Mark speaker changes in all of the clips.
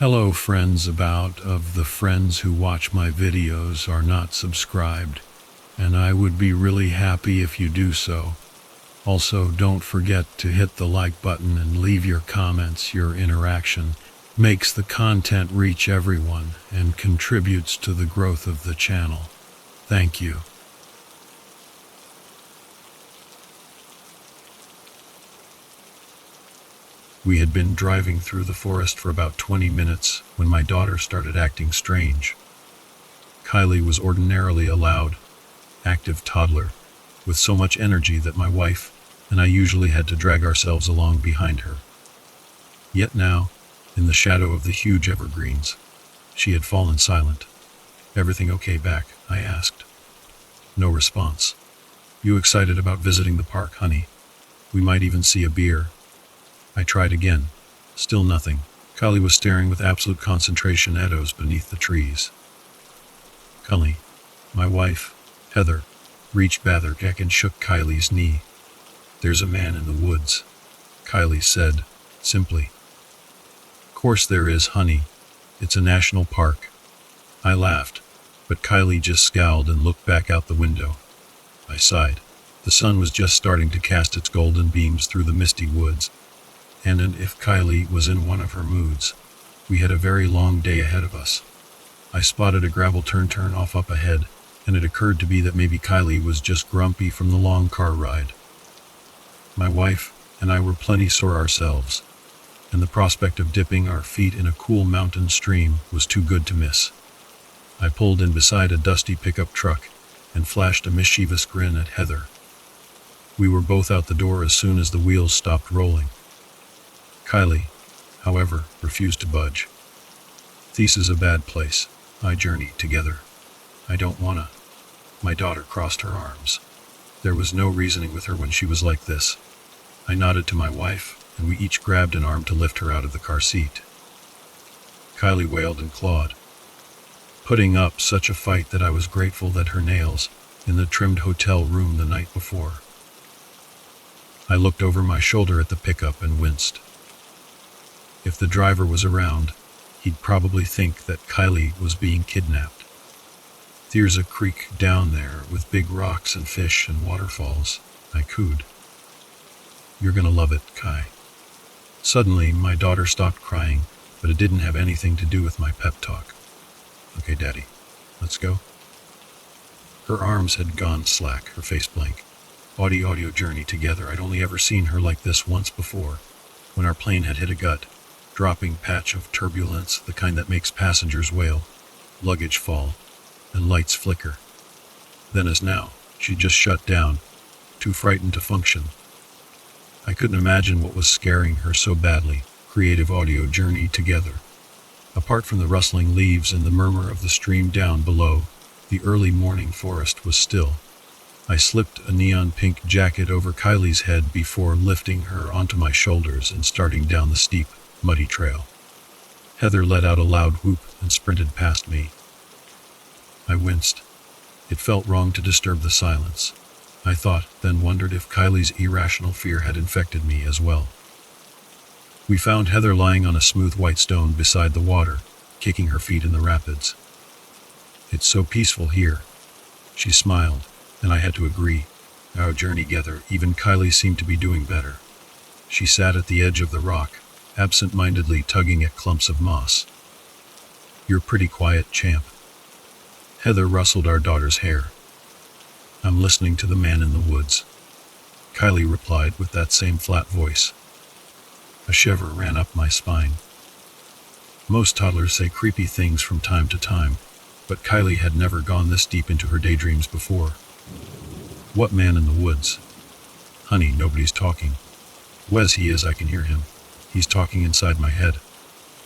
Speaker 1: Hello friends, about of the friends who watch my videos are not subscribed, and I would be really happy if you do so. Also, don't forget to hit the like button and leave your comments. Your interaction makes the content reach everyone and contributes to the growth of the channel. Thank you. We had been driving through the forest for about 20 minutes when my daughter started acting strange. Kylie was ordinarily a loud, active toddler with so much energy that my wife and I usually had to drag ourselves along behind her. Yet now, in the shadow of the huge evergreens, she had fallen silent. "Everything okay back?" I asked. No response. "You excited about visiting the park, honey? We might even see a bear." I tried again. Still nothing. Kylie was staring with absolute concentration at us beneath the trees. Kylie, my wife, Heather, reached back and shook Kylie's knee. "There's a man in the woods," Kylie said, simply. "Course there is, honey. It's a national park." I laughed, but Kylie just scowled and looked back out the window. I sighed. The sun was just starting to cast its golden beams through the misty woods. And if Kylie was in one of her moods, we had a very long day ahead of us. I spotted a gravel turn off up ahead, and it occurred to me that maybe Kylie was just grumpy from the long car ride. My wife and I were plenty sore ourselves, and the prospect of dipping our feet in a cool mountain stream was too good to miss. I pulled in beside a dusty pickup truck and flashed a mischievous grin at Heather. We were both out the door as soon as the wheels stopped rolling. Kylie, however, refused to budge. "This is a bad place. I journeyed together. I don't wanna." My daughter crossed her arms. There was no reasoning with her when she was like this. I nodded to my wife, and we each grabbed an arm to lift her out of the car seat. Kylie wailed and clawed, putting up such a fight that I was grateful that her nails in the trimmed hotel room the night before. I looked over my shoulder at the pickup and winced. If the driver was around, he'd probably think that Kylie was being kidnapped. "There's a creek down there with big rocks and fish and waterfalls," I cooed. "You're gonna love it, Kai." Suddenly, my daughter stopped crying, but it didn't have anything to do with my pep talk. "Okay, Daddy, let's go." Her arms had gone slack, her face blank. Audio journey together. I'd only ever seen her like this once before, when our plane had hit a gut, dropping patch of turbulence, the kind that makes passengers wail, luggage fall, and lights flicker. Then as now, she just shut down, too frightened to function. I couldn't imagine what was scaring her so badly. Creative audio journey together. Apart from the rustling leaves and the murmur of the stream down below, the early morning forest was still. I slipped a neon pink jacket over Kylie's head before lifting her onto my shoulders and starting down the steep, muddy trail. Heather let out a loud whoop and sprinted past me. I winced. It felt wrong to disturb the silence. I thought, then wondered if Kylie's irrational fear had infected me as well. We found Heather lying on a smooth white stone beside the water, kicking her feet in the rapids. "It's so peaceful here." She smiled, and I had to agree. Our journey together, even Kylie seemed to be doing better. She sat at the edge of the rock, absent-mindedly tugging at clumps of moss. "You're pretty quiet, champ." Heather rustled our daughter's hair. "I'm listening to the man in the woods," Kylie replied with that same flat voice. A shiver ran up my spine. Most toddlers say creepy things from time to time, but Kylie had never gone this deep into her daydreams before. "What man in the woods?" "Honey, nobody's talking." "Wes he is, I can hear him. He's talking inside my head."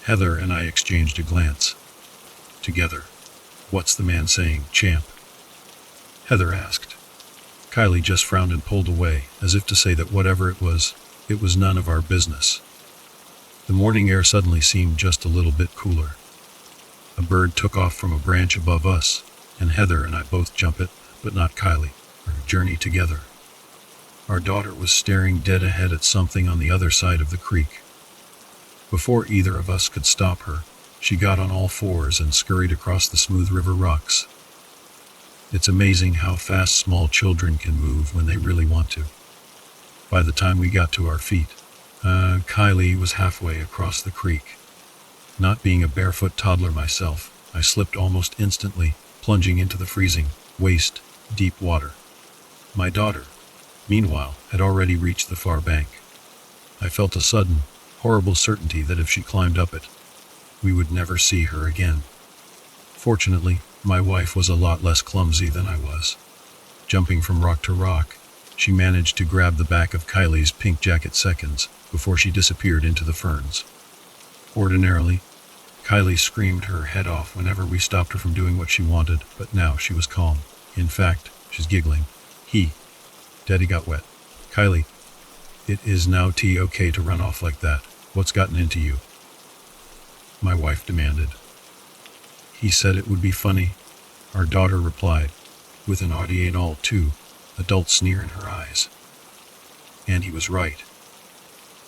Speaker 1: Heather and I exchanged a glance. Together. "What's the man saying, champ?" Heather asked. Kylie just frowned and pulled away, as if to say that whatever it was none of our business. The morning air suddenly seemed just a little bit cooler. A bird took off from a branch above us, and Heather and I both jumped it, but not Kylie. Our journey together. Our daughter was staring dead ahead at something on the other side of the creek. Before either of us could stop her, She got on all fours and scurried across the smooth river rocks. It's amazing how fast small children can move when they really want to. By the time we got to our feet, Kylie was halfway across the creek. Not being a barefoot toddler myself, I slipped almost instantly, plunging into the freezing, waist-deep water. My daughter, meanwhile, had already reached the far bank. I felt a sudden, horrible certainty that if she climbed up it, we would never see her again. Fortunately, my wife was a lot less clumsy than I was. Jumping from rock to rock, she managed to grab the back of Kylie's pink jacket seconds before she disappeared into the ferns. Ordinarily, Kylie screamed her head off whenever we stopped her from doing what she wanted, but now she was calm. In fact, she's giggling. Daddy got wet. Kylie, it is now okay to run off like that. What's gotten into you? My wife demanded. He said it would be funny, our daughter replied, with an audible too, adult sneer in her eyes. And he was right.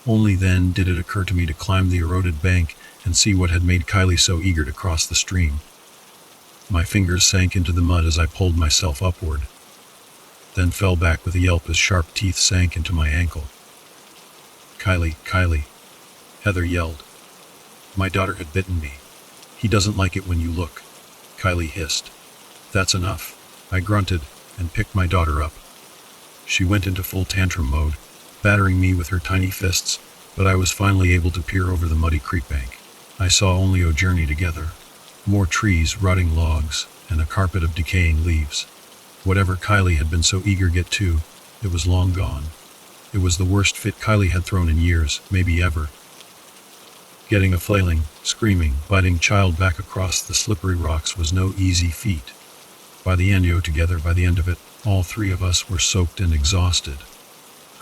Speaker 1: Only then did it occur to me to climb the eroded bank and see what had made Kylie so eager to cross the stream. My fingers sank into the mud as I pulled myself upward, then fell back with a yelp as sharp teeth sank into my ankle. Kylie, Heather yelled. My daughter had bitten me. He doesn't like it when you look, Kylie hissed. That's enough, I grunted and picked my daughter up. She went into full tantrum mode, battering me with her tiny fists, but I was finally able to peer over the muddy creek bank. I saw only a journey together, more trees, rotting logs, and a carpet of decaying leaves. Whatever Kylie had been so eager to get to, it was long gone. It was the worst fit Kylie had thrown in years, maybe ever. Getting a flailing, screaming, biting child back across the slippery rocks was no easy feat. By the end of it, all three of us were soaked and exhausted.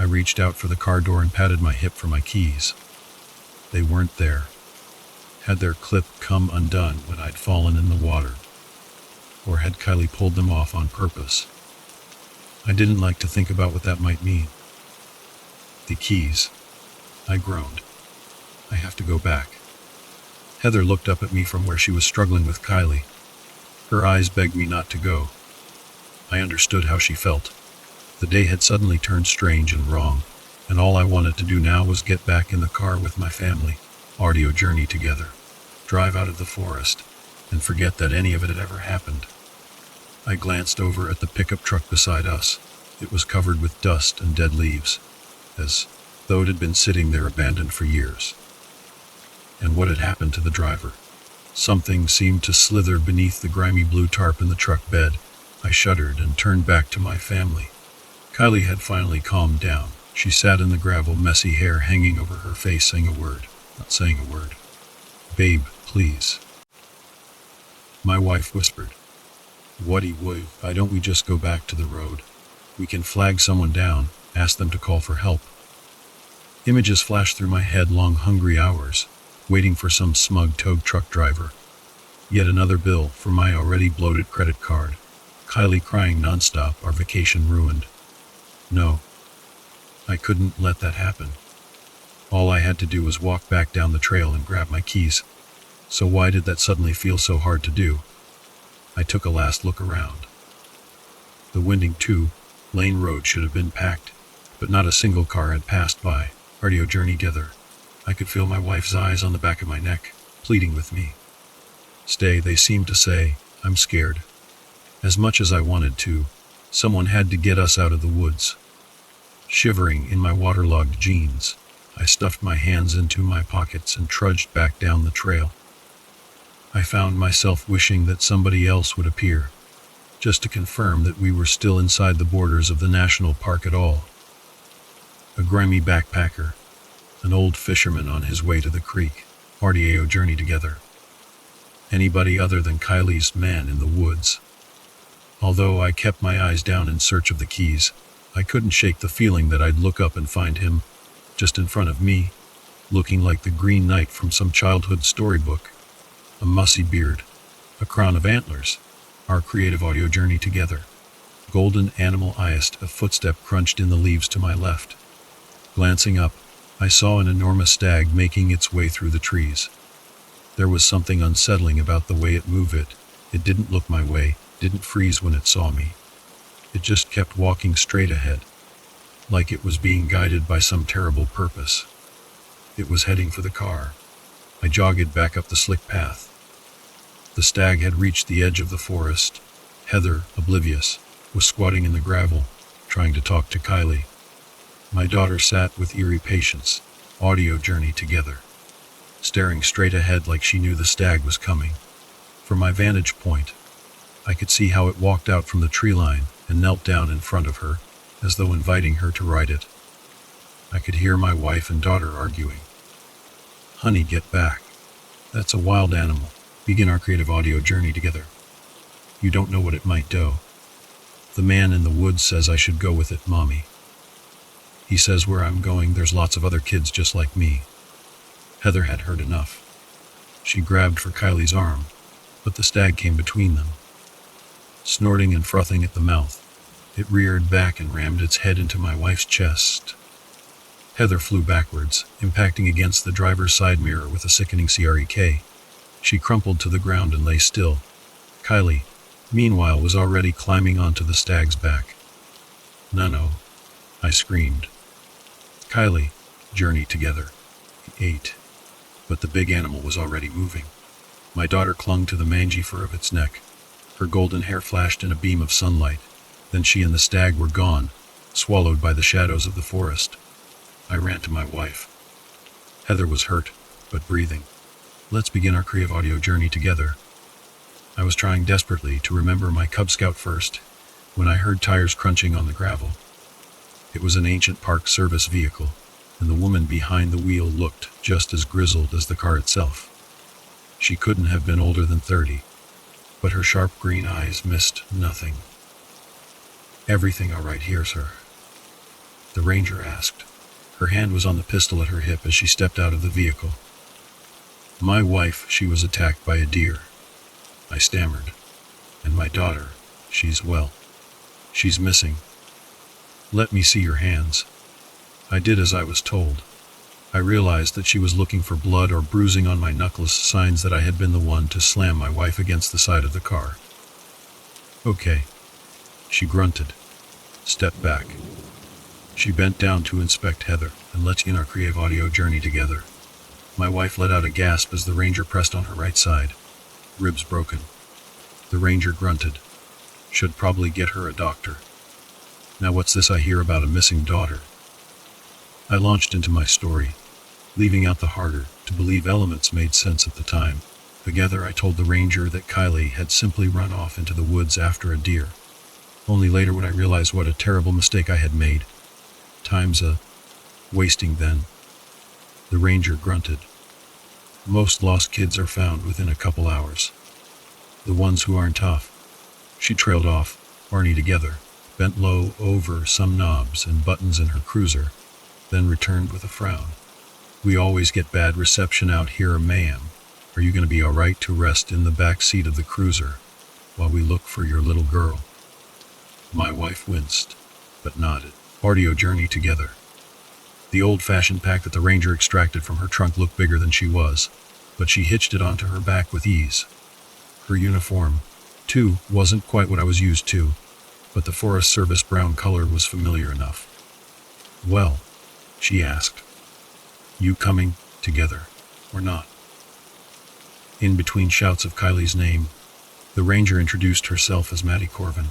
Speaker 1: I reached out for the car door and patted my hip for my keys. They weren't there. Had their clip come undone when I'd fallen in the water? Or had Kylie pulled them off on purpose? I didn't like to think about what that might mean. The keys. I groaned. I have to go back. Heather looked up at me from where she was struggling with Kylie. Her eyes begged me not to go. I understood how she felt. The day had suddenly turned strange and wrong, and all I wanted to do now was get back in the car with my family, audio journey together, drive out of the forest, and forget that any of it had ever happened. I glanced over at the pickup truck beside us. It was covered with dust and dead leaves, as though it had been sitting there abandoned for years. And what had happened to the driver? Something seemed to slither beneath the grimy blue tarp in the truck bed. I shuddered and turned back to my family. Kylie had finally calmed down. She sat in the gravel, messy hair hanging over her face, not saying a word. Babe, please. My wife whispered. Why don't we just go back to the road? We can flag someone down, ask them to call for help. Images flashed through my head, long hungry hours, waiting for some smug tow truck driver. Yet another bill for my already bloated credit card. Kylie crying nonstop, our vacation ruined. No, I couldn't let that happen. All I had to do was walk back down the trail and grab my keys. So why did that suddenly feel so hard to do? I took a last look around. The winding two-lane road should have been packed, but not a single car had passed by, audio journey together. I could feel my wife's eyes on the back of my neck, pleading with me. Stay, they seemed to say. I'm scared. As much as I wanted to, someone had to get us out of the woods. Shivering in my waterlogged jeans, I stuffed my hands into my pockets and trudged back down the trail. I found myself wishing that somebody else would appear, just to confirm that we were still inside the borders of the national park at all. A grimy backpacker, an old fisherman on his way to the creek, audio journey together. Anybody other than Kylie's man in the woods. Although I kept my eyes down in search of the keys, I couldn't shake the feeling that I'd look up and find him, just in front of me, looking like the Green Knight from some childhood storybook. A mussy beard, a crown of antlers, our creative audio journey together. Golden animal eyest, a footstep crunched in the leaves to my left. Glancing up, I saw an enormous stag making its way through the trees. There was something unsettling about the way it moved. It didn't look my way, didn't freeze when it saw me. It just kept walking straight ahead, like it was being guided by some terrible purpose. It was heading for the car. I jogged back up the slick path. The stag had reached the edge of the forest. Heather, oblivious, was squatting in the gravel, trying to talk to Kylie. My daughter sat with eerie patience, audio journey together, staring straight ahead like she knew the stag was coming. From my vantage point, I could see how it walked out from the tree line and knelt down in front of her, as though inviting her to ride it. I could hear my wife and daughter arguing. "Honey, get back. That's a wild animal. Begin our creative audio journey together. You don't know what it might do. The man in the woods says I should go with it, Mommy. He says where I'm going there's lots of other kids just like me." Heather had heard enough. She grabbed for Kylie's arm, but the stag came between them. Snorting and frothing at the mouth, it reared back and rammed its head into my wife's chest. Heather flew backwards, impacting against the driver's side mirror with a sickening crack. She crumpled to the ground and lay still. Kylie, meanwhile, was already climbing onto the stag's back. "No," I screamed. "Kylie, journey together." 8. But the big animal was already moving. My daughter clung to the mangy fur of its neck. Her golden hair flashed in a beam of sunlight. Then she and the stag were gone, swallowed by the shadows of the forest. I ran to my wife. Heather was hurt, but breathing. "Let's begin our creative audio journey together." I was trying desperately to remember my Cub Scout first, when I heard tires crunching on the gravel. It was an ancient Park Service vehicle, and the woman behind the wheel looked just as grizzled as the car itself. She couldn't have been older than 30, but her sharp green eyes missed nothing. "Everything all right here, sir?" the ranger asked. Her hand was on the pistol at her hip as she stepped out of the vehicle. "My wife, she was attacked by a deer," I stammered. "And my daughter, she's missing." "Let me see your hands." I did as I was told. I realized that she was looking for blood or bruising on my knuckles, signs that I had been the one to slam my wife against the side of the car. "Okay," she grunted. "Step back." She bent down to inspect Heather and let's begin our creative audio journey together. My wife let out a gasp as the ranger pressed on her right side. Ribs broken. The ranger grunted. "Should probably get her a doctor." "Now what's this I hear about a missing daughter?" I launched into my story, leaving out the harder to believe elements made sense at the time. Together I told the ranger that Kylie had simply run off into the woods after a deer. Only later would I realize what a terrible mistake I had made. Time's wasting then. The ranger grunted. "Most lost kids are found within a couple hours. The ones who aren't tough." She trailed off, Barney together, bent low over some knobs and buttons in her cruiser, then returned with a frown. "We always get bad reception out here, ma'am. Are you going to be all right to rest in the back seat of the cruiser while we look for your little girl?" My wife winced, but nodded. Audio journey together. The old-fashioned pack that the ranger extracted from her trunk looked bigger than she was, but she hitched it onto her back with ease. Her uniform, too, wasn't quite what I was used to, but the Forest Service brown color was familiar enough. "Well," she asked, "you coming together or not?" In between shouts of Kylie's name, the ranger introduced herself as Maddie Corvin.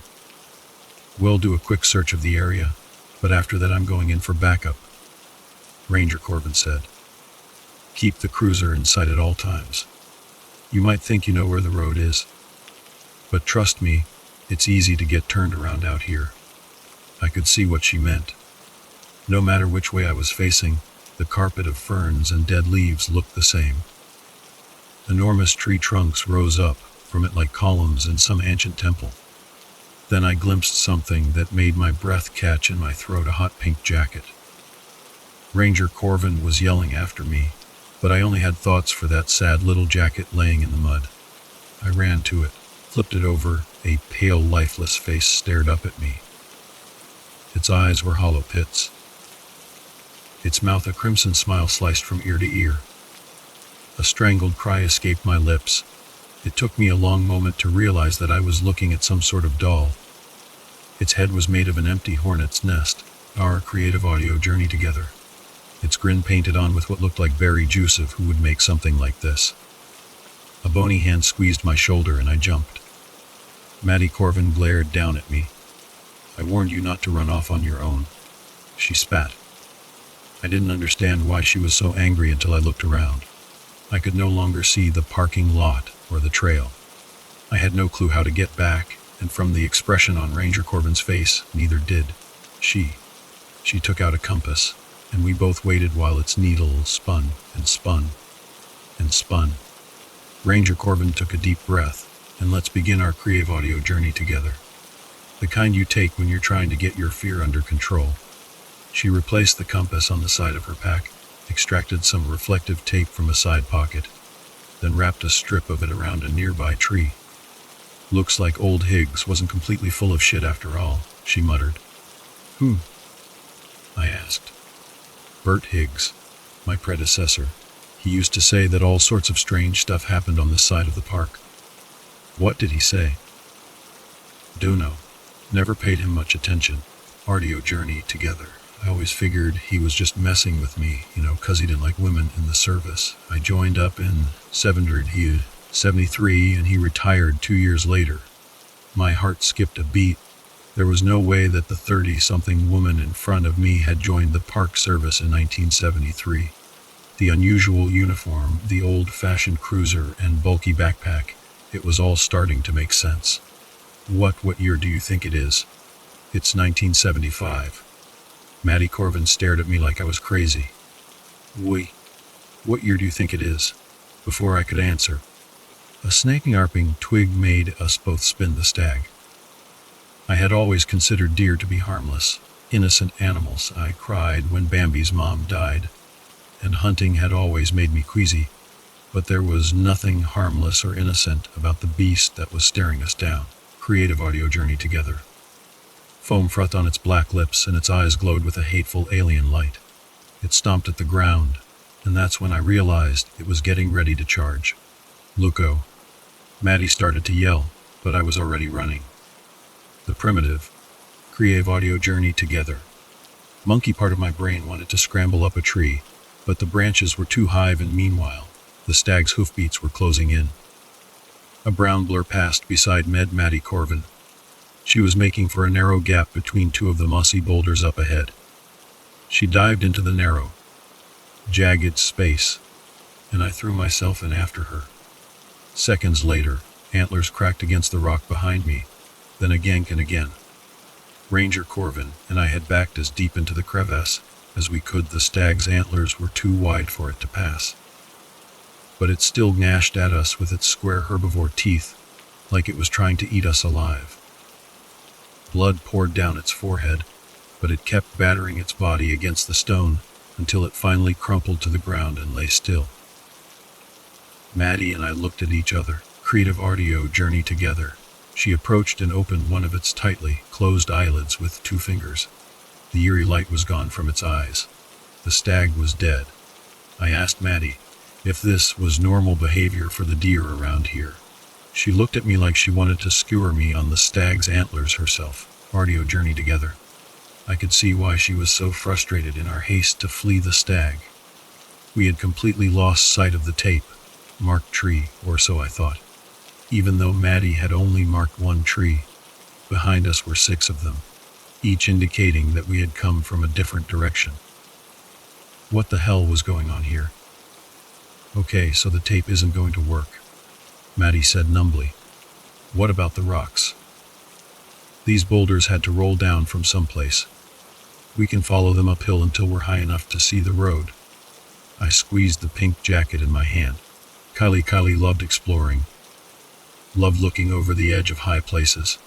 Speaker 1: "We'll do a quick search of the area, but after that I'm going in for backup," Ranger Corbin said. "Keep the cruiser in sight at all times. You might think you know where the road is, but trust me, it's easy to get turned around out here." I could see what she meant. No matter which way I was facing, the carpet of ferns and dead leaves looked the same. Enormous tree trunks rose up from it like columns in some ancient temple. Then I glimpsed something that made my breath catch in my throat, a hot pink jacket. Ranger Corvin was yelling after me, but I only had thoughts for that sad little jacket laying in the mud. I ran to it, flipped it over. A pale, lifeless face stared up at me. Its eyes were hollow pits. Its mouth a crimson smile sliced from ear to ear. A strangled cry escaped my lips. It took me a long moment to realize that I was looking at some sort of doll. Its head was made of an empty hornet's nest, our creative audio journey together. Its grin painted on with what looked like berry juice of who would make something like this. A bony hand squeezed my shoulder and I jumped. Maddie Corvin glared down at me. "I warned you not to run off on your own," she spat. I didn't understand why she was so angry until I looked around. I could no longer see the parking lot or the trail. I had no clue how to get back, and from the expression on Ranger Corvin's face, neither did she. She took out a compass, and we both waited while its needle spun and spun and spun. Ranger Corvin took a deep breath, and let's begin our creative audio journey together. The kind you take when you're trying to get your fear under control. She replaced the compass on the side of her pack, extracted some reflective tape from a side pocket, then wrapped a strip of it around a nearby tree. "Looks like old Higgs wasn't completely full of shit after all," she muttered. "Who?" I asked. "Bert Higgs, my predecessor. He used to say that all sorts of strange stuff happened on this side of the park." "What did he say?" "Dunno. Never paid him much attention. Audio journey together. I always figured he was just messing with me, 'cause he didn't like women in the service. I joined up in 700, he was 73, and he retired 2 years later." My heart skipped a beat. There was no way that the 30-something woman in front of me had joined the park service in 1973. The unusual uniform, the old-fashioned cruiser, and bulky backpack, it was all starting to make sense. What year do you think it is?" "It's 1975. Maddie Corvin stared at me like I was crazy. "Wait, what year do you think it is?" Before I could answer, a snapping twig made us both spin the stag. I had always considered deer to be harmless, innocent animals. I cried when Bambi's mom died, and hunting had always made me queasy, but there was nothing harmless or innocent about the beast that was staring us down. Creative audio journey together. Foam frothed on its black lips, and its eyes glowed with a hateful alien light. It stomped at the ground, and that's when I realized it was getting ready to charge. "Luco." Maddie started to yell, but I was already running. The primitive, creative audio journey together. Monkey part of my brain wanted to scramble up a tree, but the branches were too high, and meanwhile, the stag's hoofbeats were closing in. A brown blur passed beside Maddie Corvin. She was making for a narrow gap between two of the mossy boulders up ahead. She dived into the narrow, jagged space, and I threw myself in after her. Seconds later, antlers cracked against the rock behind me, then again and again. Ranger Corvin and I had backed as deep into the crevasse as we could. The stag's antlers were too wide for it to pass, but it still gnashed at us with its square herbivore teeth, like it was trying to eat us alive. Blood poured down its forehead, but it kept battering its body against the stone until it finally crumpled to the ground and lay still. Maddie and I looked at each other, creative audio journey together. She approached and opened one of its tightly closed eyelids with 2 fingers. The eerie light was gone from its eyes. The stag was dead. I asked Maddie if this was normal behavior for the deer around here. She looked at me like she wanted to skewer me on the stag's antlers herself. Audio journey together. I could see why she was so frustrated in our haste to flee the stag. We had completely lost sight of the tape, marked tree, or so I thought. Even though Maddie had only marked 1 tree, behind us were 6 of them, each indicating that we had come from a different direction. What the hell was going on here? "Okay, so the tape isn't going to work," Maddie said numbly. "What about the rocks?" "These boulders had to roll down from someplace. We can follow them uphill until we're high enough to see the road." I squeezed the pink jacket in my hand. Kylie loved exploring, loved looking over the edge of high places.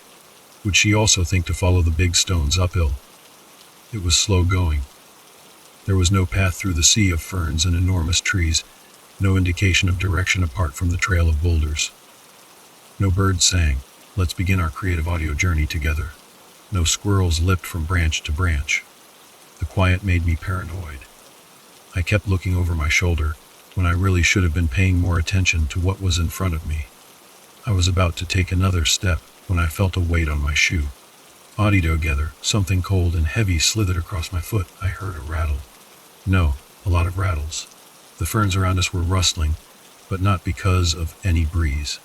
Speaker 1: Would she also think to follow the big stones uphill? It was slow going. There was no path through the sea of ferns and enormous trees, no indication of direction apart from the trail of boulders. No birds sang, "Let's begin our creative audio journey together." No squirrels leapt from branch to branch. The quiet made me paranoid. I kept looking over my shoulder, when I really should have been paying more attention to what was in front of me. I was about to take another step when I felt a weight on my shoe. Audio together, something cold and heavy slithered across my foot. I heard a rattle. No, a lot of rattles. The ferns around us were rustling, but not because of any breeze.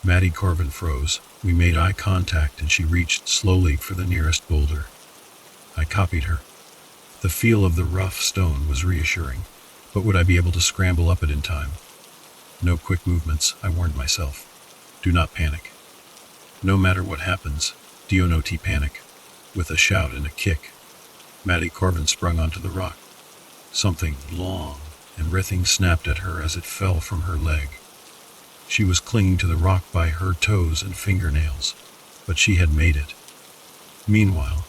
Speaker 1: Maddie Corvin froze. We made eye contact and she reached slowly for the nearest boulder. I copied her. The feel of the rough stone was reassuring, but would I be able to scramble up it in time? No quick movements, I warned myself. Do not panic. No matter what happens, do not panic. With a shout and a kick, Maddie Corvin sprung onto the rock. Something long and writhing snapped at her as it fell from her leg. She was clinging to the rock by her toes and fingernails, but she had made it. Meanwhile,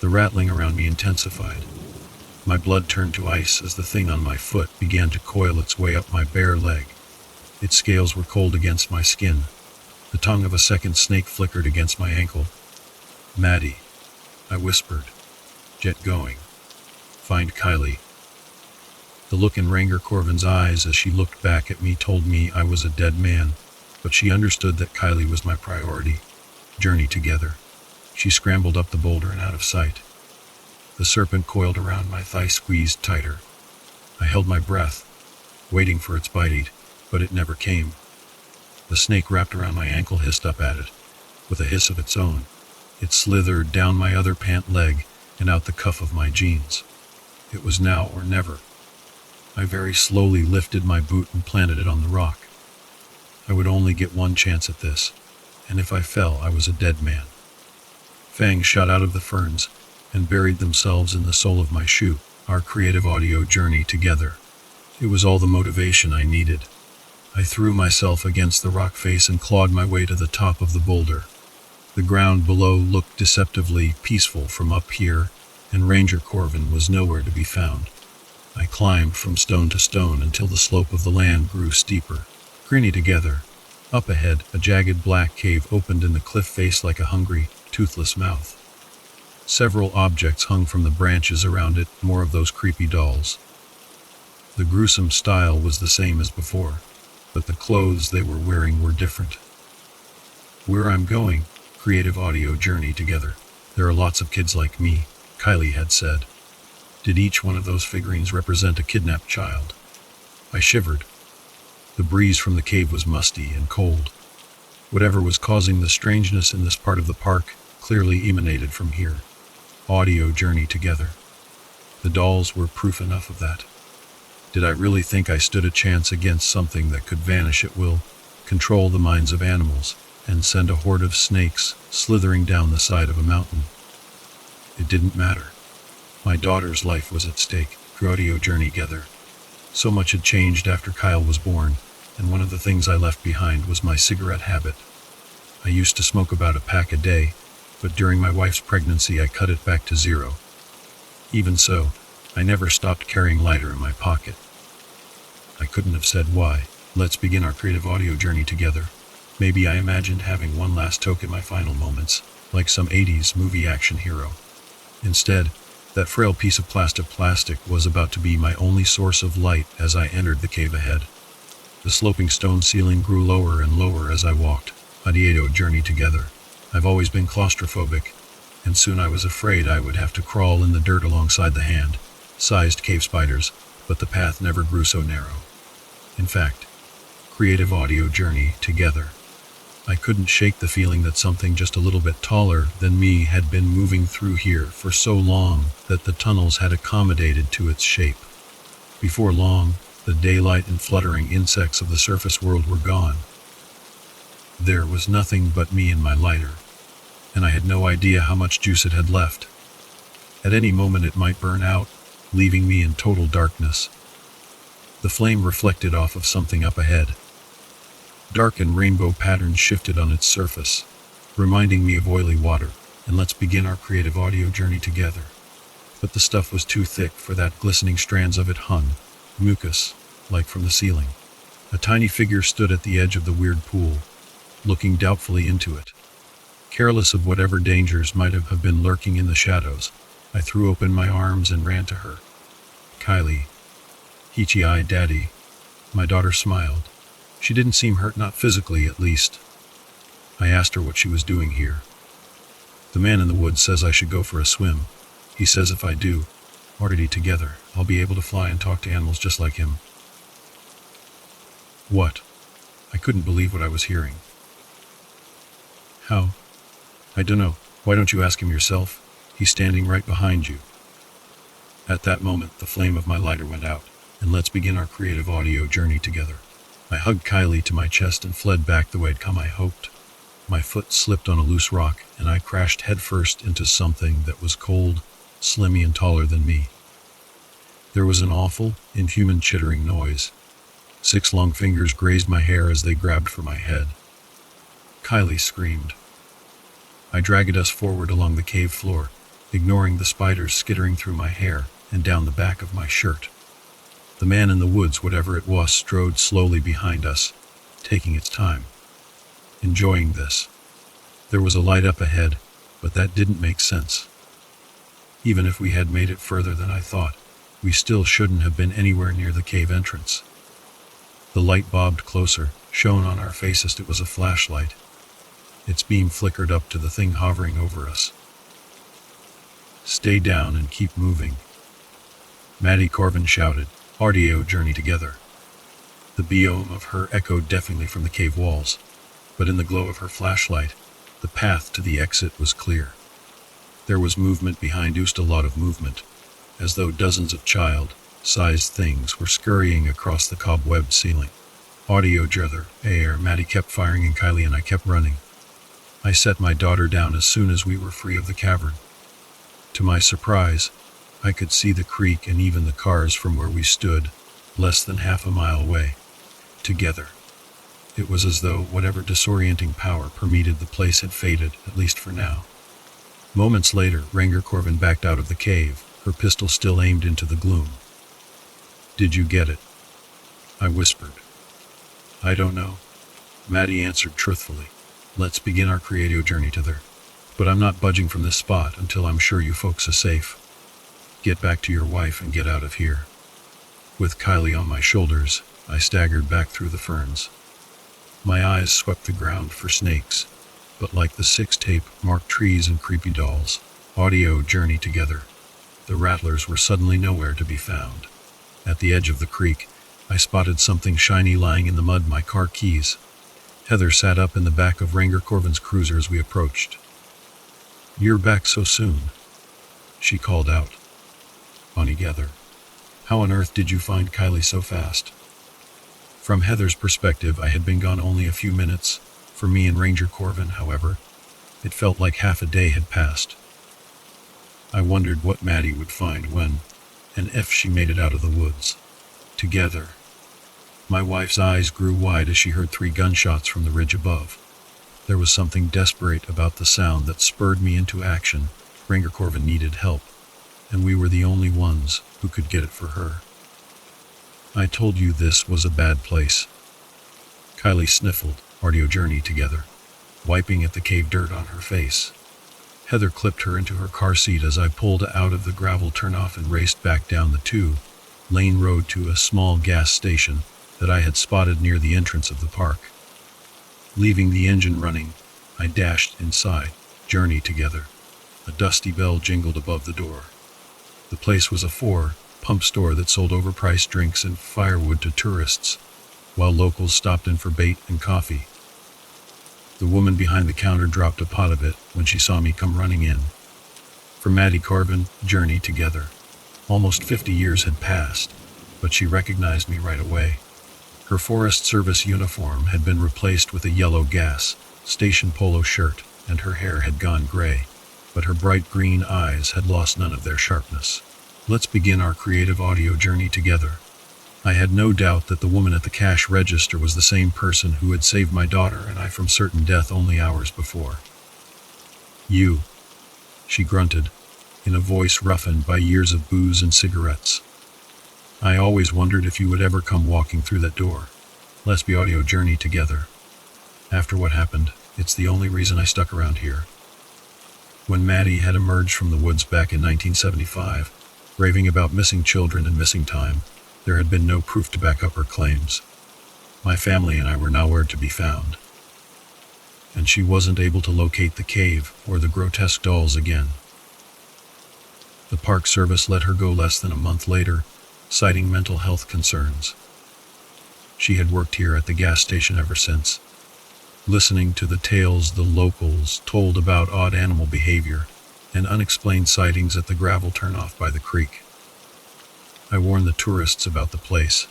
Speaker 1: the rattling around me intensified. My blood turned to ice as the thing on my foot began to coil its way up my bare leg. Its scales were cold against my skin. The tongue of a second snake flickered against my ankle. Maddie, I whispered. Get going. Find Kylie. The look in Ranger Corvin's eyes as she looked back at me told me I was a dead man, but she understood that Kylie was my priority. Journey together. She scrambled up the boulder and out of sight. The serpent coiled around my thigh, squeezed tighter. I held my breath, waiting for its bite, but it never came. The snake wrapped around my ankle, hissed up at it. With a hiss of its own, it slithered down my other pant leg and out the cuff of my jeans. It was now or never. I very slowly lifted my boot and planted it on the rock. I would only get one chance at this, and if I fell, I was a dead man. Fangs shot out of the ferns and buried themselves in the sole of my shoe. Our creative audio journey together. It was all the motivation I needed. I threw myself against the rock face and clawed my way to the top of the boulder. The ground below looked deceptively peaceful from up here, and Ranger Corvin was nowhere to be found. I climbed from stone to stone until the slope of the land grew steeper. Grinny together. Up ahead, a jagged black cave opened in the cliff face like a hungry, toothless mouth. Several objects hung from the branches around it, more of those creepy dolls. The gruesome style was the same as before, but the clothes they were wearing were different. Where I'm going, creative audio journey together. There are lots of kids like me, Kylie had said. Did each one of those figurines represent a kidnapped child? I shivered. The breeze from the cave was musty and cold. Whatever was causing the strangeness in this part of the park clearly emanated from here. Audio journey together. The dolls were proof enough of that. Did I really think I stood a chance against something that could vanish at will, control the minds of animals, and send a horde of snakes slithering down the side of a mountain? It didn't matter. My daughter's life was at stake. Audio journey together. So much had changed after Kyle was born, and one of the things I left behind was my cigarette habit. I used to smoke about a pack a day, but during my wife's pregnancy I cut it back to 0. Even so, I never stopped carrying lighter in my pocket. I couldn't have said why. Let's begin our creative audio journey together. Maybe I imagined having one last toke in my final moments, like some 80s movie action hero. Instead, that frail piece of plastic was about to be my only source of light as I entered the cave ahead. The sloping stone ceiling grew lower and lower as I walked. Audio journey together. I've always been claustrophobic, and soon I was afraid I would have to crawl in the dirt alongside the hand-sized cave spiders, but the path never grew so narrow. In fact, creative audio journey together. I couldn't shake the feeling that something just a little bit taller than me had been moving through here for so long that the tunnels had accommodated to its shape. Before long, the daylight and fluttering insects of the surface world were gone. There was nothing but me and my lighter, and I had no idea how much juice it had left. At any moment it might burn out, leaving me in total darkness. The flame reflected off of something up ahead. Dark and rainbow patterns shifted on its surface, reminding me of oily water, and let's begin our creative audio journey together. But the stuff was too thick for that. Glistening strands of it hung, mucus, like from the ceiling. A tiny figure stood at the edge of the weird pool, looking doubtfully into it. Careless of whatever dangers might have been lurking in the shadows, I threw open my arms and ran to her. Kylie. Heechy-eyed Daddy. My daughter smiled. She didn't seem hurt, not physically at least. I asked her what she was doing here. The man in the woods says I should go for a swim. He says if I do, already together, I'll be able to fly and talk to animals just like him. What? I couldn't believe what I was hearing. How? I don't know. Why don't you ask him yourself? He's standing right behind you. At that moment, the flame of my lighter went out, and let's begin our creative audio journey together. I hugged Kylie to my chest and fled back the way I'd come, I hoped. My foot slipped on a loose rock, and I crashed headfirst into something that was cold, slimy, and taller than me. There was an awful, inhuman chittering noise. 6 long fingers grazed my hair as they grabbed for my head. Kylie screamed. I dragged us forward along the cave floor, ignoring the spiders skittering through my hair and down the back of my shirt. The man in the woods, whatever it was, strode slowly behind us, taking its time. Enjoying this. There was a light up ahead, but that didn't make sense. Even if we had made it further than I thought, we still shouldn't have been anywhere near the cave entrance. The light bobbed closer, shone on our faces. It was a flashlight. Its beam flickered up to the thing hovering over us. Stay down and keep moving. Maddie Corvin shouted, audio journey together. The biome of her echoed deafeningly from the cave walls, but in the glow of her flashlight, the path to the exit was clear. There was movement behind us, a lot of movement, as though dozens of child-sized things were scurrying across the cobwebbed ceiling. Audio jether, air, Maddie kept firing and Kylie and I kept running. I set my daughter down as soon as we were free of the cavern. To my surprise, I could see the creek and even the cars from where we stood, less than half a mile away. Together. It was as though whatever disorienting power permeated the place had faded, at least for now. Moments later, Ranger Corvin backed out of the cave, her pistol still aimed into the gloom. Did you get it? I whispered. I don't know. Maddie answered truthfully. Let's begin our creative journey together. But I'm not budging from this spot until I'm sure you folks are safe. Get back to your wife and get out of here. With Kylie on my shoulders, I staggered back through the ferns. My eyes swept the ground for snakes, but like the 6 tape-marked trees and creepy dolls, audio journey together, the rattlers were suddenly nowhere to be found. At the edge of the creek, I spotted something shiny lying in the mud, my car keys. Heather sat up in the back of Ranger Corvin's cruiser as we approached. You're back so soon, she called out. Together. How on earth did you find Kylie so fast? From Heather's perspective, I had been gone only a few minutes. For me and Ranger Corvin, however, it felt like half a day had passed. I wondered what Maddie would find when, and if she made it out of the woods. Together. My wife's eyes grew wide as she heard 3 gunshots from the ridge above. There was something desperate about the sound that spurred me into action. Ranger Corvin needed help, and we were the only ones who could get it for her. I told you this was a bad place. Kylie sniffled, audio journey together, wiping at the cave dirt on her face. Heather clipped her into her car seat as I pulled out of the gravel turnoff and raced back down the 2-lane road to a small gas station that I had spotted near the entrance of the park. Leaving the engine running, I dashed inside, journey together. A dusty bell jingled above the door. The place was a 4-pump store that sold overpriced drinks and firewood to tourists, while locals stopped in for bait and coffee. The woman behind the counter dropped a pot of it when she saw me come running in. For Maddie Corvin, journey together. Almost 50 years had passed, but she recognized me right away. Her Forest Service uniform had been replaced with a yellow gas station polo shirt, and her hair had gone gray, but her bright green eyes had lost none of their sharpness. Let's begin our creative audio journey together. I had no doubt that the woman at the cash register was the same person who had saved my daughter and I from certain death only hours before. You, she grunted, in a voice roughened by years of booze and cigarettes. I always wondered if you would ever come walking through that door. Let's be audio journey together. After what happened, it's the only reason I stuck around here. When Maddie had emerged from the woods back in 1975, raving about missing children and missing time, There had been no proof to back up her claims. My family and I were nowhere to be found, and she wasn't able to locate the cave or the grotesque dolls again. The Park Service let her go less than a month later, citing mental health concerns. She had worked here at the gas station ever since, listening to the tales the locals told about odd animal behavior and unexplained sightings at the gravel turnoff by the creek. I warn the tourists about the place.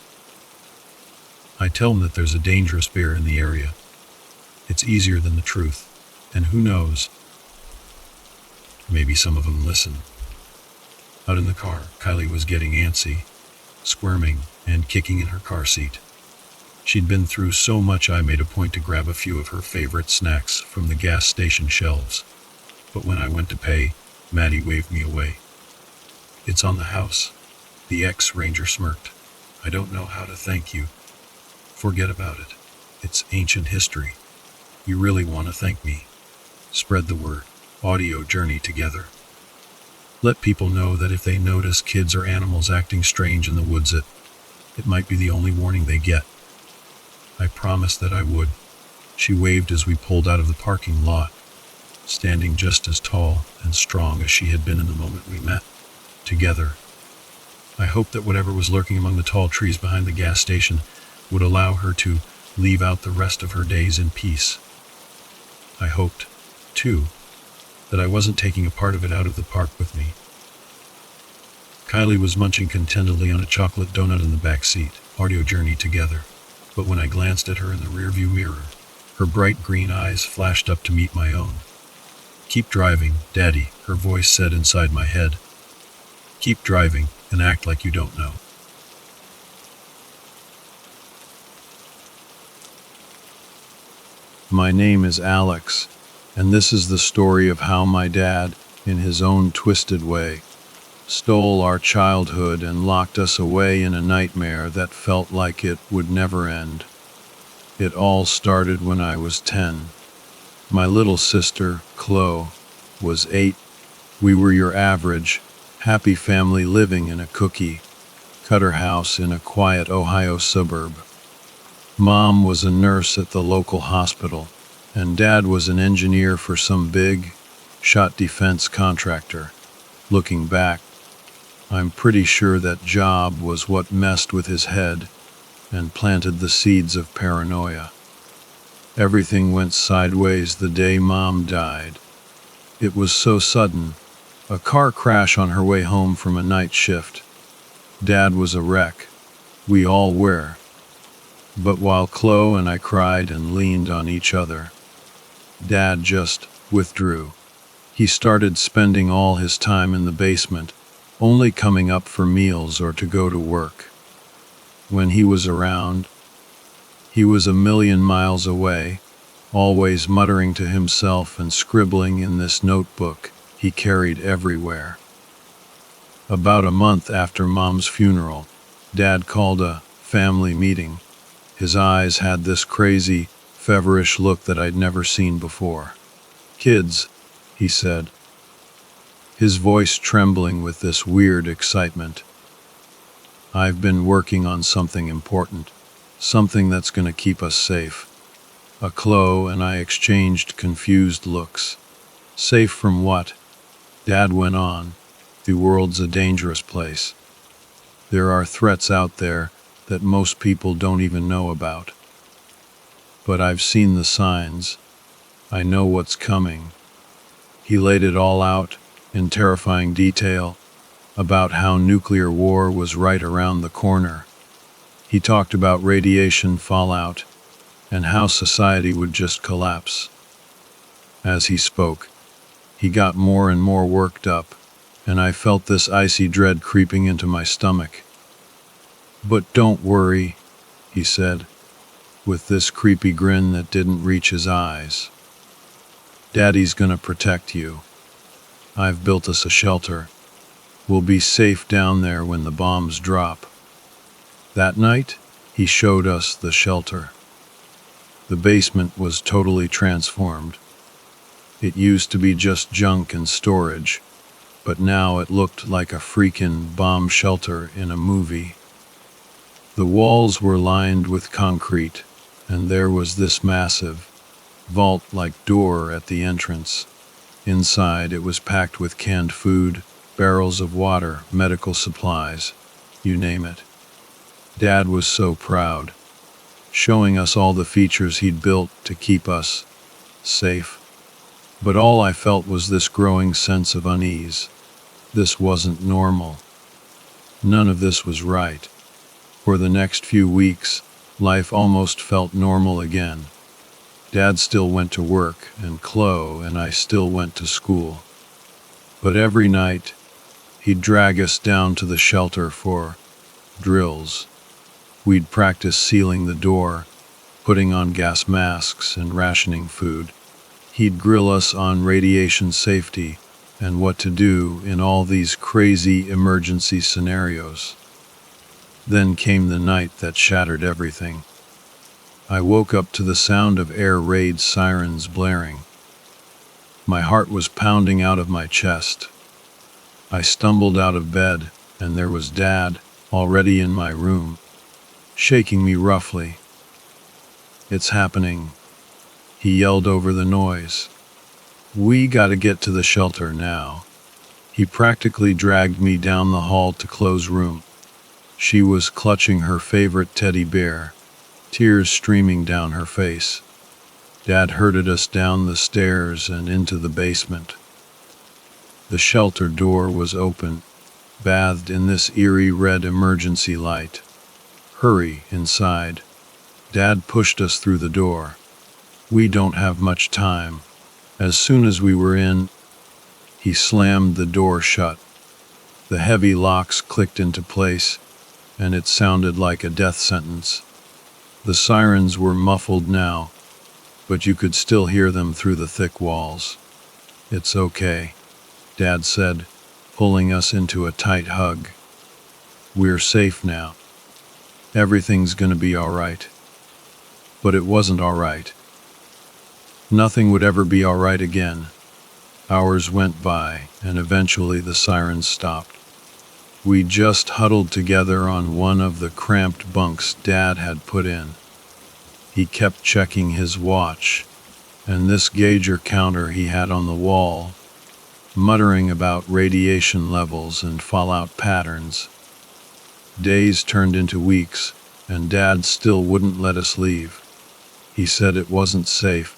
Speaker 1: I tell them that there's a dangerous bear in the area. It's easier than the truth, and who knows, maybe some of them listen. Out in the car, Kylie was getting antsy, squirming and kicking in her car seat. She'd been through so much I made a point to grab a few of her favorite snacks from the gas station shelves. But when I went to pay, Maddie waved me away. "It's on the house." The ex-ranger smirked. "I don't know how to thank you." "Forget about it. It's ancient history. You really want to thank me? Spread the word. Audio journey together. Let people know that if they notice kids or animals acting strange in the woods, it might be the only warning they get." I promised that I would. She waved as we pulled out of the parking lot, standing just as tall and strong as she had been in the moment we met together. I hoped that whatever was lurking among the tall trees behind the gas station would allow her to leave out the rest of her days in peace. I hoped, too, that I wasn't taking a part of it out of the park with me. Kylie was munching contentedly on a chocolate donut in the back seat, audio journey together. But when I glanced at her in the rearview mirror, her bright green eyes flashed up to meet my own. "Keep driving, Daddy," her voice said inside my head. "Keep driving and act like you don't know." My name is Alex, and this is the story of how my dad, in his own twisted way, stole our childhood and locked us away in a nightmare that felt like it would never end. It all started when I was 10. My little sister, Chloe, was 8. We were your average, happy family living in a cookie-cutter house in a quiet Ohio suburb. Mom was a nurse at the local hospital, and Dad was an engineer for some big shot defense contractor. Looking back, I'm pretty sure that job was what messed with his head and planted the seeds of paranoia. Everything went sideways the day Mom died. It was so sudden. A car crash on her way home from a night shift. Dad was a wreck. We all were. But while Chloe and I cried and leaned on each other, Dad just withdrew. He started spending all his time in the basement, only coming up for meals or to go to work. When he was around, he was a million miles away, always muttering to himself and scribbling in this notebook he carried everywhere. About a month after Mom's funeral, Dad called a family meeting. His eyes had this crazy, feverish look that I'd never seen before. "Kids," he said, his voice trembling with this weird excitement, "I've been working on something important, something that's going to keep us safe." Chloe and I exchanged confused looks. "Safe from what?" Dad went on. "The world's a dangerous place. There are threats out there that most people don't even know about. But I've seen the signs. I know what's coming." He laid it all out in terrifying detail about how nuclear war was right around the corner. He talked about radiation fallout and how society would just collapse. As he spoke, he got more and more worked up, and I felt this icy dread creeping into my stomach. "But don't worry," he said, with this creepy grin that didn't reach his eyes. "Daddy's gonna protect you. I've built us a shelter. We'll be safe down there when the bombs drop." That night, he showed us the shelter. The basement was totally transformed. It used to be just junk and storage, but now it looked like a freaking bomb shelter in a movie. The walls were lined with concrete, and there was this massive, vault-like door at the entrance. Inside, it was packed with canned food, barrels of water, medical supplies, you name it. Dad was so proud, showing us all the features he'd built to keep us safe. But all I felt was this growing sense of unease. This wasn't normal. None of this was right. For the next few weeks, life almost felt normal again. Dad still went to work, and Chloe and I still went to school. But every night, he'd drag us down to the shelter for drills. We'd practice sealing the door, putting on gas masks and rationing food. He'd grill us on radiation safety and what to do in all these crazy emergency scenarios. Then came the night that shattered everything. I woke up to the sound of air raid sirens blaring. My heart was pounding out of my chest. I stumbled out of bed, and there was Dad, already in my room, shaking me roughly. "It's happening," he yelled over the noise. "We gotta get to the shelter now." He practically dragged me down the hall to Chloe's room. She was clutching her favorite teddy bear, tears streaming down her face. Dad herded us down the stairs and into the basement. The shelter door was open, bathed in this eerie red emergency light. "Hurry inside." Dad pushed us through the door. "We don't have much time." As soon as we were in, he slammed the door shut. The heavy locks clicked into place, and it sounded like a death sentence. The sirens were muffled now, but you could still hear them through the thick walls. "It's okay," Dad said, pulling us into a tight hug. "We're safe now. Everything's gonna be all right." But it wasn't all right. Nothing would ever be all right again. Hours went by, and eventually the sirens stopped. We just huddled together on one of the cramped bunks Dad had put in. He kept checking his watch, and this gauger counter he had on the wall, muttering about radiation levels and fallout patterns. Days turned into weeks, and Dad still wouldn't let us leave. He said it wasn't safe,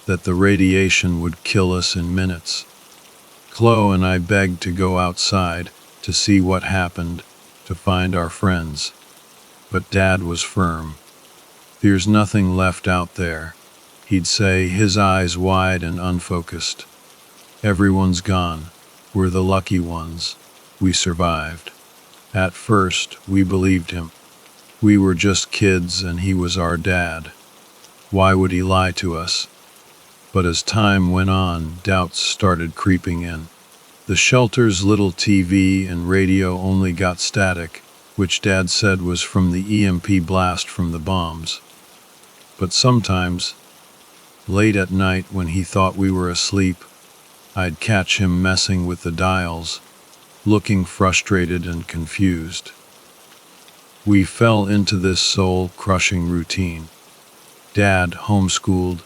Speaker 1: that the radiation would kill us in minutes. Chloe and I begged to go outside to see what happened, to find our friends. But Dad was firm. "There's nothing left out there," he'd say, his eyes wide and unfocused. "Everyone's gone. We're the lucky ones. We survived." At first, we believed him. We were just kids and he was our dad. Why would he lie to us? But as time went on, doubts started creeping in. The shelter's little TV and radio only got static, which Dad said was from the EMP blast from the bombs. But sometimes, late at night when he thought we were asleep, I'd catch him messing with the dials, looking frustrated and confused. We fell into this soul-crushing routine. Dad homeschooled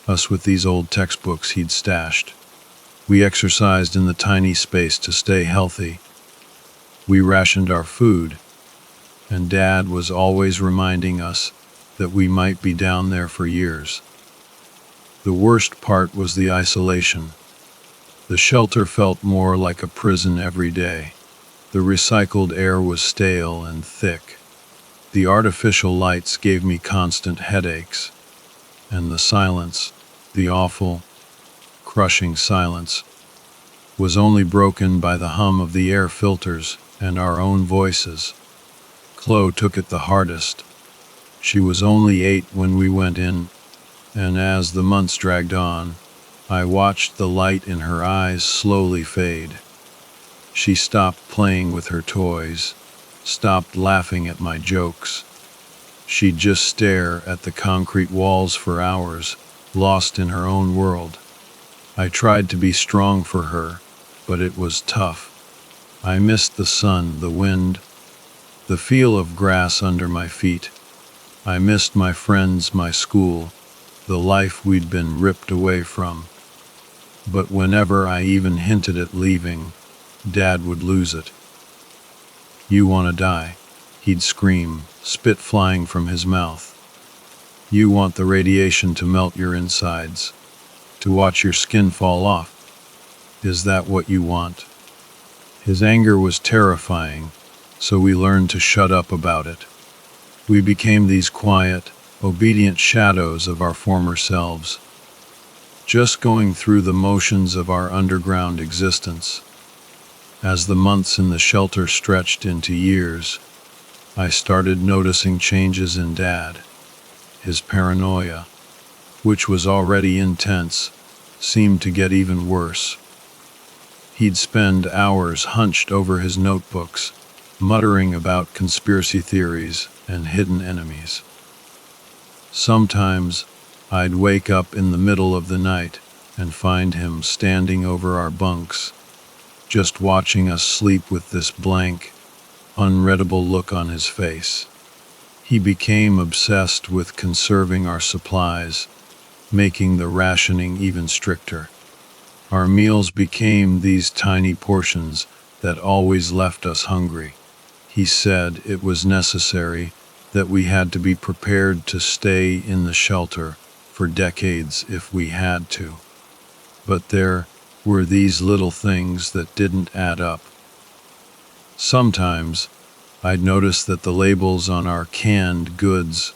Speaker 1: us with these old textbooks he'd stashed. We exercised in the tiny space to stay healthy. We rationed our food, and Dad was always reminding us that we might be down there for years. The worst part was the isolation. The shelter felt more like a prison every day. The recycled air was stale and thick. The artificial lights gave me constant headaches. And the silence, the awful, crushing silence, was only broken by the hum of the air filters and our own voices. Chloe took it the hardest. She was only 8 when we went in, and as the months dragged on, I watched the light in her eyes slowly fade. She stopped playing with her toys, stopped laughing at my jokes. She'd just stare at the concrete walls for hours, lost in her own world. I tried to be strong for her, but it was tough. I missed the sun, the wind, The feel of grass under my feet. I missed my friends, my school, the life we'd been ripped away from. But whenever I even hinted at leaving, Dad would lose it. "You want to die," he'd scream, spit flying from his mouth. "You want the radiation to melt your insides, to watch your skin fall off. Is that what you want?" His anger was terrifying, so we learned to shut up about it. We became these quiet, obedient shadows of our former selves, just going through the motions of our underground existence. As the months in the shelter stretched into years, I started noticing changes in Dad. His paranoia, which was already intense, seemed to get even worse. He'd spend hours hunched over his notebooks, muttering about conspiracy theories and hidden enemies. Sometimes I'd wake up in the middle of the night and find him standing over our bunks, just watching us sleep with this blank, unreadable look on his face. He became obsessed with conserving our supplies, making the rationing even stricter. Our meals became these tiny portions that always left us hungry. He said it was necessary, that we had to be prepared to stay in the shelter for decades if we had to. But there were these little things that didn't add up. Sometimes I'd notice that the labels on our canned goods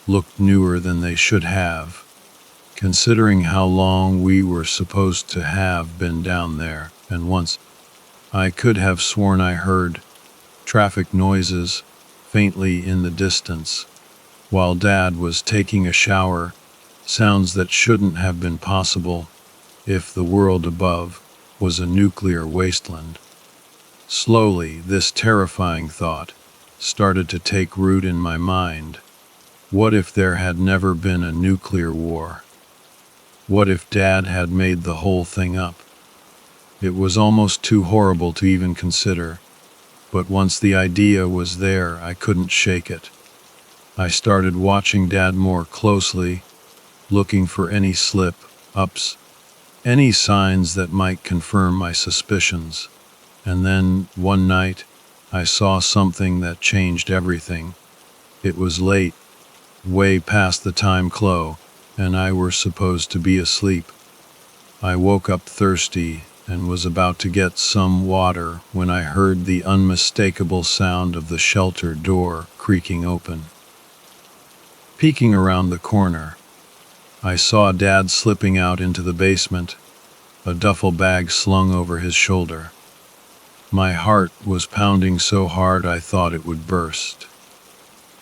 Speaker 1: looked newer than they should have, considering how long we were supposed to have been down there. And once I could have sworn I heard traffic noises faintly in the distance while Dad was taking a shower, sounds that shouldn't have been possible if the world above was a nuclear wasteland. Slowly, this terrifying thought started to take root in my mind. What if there had never been a nuclear war? What if Dad had made the whole thing up? It was almost too horrible to even consider, but once the idea was there, I couldn't shake it. I started watching Dad more closely, looking for any slip-ups, any signs that might confirm my suspicions. And then, one night, I saw something that changed everything. It was late, way past the time Chloe and I were supposed to be asleep. I woke up thirsty and was about to get some water when I heard the unmistakable sound of the shelter door creaking open. Peeking around the corner, I saw Dad slipping out into the basement, a duffel bag slung over his shoulder. My heart was pounding so hard I thought it would burst.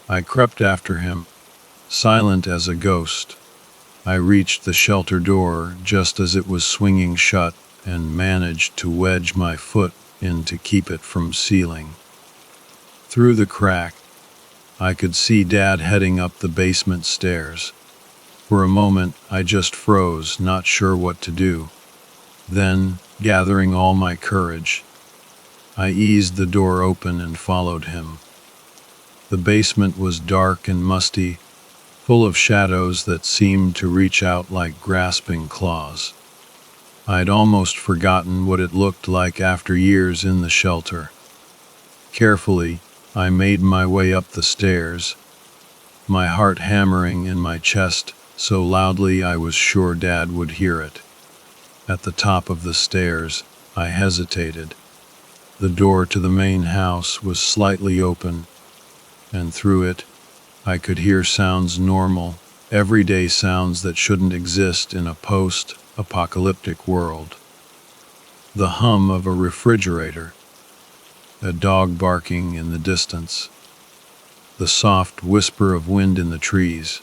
Speaker 1: I crept after him, silent as a ghost. I reached the shelter door just as it was swinging shut and managed to wedge my foot in to keep it from sealing. Through the crack, I could see Dad heading up the basement stairs. For a moment, I just froze, not sure what to do. Then, gathering all my courage, I eased the door open and followed him. The basement was dark and musty, full of shadows that seemed to reach out like grasping claws. I'd almost forgotten what it looked like after years in the shelter. Carefully, I made my way up the stairs, my heart hammering in my chest so loudly I was sure Dad would hear it. At the top of the stairs, I hesitated. The door to the main house was slightly open, and through it, I could hear sounds normal, everyday sounds that shouldn't exist in a post-apocalyptic world. The hum of a refrigerator, a dog barking in the distance, the soft whisper of wind in the trees.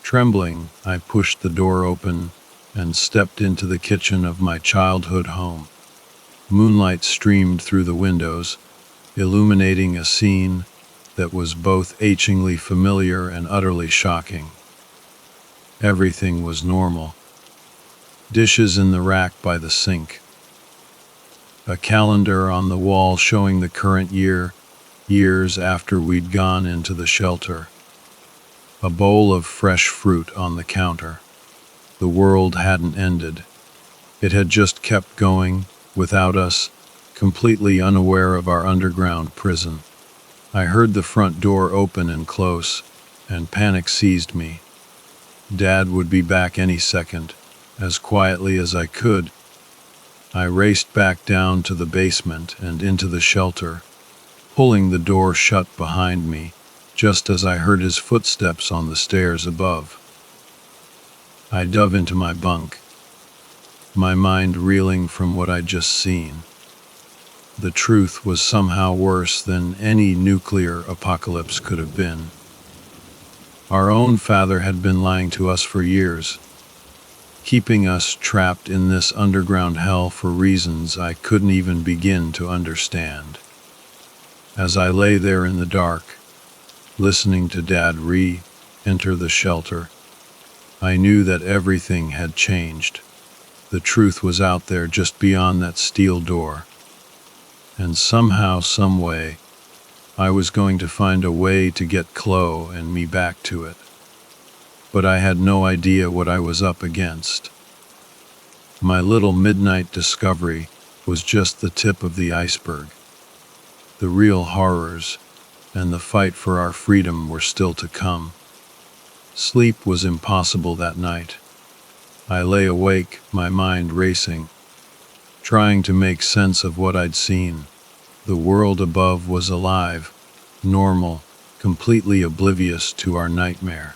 Speaker 1: Trembling, I pushed the door open and stepped into the kitchen of my childhood home. Moonlight streamed through the windows, illuminating a scene that was both achingly familiar and utterly shocking. Everything was normal. Dishes in the rack by the sink. A calendar on the wall showing the current year, years after we'd gone into the shelter. A bowl of fresh fruit on the counter. The world hadn't ended. It had just kept going, without us, completely unaware of our underground prison. I heard the front door open and close, and panic seized me. Dad would be back any second. As quietly as I could, I raced back down to the basement and into the shelter, pulling the door shut behind me, just as I heard his footsteps on the stairs above. I dove into my bunk, my mind reeling from what I'd just seen. The truth was somehow worse than any nuclear apocalypse could have been. Our own father had been lying to us for years, keeping us trapped in this underground hell for reasons I couldn't even begin to understand. As I lay there in the dark, listening to Dad re-enter the shelter, I knew that everything had changed. The truth was out there just beyond that steel door. And somehow, some way, I was going to find a way to get Chloe and me back to it. But I had no idea what I was up against. My little midnight discovery was just the tip of the iceberg. The real horrors and the fight for our freedom were still to come. Sleep was impossible that night. I lay awake, my mind racing, trying to make sense of what I'd seen. The world above was alive, normal, completely oblivious to our nightmare.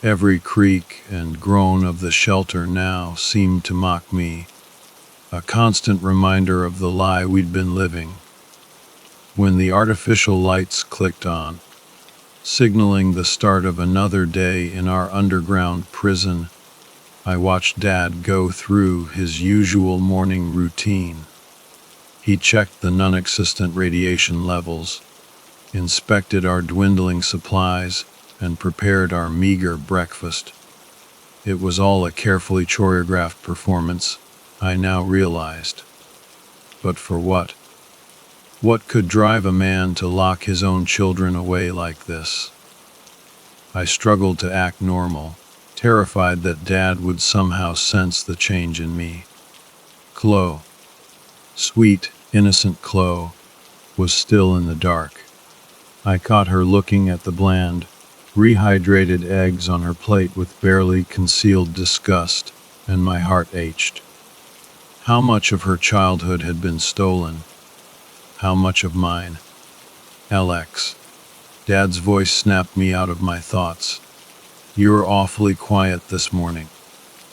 Speaker 1: Every creak and groan of the shelter now seemed to mock me, a constant reminder of the lie we'd been living. When the artificial lights clicked on, signaling the start of another day in our underground prison, I watched Dad go through his usual morning routine. He checked the non-existent radiation levels, inspected our dwindling supplies, and prepared our meager breakfast. It was all a carefully choreographed performance, I now realized. But for what? What could drive a man to lock his own children away like this? I struggled to act normal, terrified that Dad would somehow sense the change in me. Chloe, sweet, innocent Chloe, was still in the dark. I caught her looking at the bland, rehydrated eggs on her plate with barely concealed disgust, and my heart ached. How much of her childhood had been stolen? How much of mine? LX. Dad's voice snapped me out of my thoughts. "You're awfully quiet this morning.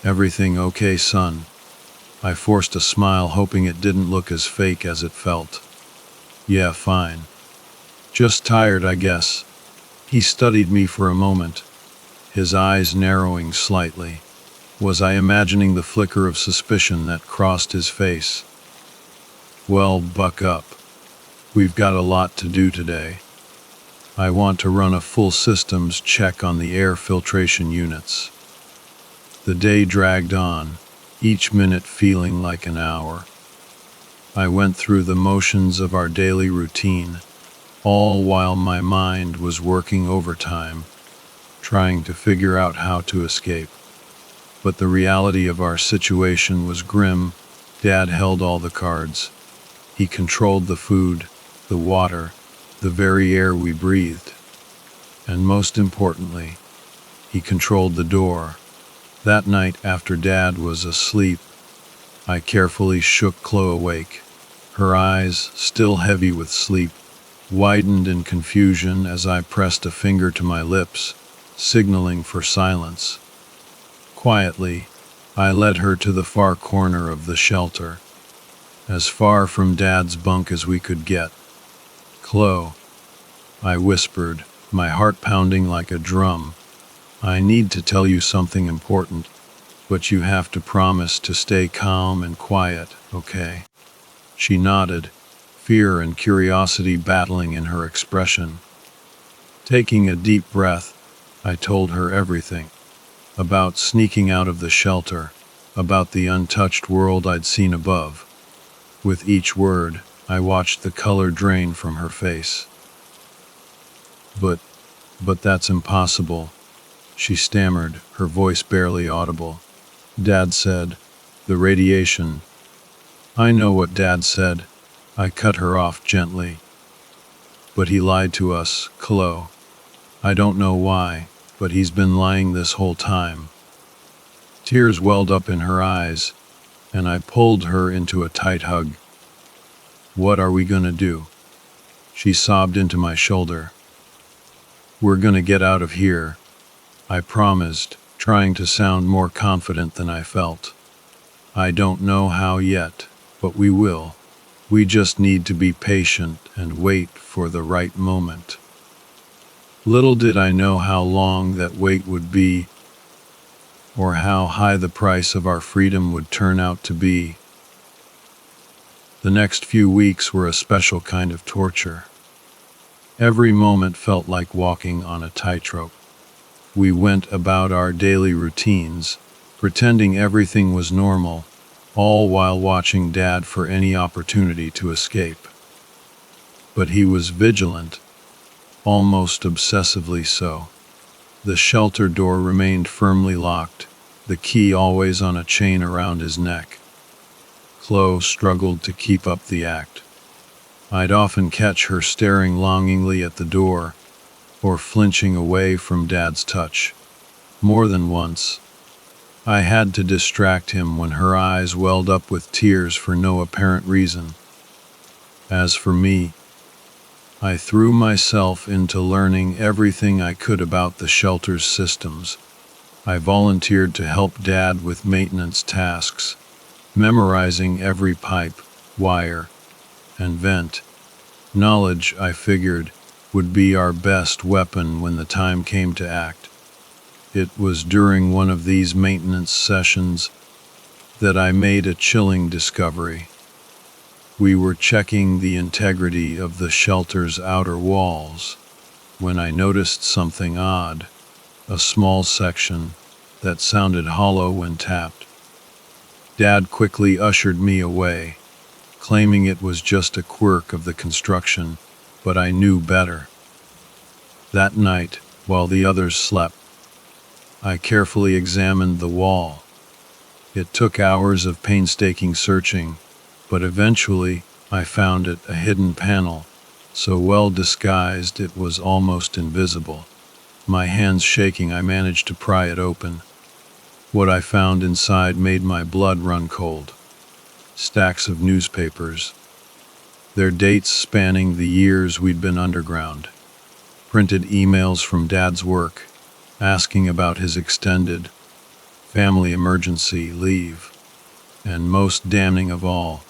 Speaker 1: Everything okay, son?" I forced a smile, hoping it didn't look as fake as it felt. "Yeah, fine. Just tired, I guess." He studied me for a moment, his eyes narrowing slightly. Was I imagining the flicker of suspicion that crossed his face? "Well, buck up. We've got a lot to do today. I want to run a full systems check on the air filtration units." The day dragged on, each minute feeling like an hour. I went through the motions of our daily routine, all while my mind was working overtime, trying to figure out how to escape. But the reality of our situation was grim. Dad held all the cards. He controlled the food, the water, the very air we breathed. And most importantly, he controlled the door. That night, after Dad was asleep, I carefully shook Chloe awake. Her eyes, still heavy with sleep, widened in confusion as I pressed a finger to my lips, signaling for silence. Quietly, I led her to the far corner of the shelter, as far from Dad's bunk as we could get. "Chloe," I whispered, my heart pounding like a drum, "I need to tell you something important, but you have to promise to stay calm and quiet, okay?" She nodded, fear and curiosity battling in her expression. Taking a deep breath, I told her everything. About sneaking out of the shelter, about the untouched world I'd seen above. With each word, I watched the color drain from her face. But, but that's impossible, she stammered, her voice barely audible. Dad said, the radiation. I know what Dad said. I cut her off gently. But he lied to us, Chloe. I don't know why, but he's been lying this whole time. Tears welled up in her eyes, and I pulled her into a tight hug. What are we gonna do? She sobbed into my shoulder. We're gonna get out of here, I promised, trying to sound more confident than I felt. I don't know how yet, but we will. We just need to be patient and wait for the right moment. Little did I know how long that wait would be, or how high the price of our freedom would turn out to be. The next few weeks were a special kind of torture. Every moment felt like walking on a tightrope. We went about our daily routines, pretending everything was normal, all while watching Dad for any opportunity to escape. But he was vigilant, almost obsessively so. The shelter door remained firmly locked, the key always on a chain around his neck. Chloe struggled to keep up the act. I'd often catch her staring longingly at the door, or flinching away from Dad's touch. More than once, I had to distract him when her eyes welled up with tears for no apparent reason. As for me, I threw myself into learning everything I could about the shelter's systems. I volunteered to help Dad with maintenance tasks, memorizing every pipe, wire, and vent. Knowledge, I figured, would be our best weapon when the time came to act. It was during one of these maintenance sessions that I made a chilling discovery. We were checking the integrity of the shelter's outer walls when I noticed something odd, a small section that sounded hollow when tapped. Dad quickly ushered me away, claiming it was just a quirk of the construction, but I knew better. That night, while the others slept, I carefully examined the wall. It took hours of painstaking searching, but eventually I found it, a hidden panel, so well disguised it was almost invisible. My hands shaking, I managed to pry it open. What I found inside made my blood run cold. Stacks of newspapers, their dates spanning the years we'd been underground. Printed emails from Dad's work, asking about his extended family emergency leave. And most damning of all,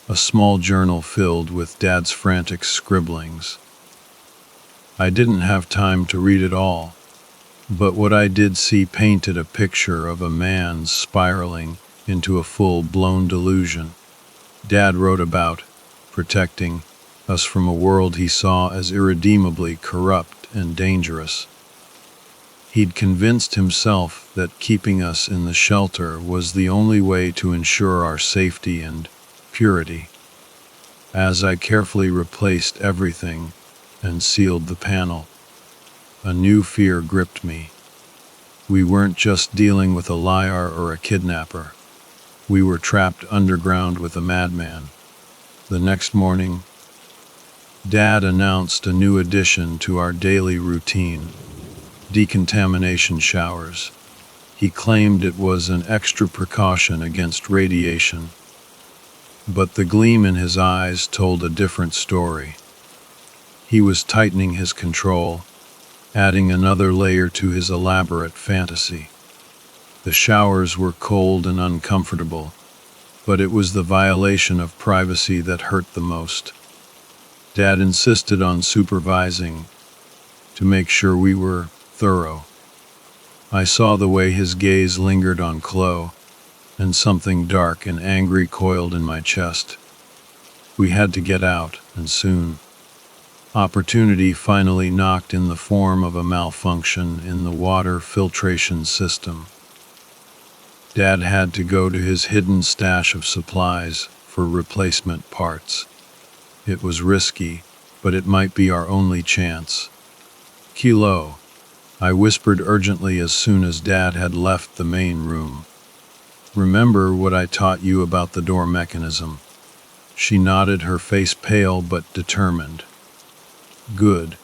Speaker 1: a small journal filled with Dad's frantic scribblings. I didn't have time to read it all, but what I did see painted a picture of a man spiraling into a full-blown delusion. Dad wrote about protecting us from a world he saw as irredeemably corrupt and dangerous. He'd convinced himself that keeping us in the shelter was the only way to ensure our safety and purity. As I carefully replaced everything and sealed the panel, a new fear gripped me. We weren't just dealing with a liar or a kidnapper. We were trapped underground with a madman. The next morning, Dad announced a new addition to our daily routine: decontamination showers. He claimed it was an extra precaution against radiation. But the gleam in his eyes told a different story. He was tightening his control, adding another layer to his elaborate fantasy. The showers were cold and uncomfortable, but it was the violation of privacy that hurt the most. Dad insisted on supervising to make sure we were thorough. I saw the way his gaze lingered on Chloe, and something dark and angry coiled in my chest. We had to get out, and soon. Opportunity finally knocked in the form of a malfunction in the water filtration system. Dad had to go to his hidden stash of supplies for replacement parts. It was risky, but it might be our only chance. Kilo, I whispered urgently as soon as Dad had left the main room. Remember what I taught you about the door mechanism? She nodded, her face pale but determined. Good.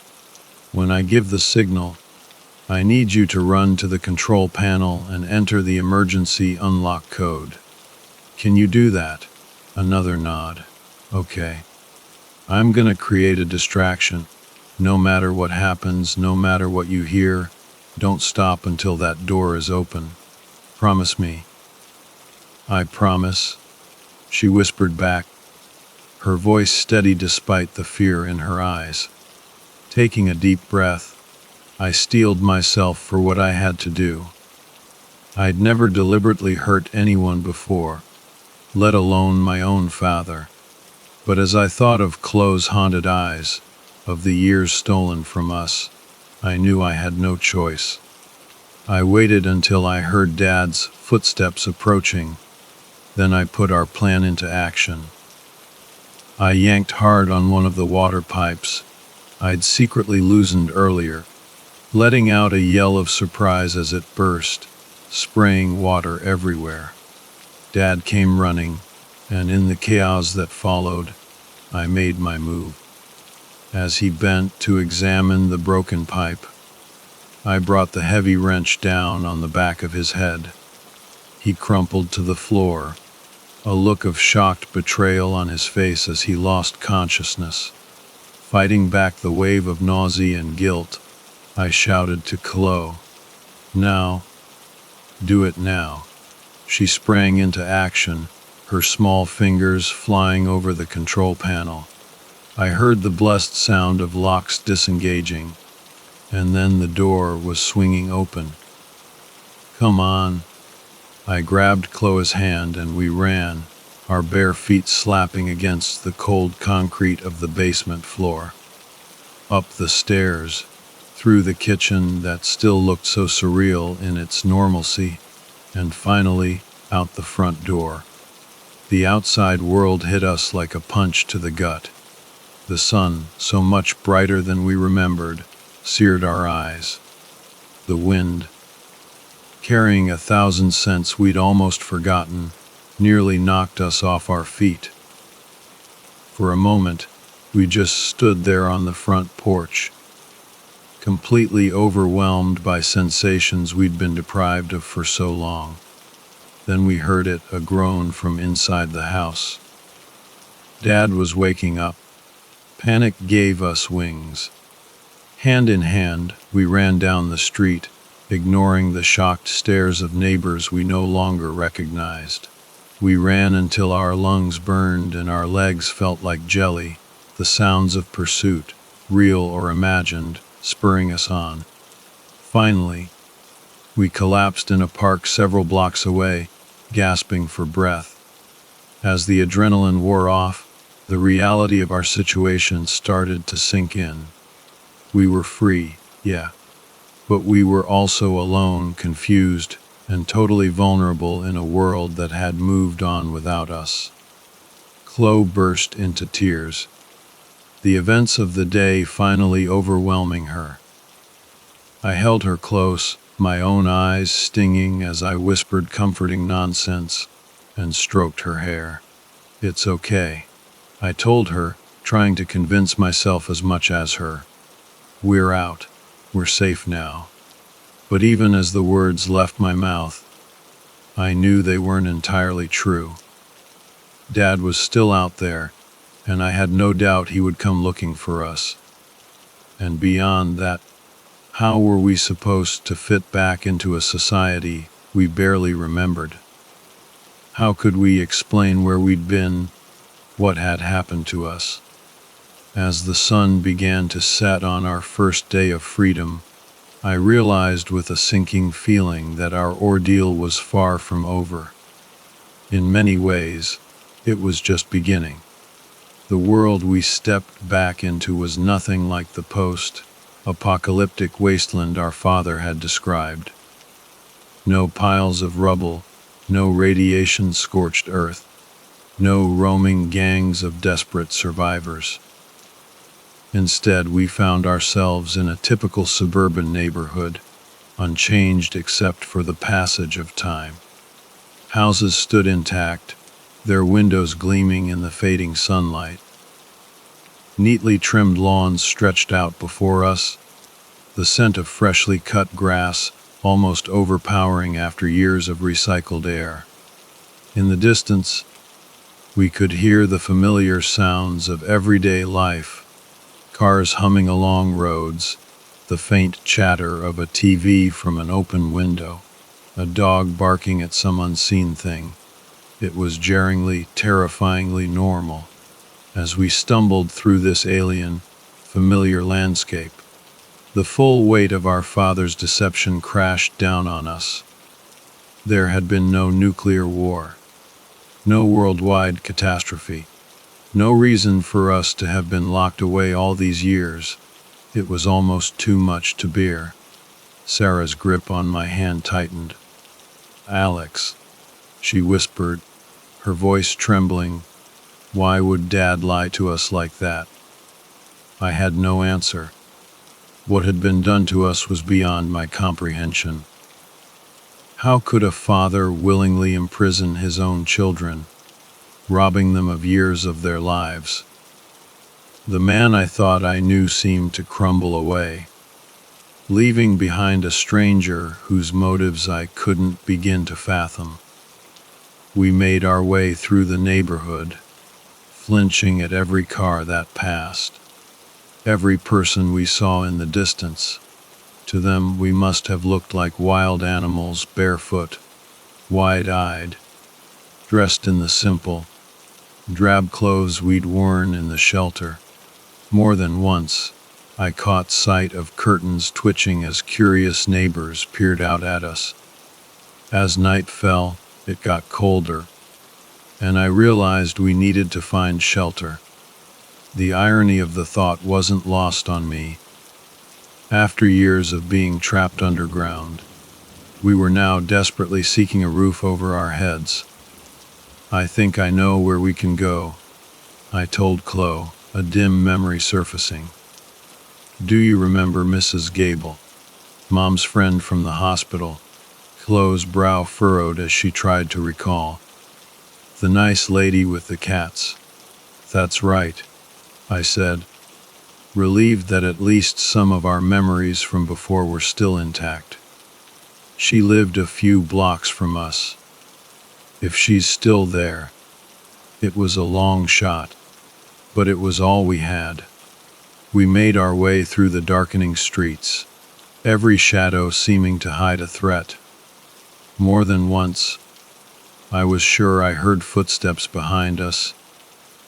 Speaker 1: When I give the signal, I need you to run to the control panel and enter the emergency unlock code. Can you do that? Another nod. Okay. I'm gonna create a distraction. No matter what happens, no matter what you hear, don't stop until that door is open. Promise me. I promise, she whispered back, her voice steady despite the fear in her eyes. Taking a deep breath, I steeled myself for what I had to do. I'd never deliberately hurt anyone before, let alone my own father. But as I thought of Chloe's haunted eyes, of the years stolen from us, I knew I had no choice. I waited until I heard Dad's footsteps approaching. Then I put our plan into action. I yanked hard on one of the water pipes I'd secretly loosened earlier, letting out a yell of surprise as it burst, spraying water everywhere. Dad came running, and in the chaos that followed, I made my move. As he bent to examine the broken pipe, I brought the heavy wrench down on the back of his head. He crumpled to the floor, a look of shocked betrayal on his face as he lost consciousness. Fighting back the wave of nausea and guilt, I shouted to Chloe, "Now, do it now." She sprang into action, her small fingers flying over the control panel. I heard the blessed sound of locks disengaging, and then the door was swinging open. "Come on." I grabbed Chloe's hand and we ran, our bare feet slapping against the cold concrete of the basement floor. Up the stairs, through the kitchen that still looked so surreal in its normalcy, and finally out the front door. The outside world hit us like a punch to the gut. The sun, so much brighter than we remembered, seared our eyes. The wind, carrying 1,000 scents we'd almost forgotten, nearly knocked us off our feet. For a moment, we just stood there on the front porch, completely overwhelmed by sensations we'd been deprived of for so long. Then we heard it, a groan from inside the house. Dad was waking up. Panic gave us wings. Hand in hand, we ran down the street, ignoring the shocked stares of neighbors we no longer recognized. We ran until our lungs burned and our legs felt like jelly, the sounds of pursuit, real or imagined, spurring us on. Finally, we collapsed in a park several blocks away, gasping for breath. As the adrenaline wore off, the reality of our situation started to sink in. We were free, yeah, but we were also alone, confused, and totally vulnerable in a world that had moved on without us. Chloe burst into tears, the events of the day finally overwhelming her. I held her close, my own eyes stinging as I whispered comforting nonsense and stroked her hair. "It's okay," I told her, trying to convince myself as much as her. "We're out. We're safe now." But even as the words left my mouth, I knew they weren't entirely true. Dad was still out there, and I had no doubt he would come looking for us. And beyond that, how were we supposed to fit back into a society we barely remembered? How could we explain where we'd been, what had happened to us? As the sun began to set on our first day of freedom, I realized with a sinking feeling that our ordeal was far from over. In many ways, it was just beginning. The world we stepped back into was nothing like the post-apocalyptic wasteland our father had described. No piles of rubble, no radiation-scorched earth, no roaming gangs of desperate survivors. Instead, we found ourselves in a typical suburban neighborhood, unchanged except for the passage of time. Houses stood intact, their windows gleaming in the fading sunlight. Neatly trimmed lawns stretched out before us, the scent of freshly cut grass almost overpowering after years of recycled air. In the distance, we could hear the familiar sounds of everyday life, cars humming along roads, the faint chatter of a TV from an open window, a dog barking at some unseen thing. It was jarringly, terrifyingly normal. As we stumbled through this alien, familiar landscape, the full weight of our father's deception crashed down on us. There had been no nuclear war, no worldwide catastrophe, no reason for us to have been locked away all these years. It was almost too much to bear. Sarah's grip on my hand tightened. "Alex," she whispered, her voice trembling, "why would Dad lie to us like that?" I had no answer. What had been done to us was beyond my comprehension. How could a father willingly imprison his own children, robbing them of years of their lives? The man I thought I knew seemed to crumble away, leaving behind a stranger whose motives I couldn't begin to fathom. We made our way through the neighborhood, flinching at every car that passed, every person we saw in the distance. To them, we must have looked like wild animals, barefoot, wide-eyed, dressed in the simple, drab clothes we'd worn in the shelter. More than once, I caught sight of curtains twitching as curious neighbors peered out at us. As night fell, it got colder, and I realized we needed to find shelter. The irony of the thought wasn't lost on me. After years of being trapped underground, we were now desperately seeking a roof over our heads. "I think I know where we can go," I told Chloe, a dim memory surfacing. "Do you remember Mrs. Gable, Mom's friend from the hospital?" Chloe's brow furrowed as she tried to recall. "The nice lady with the cats." "That's right," I said, relieved that at least some of our memories from before were still intact. "She lived a few blocks from us. If she's still there." It was a long shot, but it was all we had. We made our way through the darkening streets, every shadow seeming to hide a threat. More than once, I was sure I heard footsteps behind us,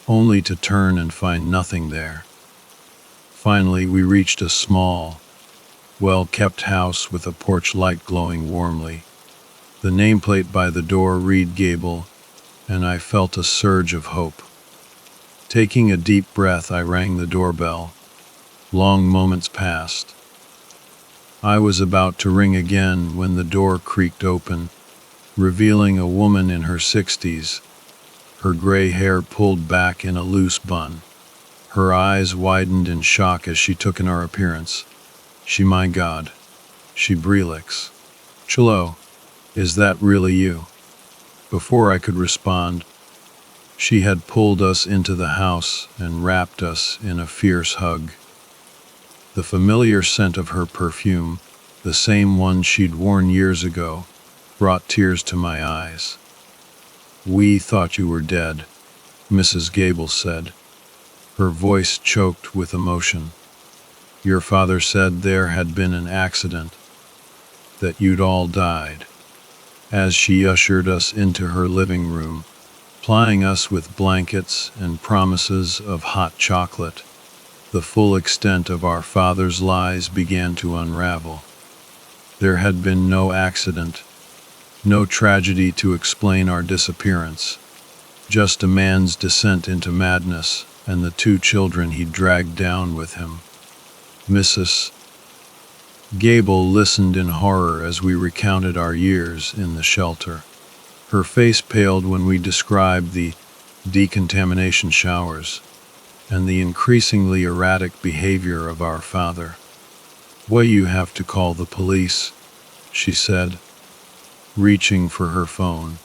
Speaker 1: only to turn and find nothing there. Finally, we reached a small, well-kept house with a porch light glowing warmly. The nameplate by the door read Gable, and I felt a surge of hope. Taking a deep breath, I rang the doorbell. Long moments passed. I was about to ring again when the door creaked open, revealing a woman in her 60s, her gray hair pulled back in a loose bun. Her eyes widened in shock as she took in our appearance. My God, she Brelix. "Chilo, is that really you?" Before I could respond, she had pulled us into the house and wrapped us in a fierce hug. The familiar scent of her perfume, the same one she'd worn years ago, brought tears to my eyes. "We thought you were dead," Mrs. Gable said, her voice choked with emotion. "Your father said there had been an accident, that you'd all died." As she ushered us into her living room, plying us with blankets and promises of hot chocolate, the full extent of our father's lies began to unravel. There had been no accident, no tragedy to explain our disappearance, just a man's descent into madness and the 2 children he dragged down with him. Mrs. Gable listened in horror as we recounted our years in the shelter. Her face paled when we described the decontamination showers, and the increasingly erratic behavior of our father. "Well, you have to call the police," she said, reaching for her phone.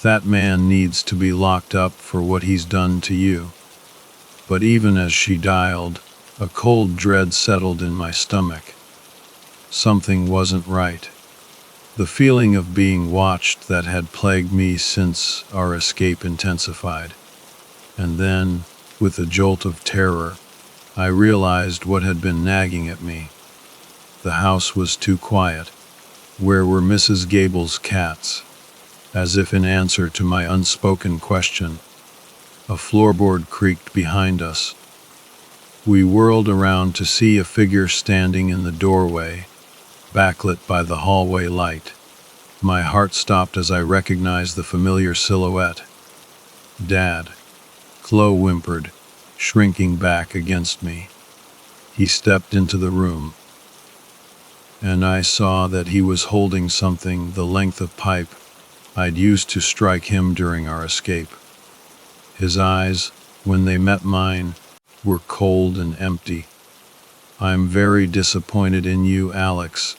Speaker 1: "That man needs to be locked up for what he's done to you." But even as she dialed, a cold dread settled in my stomach. Something wasn't right. The feeling of being watched that had plagued me since our escape intensified. And then, with a jolt of terror, I realized what had been nagging at me. The house was too quiet. Where were Mrs. Gable's cats? As if in answer to my unspoken question, a floorboard creaked behind us. We whirled around to see a figure standing in the doorway, backlit by the hallway light. My heart stopped as I recognized the familiar silhouette. "Dad," Chloe whimpered, shrinking back against me. He stepped into the room, and I saw that he was holding something the length of pipe I'd used to strike him during our escape. His eyes, when they met mine, were cold and empty. "I'm very disappointed in you, Alex,"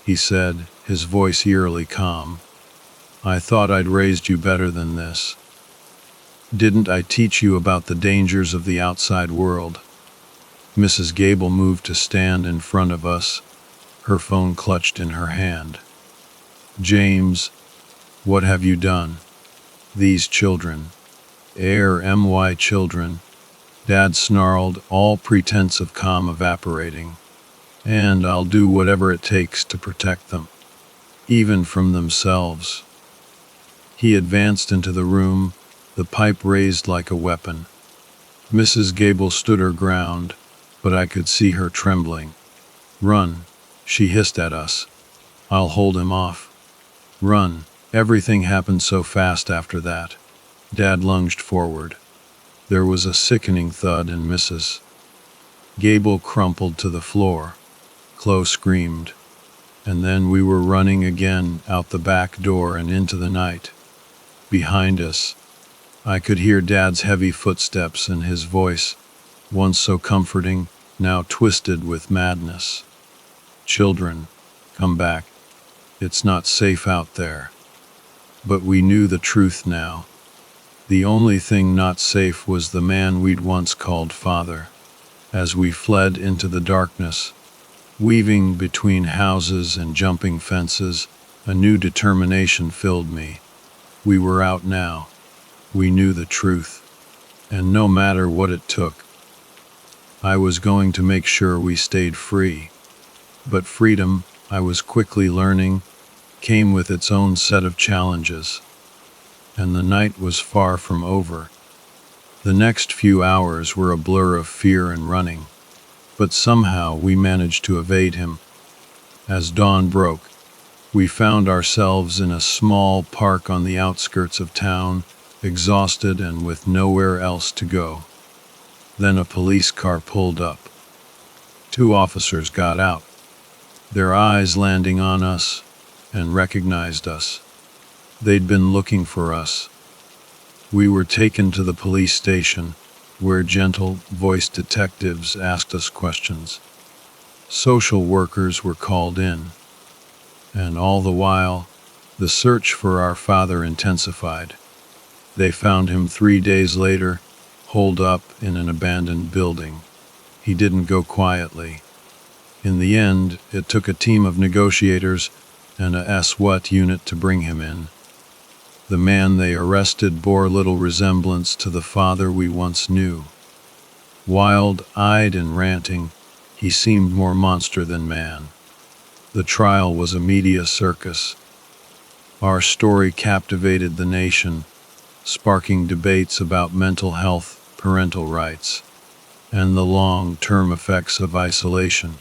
Speaker 1: he said, his voice eerily calm. "I thought I'd raised you better than this. Didn't I teach you about the dangers of the outside world?" Mrs. Gable moved to stand in front of us, her phone clutched in her hand. "James, what have you done? These children, my children," Dad snarled, all pretense of calm evaporating. "And I'll do whatever it takes to protect them, even from themselves." He advanced into the room, the pipe raised like a weapon. Mrs. Gable stood her ground, but I could see her trembling. "Run," she hissed at us. "I'll hold him off." "Run." Everything happened so fast after that. Dad lunged forward. There was a sickening thud and Mrs. Gable crumpled to the floor. Chloe screamed. And then we were running again, out the back door and into the night. Behind us, I could hear Dad's heavy footsteps and his voice, once so comforting, now twisted with madness. "Children, come back. It's not safe out there." But we knew the truth now. The only thing not safe was the man we'd once called father. As we fled into the darkness, weaving between houses and jumping fences, a new determination filled me. We were out now. We knew the truth. And no matter what it took, I was going to make sure we stayed free. But freedom, I was quickly learning, came with its own set of challenges. And the night was far from over. The next few hours were a blur of fear and running, but somehow we managed to evade him. As dawn broke, we found ourselves in a small park on the outskirts of town, exhausted and with nowhere else to go. Then a police car pulled up. 2 officers got out, their eyes landing on us, and recognized us. They'd been looking for us. We were taken to the police station, where gentle-voiced detectives asked us questions. Social workers were called in. And all the while, the search for our father intensified. They found him 3 days later, holed up in an abandoned building. He didn't go quietly. In the end, it took a team of negotiators and a SWAT unit to bring him in. The man they arrested bore little resemblance to the father we once knew. Wild-eyed and ranting, he seemed more monster than man. The trial was a media circus. Our story captivated the nation, sparking debates about mental health, parental rights, and the long-term effects of isolation.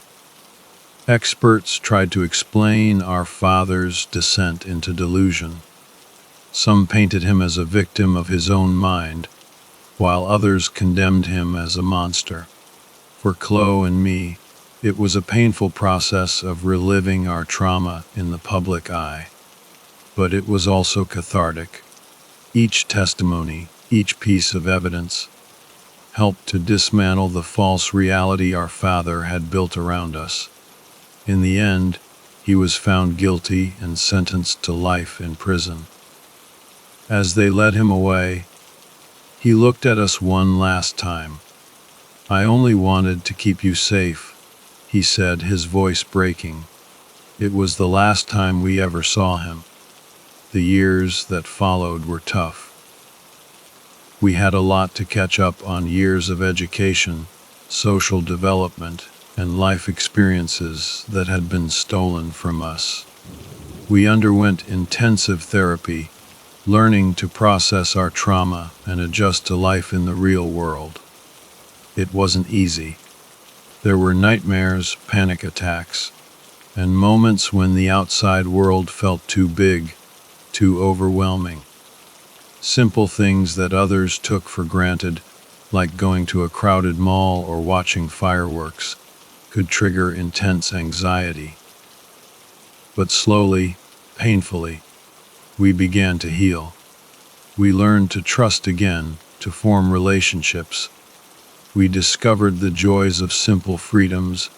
Speaker 1: Experts tried to explain our father's descent into delusion. Some painted him as a victim of his own mind, while others condemned him as a monster. For Chloe and me, it was a painful process of reliving our trauma in the public eye. But it was also cathartic. Each testimony, each piece of evidence, helped to dismantle the false reality our father had built around us. In the end, he was found guilty and sentenced to life in prison. As they led him away, he looked at us one last time. "I only wanted to keep you safe," he said, his voice breaking. It was the last time we ever saw him. The years that followed were tough. We had a lot to catch up on: years of education, social development, and life experiences that had been stolen from us. We underwent intensive therapy, learning to process our trauma and adjust to life in the real world. It wasn't easy. There were nightmares, panic attacks, and moments when the outside world felt too big, too overwhelming. Simple things that others took for granted, like going to a crowded mall or watching fireworks, could trigger intense anxiety. But slowly, painfully, we began to heal. We learned to trust again, to form relationships. We discovered the joys of simple freedoms,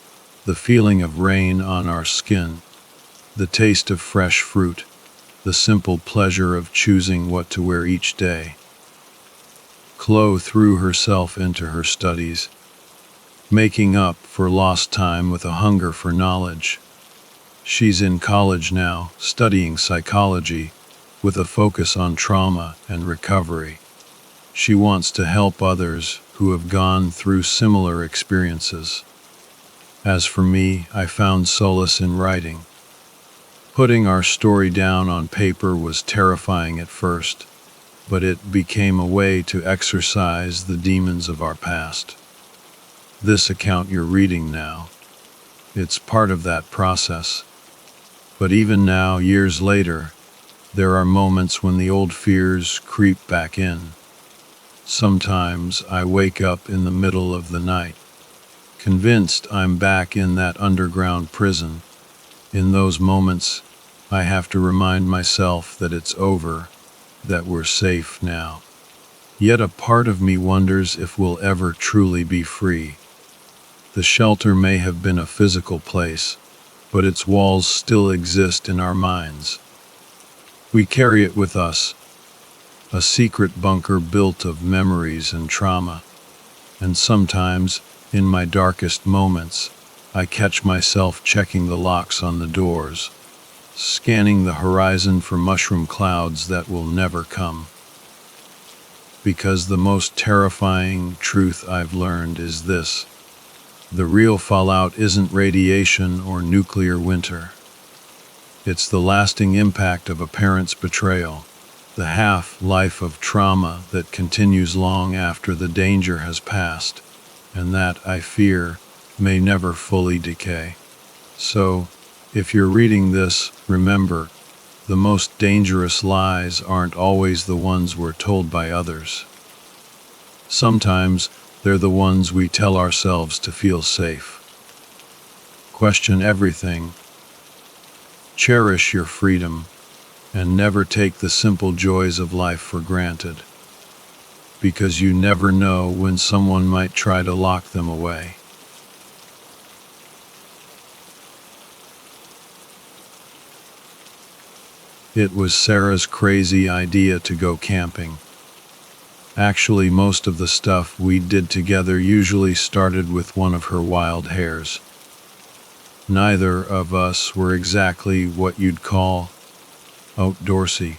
Speaker 1: the feeling of rain on our skin, the taste of fresh fruit, the simple pleasure of choosing what to wear each day. Chloe threw herself into her studies, making up for lost time with a hunger for knowledge. She's in college now, studying psychology, with a focus on trauma and recovery. She wants to help others who have gone through similar experiences. As for me, I found solace in writing. Putting our story down on paper was terrifying at first, but it became a way to exorcise the demons of our past. This account you're reading now, it's part of that process. But even now, years later, there are moments when the old fears creep back in. Sometimes I wake up in the middle of the night, convinced I'm back in that underground prison. In those moments, I have to remind myself that it's over, that we're safe now. Yet a part of me wonders if we'll ever truly be free. The shelter may have been a physical place, but its walls still exist in our minds. We carry it with us, a secret bunker built of memories and trauma. And sometimes, in my darkest moments, I catch myself checking the locks on the doors, scanning the horizon for mushroom clouds that will never come. Because the most terrifying truth I've learned is this: the real fallout isn't radiation or nuclear winter. It's the lasting impact of a parent's betrayal, the half-life of trauma that continues long after the danger has passed, and that, I fear, may never fully decay. So, if you're reading this, remember, the most dangerous lies aren't always the ones we're told by others. Sometimes, they're the ones we tell ourselves to feel safe. Question everything. Cherish your freedom, and never take the simple joys of life for granted, because you never know when someone might try to lock them away. It was Sarah's crazy idea to go camping. Actually, most of the stuff we did together usually started with one of her wild hares. Neither of us were exactly what you'd call outdoorsy,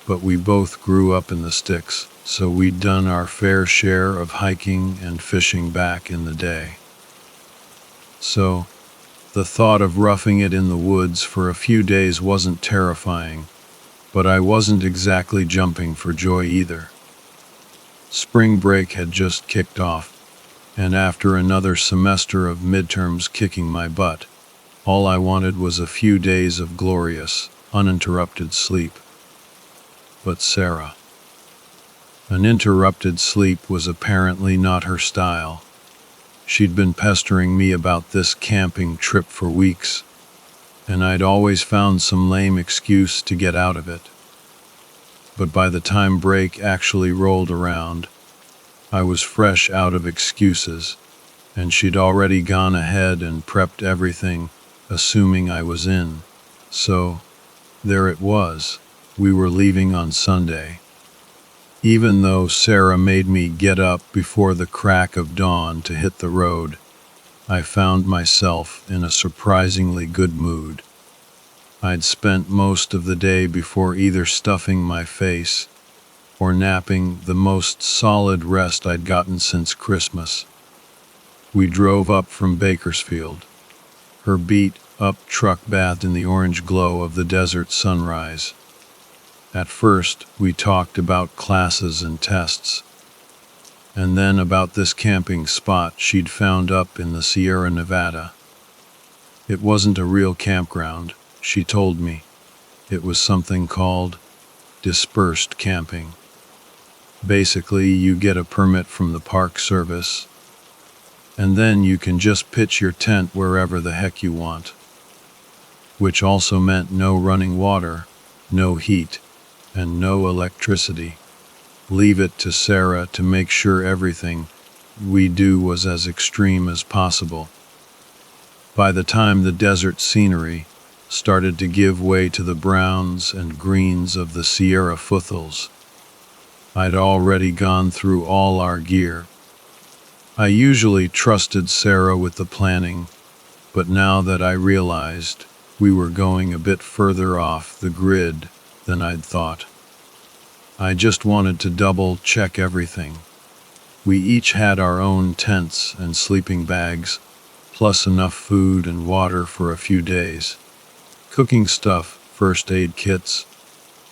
Speaker 1: but we both grew up in the sticks, so we'd done our fair share of hiking and fishing back in the day. So, the thought of roughing it in the woods for a few days wasn't terrifying, but I wasn't exactly jumping for joy either. Spring break had just kicked off, and after another semester of midterms kicking my butt, all I wanted was a few days of glorious, uninterrupted sleep. But Sarah. Uninterrupted sleep was apparently not her style. She'd been pestering me about this camping trip for weeks, and I'd always found some lame excuse to get out of it. But by the time break actually rolled around, I was fresh out of excuses, and she'd already gone ahead and prepped everything, assuming I was in. So, there it was. We were leaving on Sunday. Even though Sarah made me get up before the crack of dawn to hit the road, I found myself in a surprisingly good mood. I'd spent most of the day before either stuffing my face or napping the most solid rest I'd gotten since Christmas. We drove up from Bakersfield, her beat-up truck bathed in the orange glow of the desert sunrise. At first, we talked about classes and tests, and then about this camping spot she'd found up in the Sierra Nevada. It wasn't a real campground, she told me. It was something called dispersed camping. Basically, you get a permit from the Park Service, and then you can just pitch your tent wherever the heck you want. Which also meant no running water, no heat, and no electricity. Leave it to Sarah to make sure everything we do was as extreme as possible. By the time the desert scenery started to give way to the browns and greens of the Sierra foothills, I'd already gone through all our gear. I usually trusted Sarah with the planning, but now that I realized we were going a bit further off the grid than I'd thought, I just wanted to double-check everything. We each had our own tents and sleeping bags, plus enough food and water for a few days. Cooking stuff, first aid kits,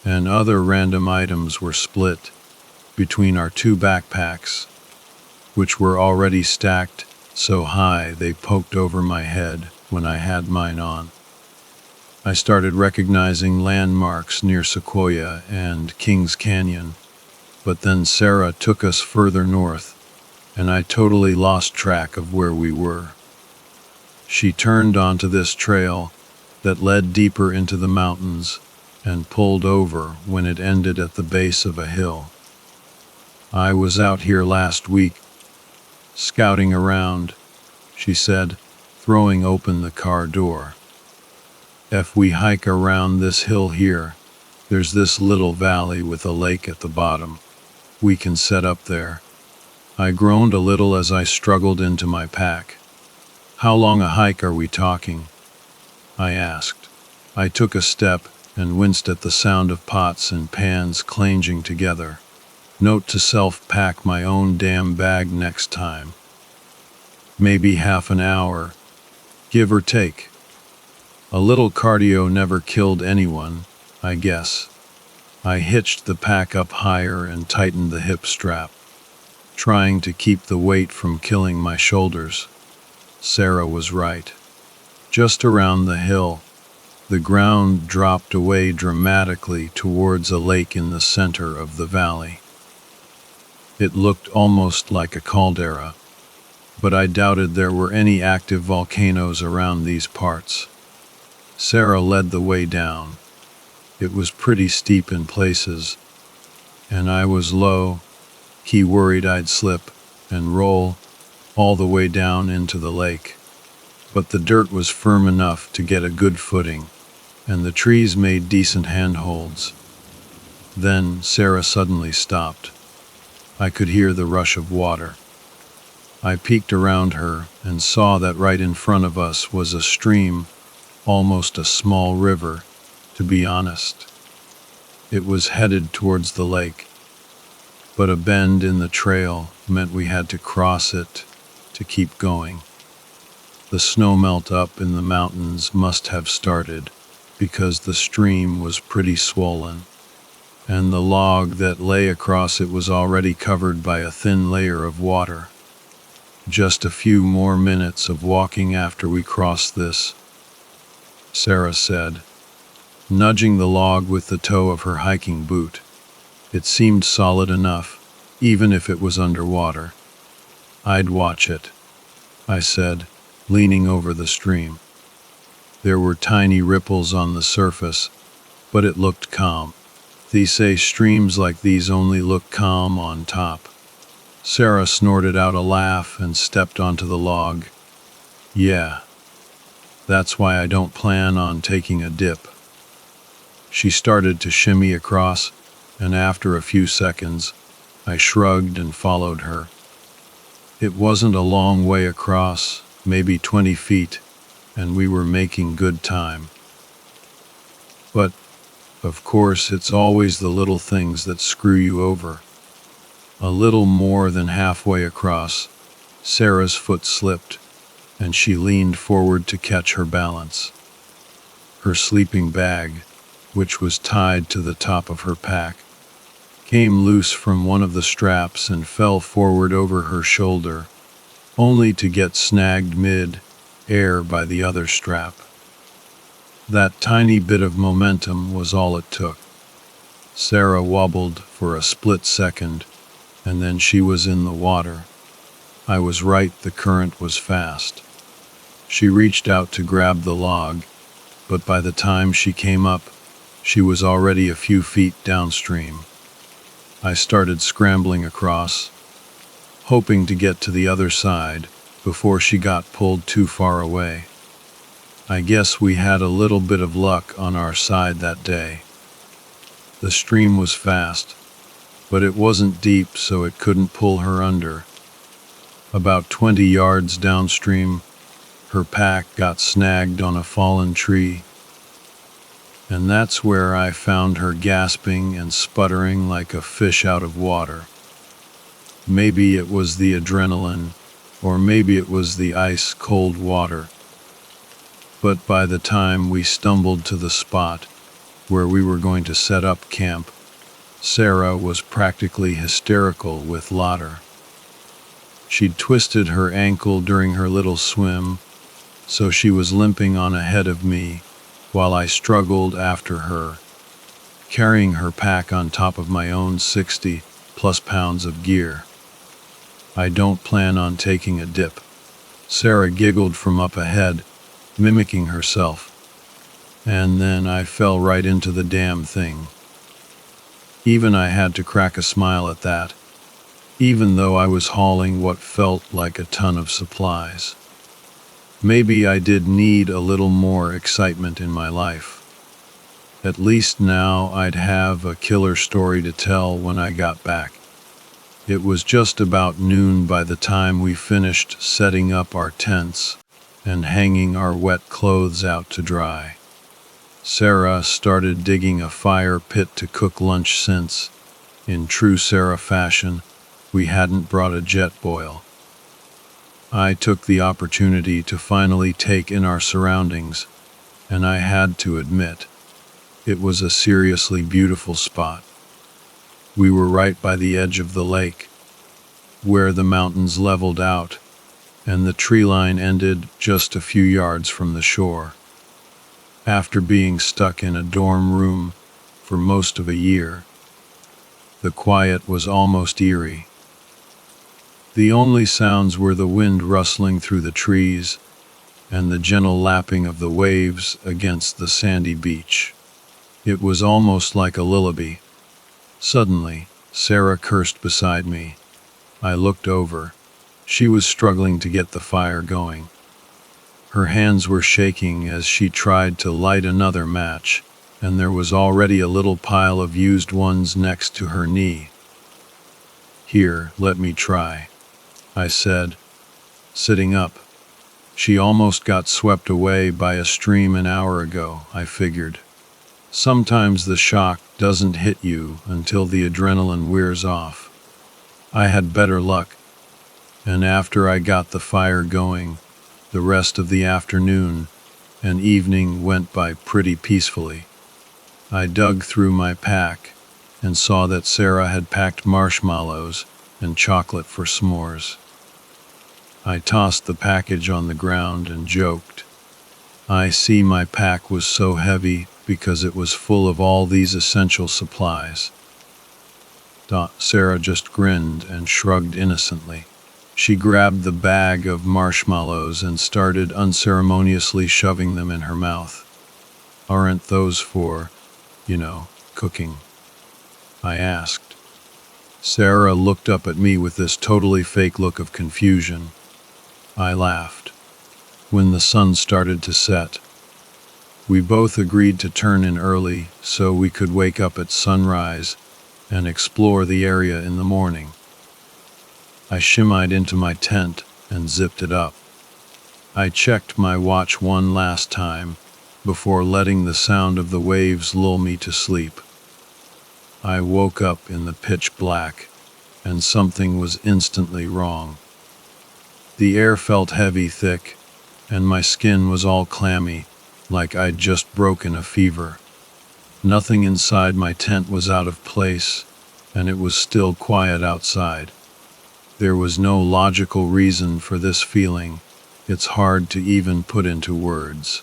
Speaker 1: and other random items were split between our two backpacks, which were already stacked so high they poked over my head when I had mine on. I started recognizing landmarks near Sequoia and Kings Canyon, but then Sarah took us further north, and I totally lost track of where we were. She turned onto this trail that led deeper into the mountains and pulled over when it ended at the base of a hill. I was out here last week, scouting around, she said, throwing open the car door. If we hike around this hill here, there's this little valley with a lake at the bottom. We can set up there. I groaned a little as I struggled into my pack. How long a hike are we talking? I asked. I took a step and winced at the sound of pots and pans clanging together. Note to self: pack my own damn bag next time. Maybe half an hour, give or take. A little cardio never killed anyone, I guess. I hitched the pack up higher and tightened the hip strap, trying to keep the weight from killing my shoulders. Sarah was right. Just around the hill, the ground dropped away dramatically towards a lake in the center of the valley. It looked almost like a caldera, but I doubted there were any active volcanoes around these parts. Sarah led the way down. It was pretty steep in places, and I was low. He worried I'd slip and roll all the way down into the lake. But the dirt was firm enough to get a good footing, and the trees made decent handholds. Then Sarah suddenly stopped. I could hear the rush of water. I peeked around her and saw that right in front of us was a stream, almost a small river, to be honest. It was headed towards the lake, but a bend in the trail meant we had to cross it to keep going. The snowmelt up in the mountains must have started, because the stream was pretty swollen, and the log that lay across it was already covered by a thin layer of water. Just a few more minutes of walking after we crossed this, Sarah said, nudging the log with the toe of her hiking boot. It seemed solid enough, even if it was underwater. I'd watch it, I said, leaning over the stream. There were tiny ripples on the surface, but it looked calm. They say streams like these only look calm on top. Sarah snorted out a laugh and stepped onto the log. Yeah, that's why I don't plan on taking a dip. She started to shimmy across, and after a few seconds, I shrugged and followed her. It wasn't a long way across, maybe 20 feet, and we were making good time. But, of course, it's always the little things that screw you over. A little more than halfway across, Sarah's foot slipped, and she leaned forward to catch her balance. Her sleeping bag, which was tied to the top of her pack, came loose from one of the straps and fell forward over her shoulder, only to get snagged mid-air by the other strap. That tiny bit of momentum was all it took. Sarah wobbled for a split second, and then she was in the water. I was right, the current was fast. She reached out to grab the log, but by the time she came up, she was already a few feet downstream. I started scrambling across, hoping to get to the other side before she got pulled too far away. I guess we had a little bit of luck on our side that day. The stream was fast, but it wasn't deep, so it couldn't pull her under. About 20 yards downstream, her pack got snagged on a fallen tree, and that's where I found her gasping and sputtering like a fish out of water. Maybe it was the adrenaline, or maybe it was the ice-cold water. But by the time we stumbled to the spot where we were going to set up camp, Sarah was practically hysterical with laughter. She'd twisted her ankle during her little swim, so she was limping on ahead of me while I struggled after her, carrying her pack on top of my own 60+ pounds of gear. I don't plan on taking a dip. Sarah giggled from up ahead, mimicking herself. And then I fell right into the damn thing. Even I had to crack a smile at that, even though I was hauling what felt like a ton of supplies. Maybe I did need a little more excitement in my life. At least now I'd have a killer story to tell when I got back. It was just about noon by the time we finished setting up our tents and hanging our wet clothes out to dry. Sarah started digging a fire pit to cook lunch since, in true Sarah fashion, we hadn't brought a jet boil. I took the opportunity to finally take in our surroundings, and I had to admit, it was a seriously beautiful spot. We were right by the edge of the lake, where the mountains leveled out, and the tree line ended just a few yards from the shore. After being stuck in a dorm room for most of a year, the quiet was almost eerie. The only sounds were the wind rustling through the trees and the gentle lapping of the waves against the sandy beach. It was almost like a lullaby. Suddenly, Sarah cursed beside me. I looked over. She was struggling to get the fire going. Her hands were shaking as she tried to light another match, and there was already a little pile of used ones next to her knee. "Here, let me try," I said, sitting up. She almost got swept away by a stream an hour ago, I figured. Sometimes the shock doesn't hit you until the adrenaline wears off. I had better luck, and after I got the fire going, the rest of the afternoon and evening went by pretty peacefully. I dug through my pack and saw that Sarah had packed marshmallows and chocolate for s'mores. I tossed the package on the ground and joked. I see my pack was so heavy because it was full of all these essential supplies. Sarah just grinned and shrugged innocently. She grabbed the bag of marshmallows and started unceremoniously shoving them in her mouth. "Aren't those for, cooking?" I asked. Sarah looked up at me with this totally fake look of confusion. I laughed. When the sun started to set, we both agreed to turn in early so we could wake up at sunrise and explore the area in the morning. I shimmied into my tent and zipped it up. I checked my watch one last time before letting the sound of the waves lull me to sleep. I woke up in the pitch black, and something was instantly wrong. The air felt heavy, thick, and my skin was all clammy, like I'd just broken a fever. Nothing inside my tent was out of place, and it was still quiet outside. There was no logical reason for this feeling. It's hard to even put into words.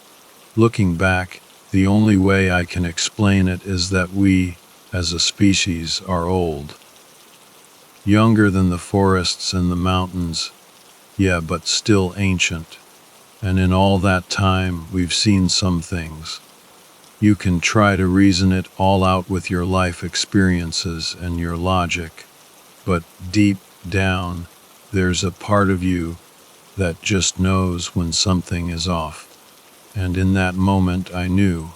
Speaker 1: Looking back, the only way I can explain it is that we, as a species, are old. Younger than the forests and the mountains, yeah, but still ancient. And in all that time, we've seen some things. You can try to reason it all out with your life experiences and your logic, but deep down, there's a part of you that just knows when something is off. And in that moment, I knew.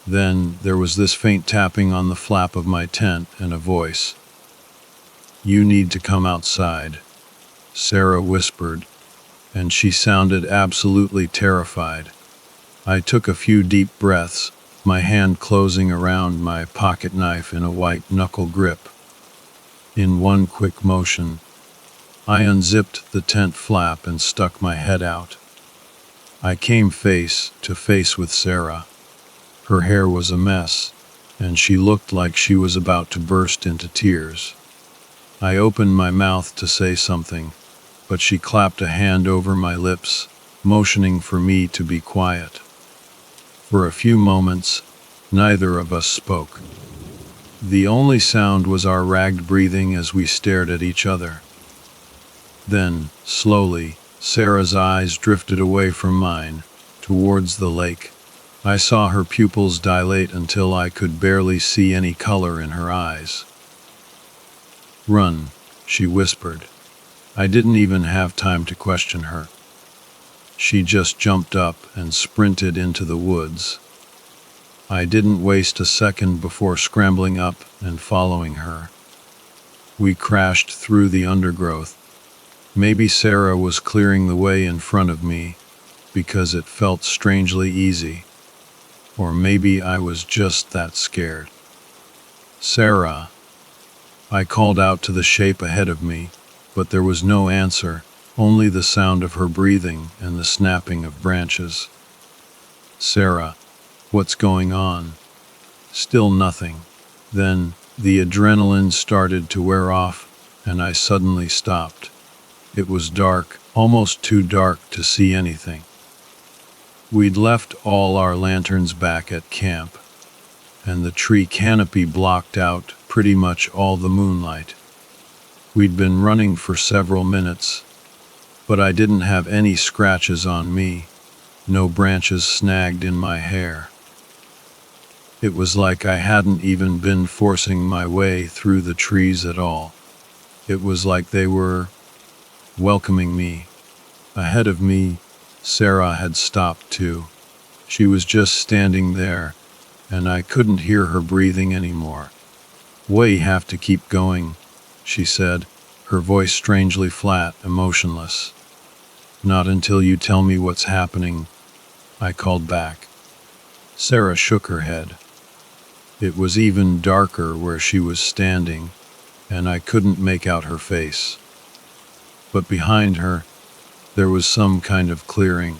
Speaker 1: Then there was this faint tapping on the flap of my tent and a voice. "You need to come outside," Sarah whispered, and she sounded absolutely terrified. I took a few deep breaths, my hand closing around my pocket knife in a white knuckle grip. In one quick motion, I unzipped the tent flap and stuck my head out. I came face to face with Sarah. Her hair was a mess, and she looked like she was about to burst into tears. I opened my mouth to say something, but she clapped a hand over my lips, motioning for me to be quiet. For a few moments, neither of us spoke. The only sound was our ragged breathing as we stared at each other. Then, slowly, Sarah's eyes drifted away from mine, towards the lake. I saw her pupils dilate until I could barely see any color in her eyes. "Run," she whispered. I didn't even have time to question her. She just jumped up and sprinted into the woods. I didn't waste a second before scrambling up and following her. We crashed through the undergrowth. Maybe Sarah was clearing the way in front of me because it felt strangely easy. Or maybe I was just that scared. "Sarah," I called out to the shape ahead of me, but there was no answer, only the sound of her breathing and the snapping of branches. "Sarah, what's going on?" Still nothing. Then the adrenaline started to wear off, and I suddenly stopped. It was dark, almost too dark to see anything. We'd left all our lanterns back at camp, and the tree canopy blocked out pretty much all the moonlight. We'd been running for several minutes, but I didn't have any scratches on me, no branches snagged in my hair. It was like I hadn't even been forcing my way through the trees at all. It was like they were welcoming me. Ahead of me, Sarah had stopped too. She was just standing there, and I couldn't hear her breathing anymore. "We have to keep going," she said, her voice strangely flat, emotionless. "Not until you tell me what's happening," I called back. Sarah shook her head. It was even darker where she was standing, and I couldn't make out her face. But behind her, there was some kind of clearing,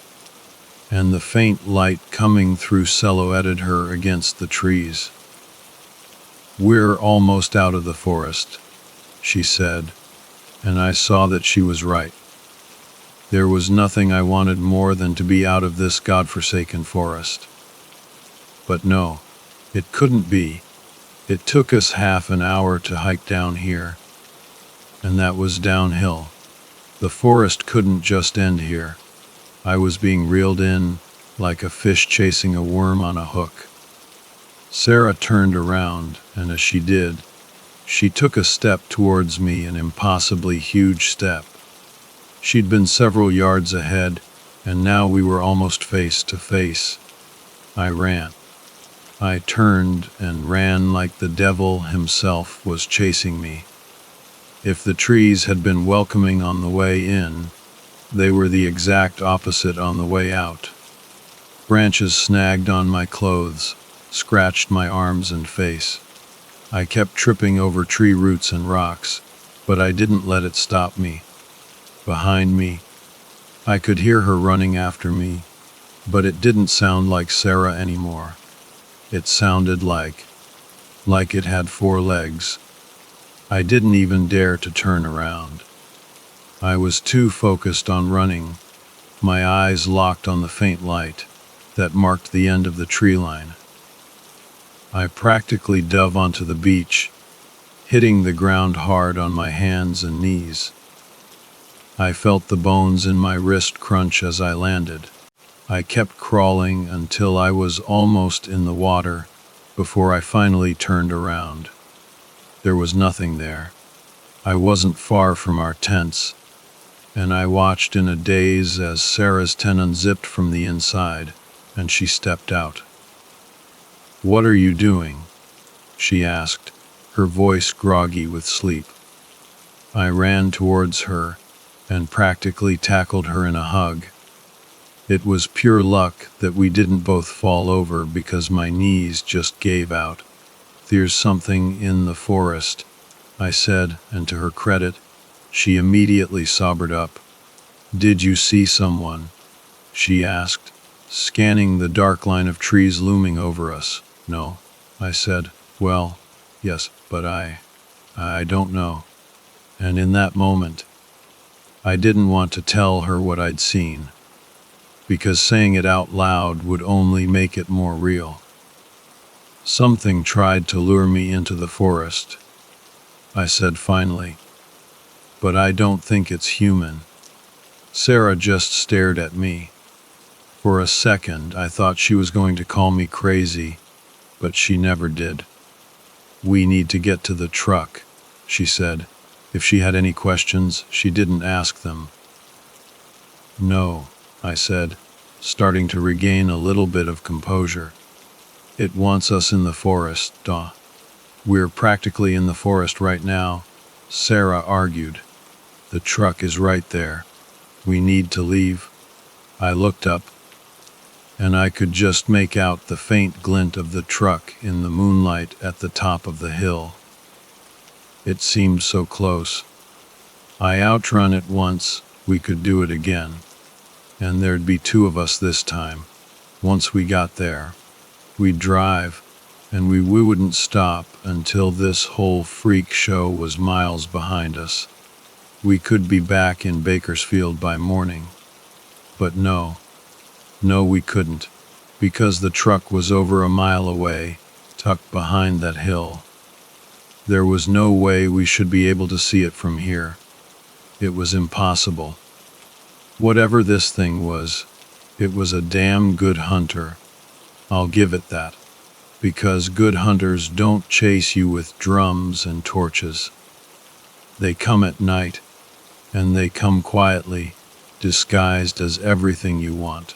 Speaker 1: and the faint light coming through silhouetted her against the trees. "We're almost out of the forest," she said, and I saw that she was right. There was nothing I wanted more than to be out of this godforsaken forest. But no, it couldn't be. It took us half an hour to hike down here, and that was downhill. The forest couldn't just end here. I was being reeled in like a fish chasing a worm on a hook. Sarah turned around, and as she did, She took a step towards me, an impossibly huge step. She'd been several yards ahead, and now we were almost face to face. I ran. I turned and ran like the devil himself was chasing me. If the trees had been welcoming on the way in, they were the exact opposite on the way out. Branches snagged on my clothes, scratched my arms and face. I kept tripping over tree roots and rocks, but I didn't let it stop me. Behind me, I could hear her running after me, but it didn't sound like Sarah anymore. It sounded like it had 4 legs. I didn't even dare to turn around. I was too focused on running, my eyes locked on the faint light that marked the end of the tree line. I practically dove onto the beach, hitting the ground hard on my hands and knees. I felt the bones in my wrist crunch as I landed. I kept crawling until I was almost in the water before I finally turned around. There was nothing there. I wasn't far from our tents, and I watched in a daze as Sarah's tent unzipped from the inside, and she stepped out. "What are you doing?" she asked, her voice groggy with sleep. I ran towards her and practically tackled her in a hug. It was pure luck that we didn't both fall over because my knees just gave out. "There's something in the forest," I said, and to her credit, she immediately sobered up. "Did you see someone?" she asked, scanning the dark line of trees looming over us. "No," I said. "Well, yes, but I don't know." And in that moment, I didn't want to tell her what I'd seen, because saying it out loud would only make it more real. "Something tried to lure me into the forest," I said finally, "but I don't think it's human." Sarah just stared at me. For a second, I thought she was going to call me crazy, but she never did. "We need to get to the truck," she said. If she had any questions, she didn't ask them. "No," I said, starting to regain a little bit of composure. "It wants us in the forest, duh." "We're practically in the forest right now," Sarah argued. "The truck is right there. We need to leave." I looked up, and I could just make out the faint glint of the truck in the moonlight at the top of the hill. It seemed so close. I outrun it once, we could do it again. And there'd be 2 of us this time. Once we got there, we'd drive, and we wouldn't stop until this whole freak show was miles behind us. We could be back in Bakersfield by morning. But no, we couldn't, because the truck was over a mile away, tucked behind that hill. There was no way we should be able to see it from here. It was impossible. Whatever this thing was, it was a damn good hunter. I'll give it that. Because good hunters don't chase you with drums and torches. They come at night, and they come quietly, disguised as everything you want.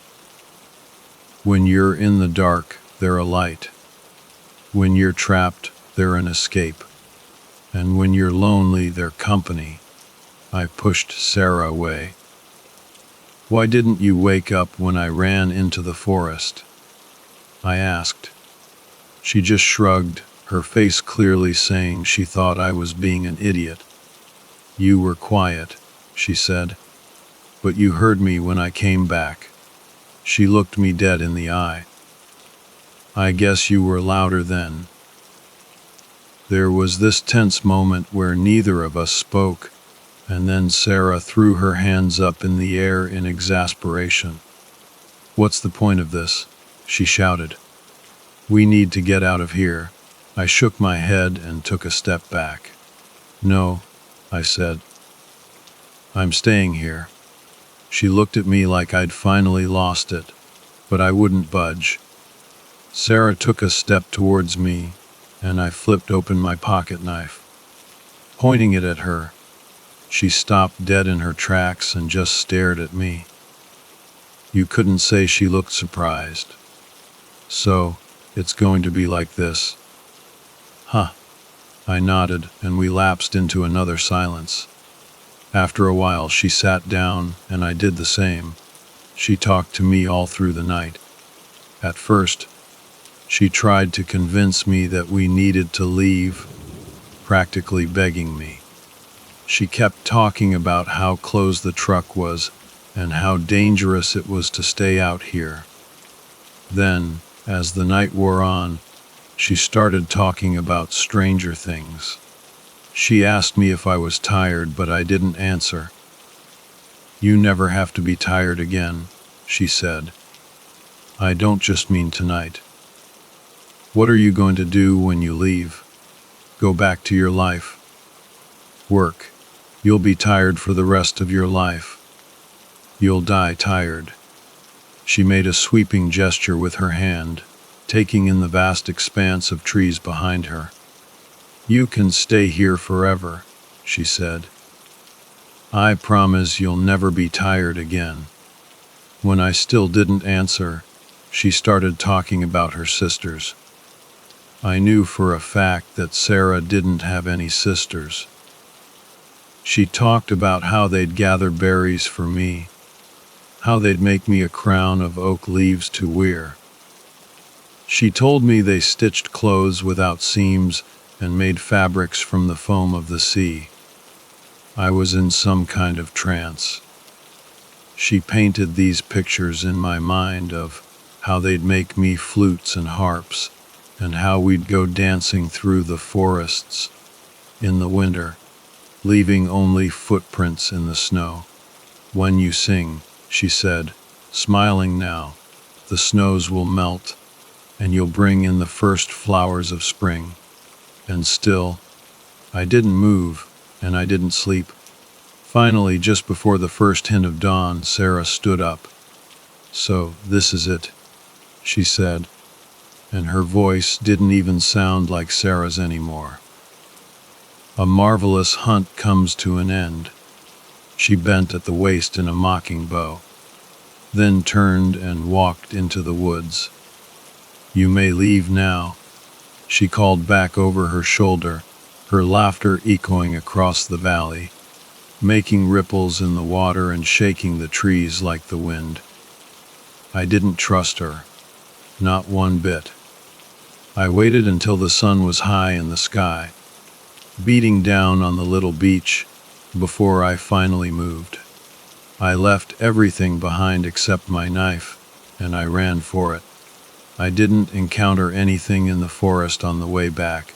Speaker 1: When you're in the dark, they're a light. When you're trapped, they're an escape. And when you're lonely, they're company. I pushed Sarah away. "Why didn't you wake up when I ran into the forest?" I asked. She just shrugged, her face clearly saying she thought I was being an idiot. "You were quiet," she said, "but you heard me when I came back." She looked me dead in the eye. "I guess you were louder then." There was this tense moment where neither of us spoke, and then Sarah threw her hands up in the air in exasperation. "What's the point of this?" she shouted. "We need to get out of here." I shook my head and took a step back. "No," I said. "I'm staying here." She looked at me like I'd finally lost it, but I wouldn't budge. Sarah took a step towards me, and I flipped open my pocket knife. pointing it at her. She stopped dead in her tracks and just stared at me. You couldn't say she looked surprised. So, it's going to be like this. Huh. I nodded, and we lapsed into another silence. After a while, she sat down, and I did the same. She talked to me all through the night. At first, she tried to convince me that we needed to leave, practically begging me. She kept talking about how close the truck was and how dangerous it was to stay out here. Then, as the night wore on, she started talking about stranger things. She asked me if I was tired, but I didn't answer. You never have to be tired again, she said. I don't just mean tonight. What are you going to do when you leave? Go back to your life. Work. You'll be tired for the rest of your life. You'll die tired. She made a sweeping gesture with her hand, taking in the vast expanse of trees behind her. You can stay here forever, she said. I promise you'll never be tired again. When I still didn't answer, she started talking about her sisters. I knew for a fact that Sarah didn't have any sisters. She talked about how they'd gather berries for me, how they'd make me a crown of oak leaves to wear. She told me they stitched clothes without seams and made fabrics from the foam of the sea. I was in some kind of trance. She painted these pictures in my mind of how they'd make me flutes and harps, and how we'd go dancing through the forests in the winter, leaving only footprints in the snow. When you sing, she said, smiling now, the snows will melt, and you'll bring in the first flowers of spring. And still, I didn't move, and I didn't sleep. Finally, just before the first hint of dawn, Sarah stood up. So, this is it, she said, and her voice didn't even sound like Sarah's anymore. A marvelous hunt comes to an end. She bent at the waist in a mocking bow, then turned and walked into the woods. You may leave now, she called back over her shoulder, her laughter echoing across the valley, making ripples in the water and shaking the trees like the wind. I didn't trust her, not one bit. I waited until the sun was high in the sky, beating down on the little beach, before I finally moved. I left everything behind except my knife, and I ran for it. I didn't encounter anything in the forest on the way back,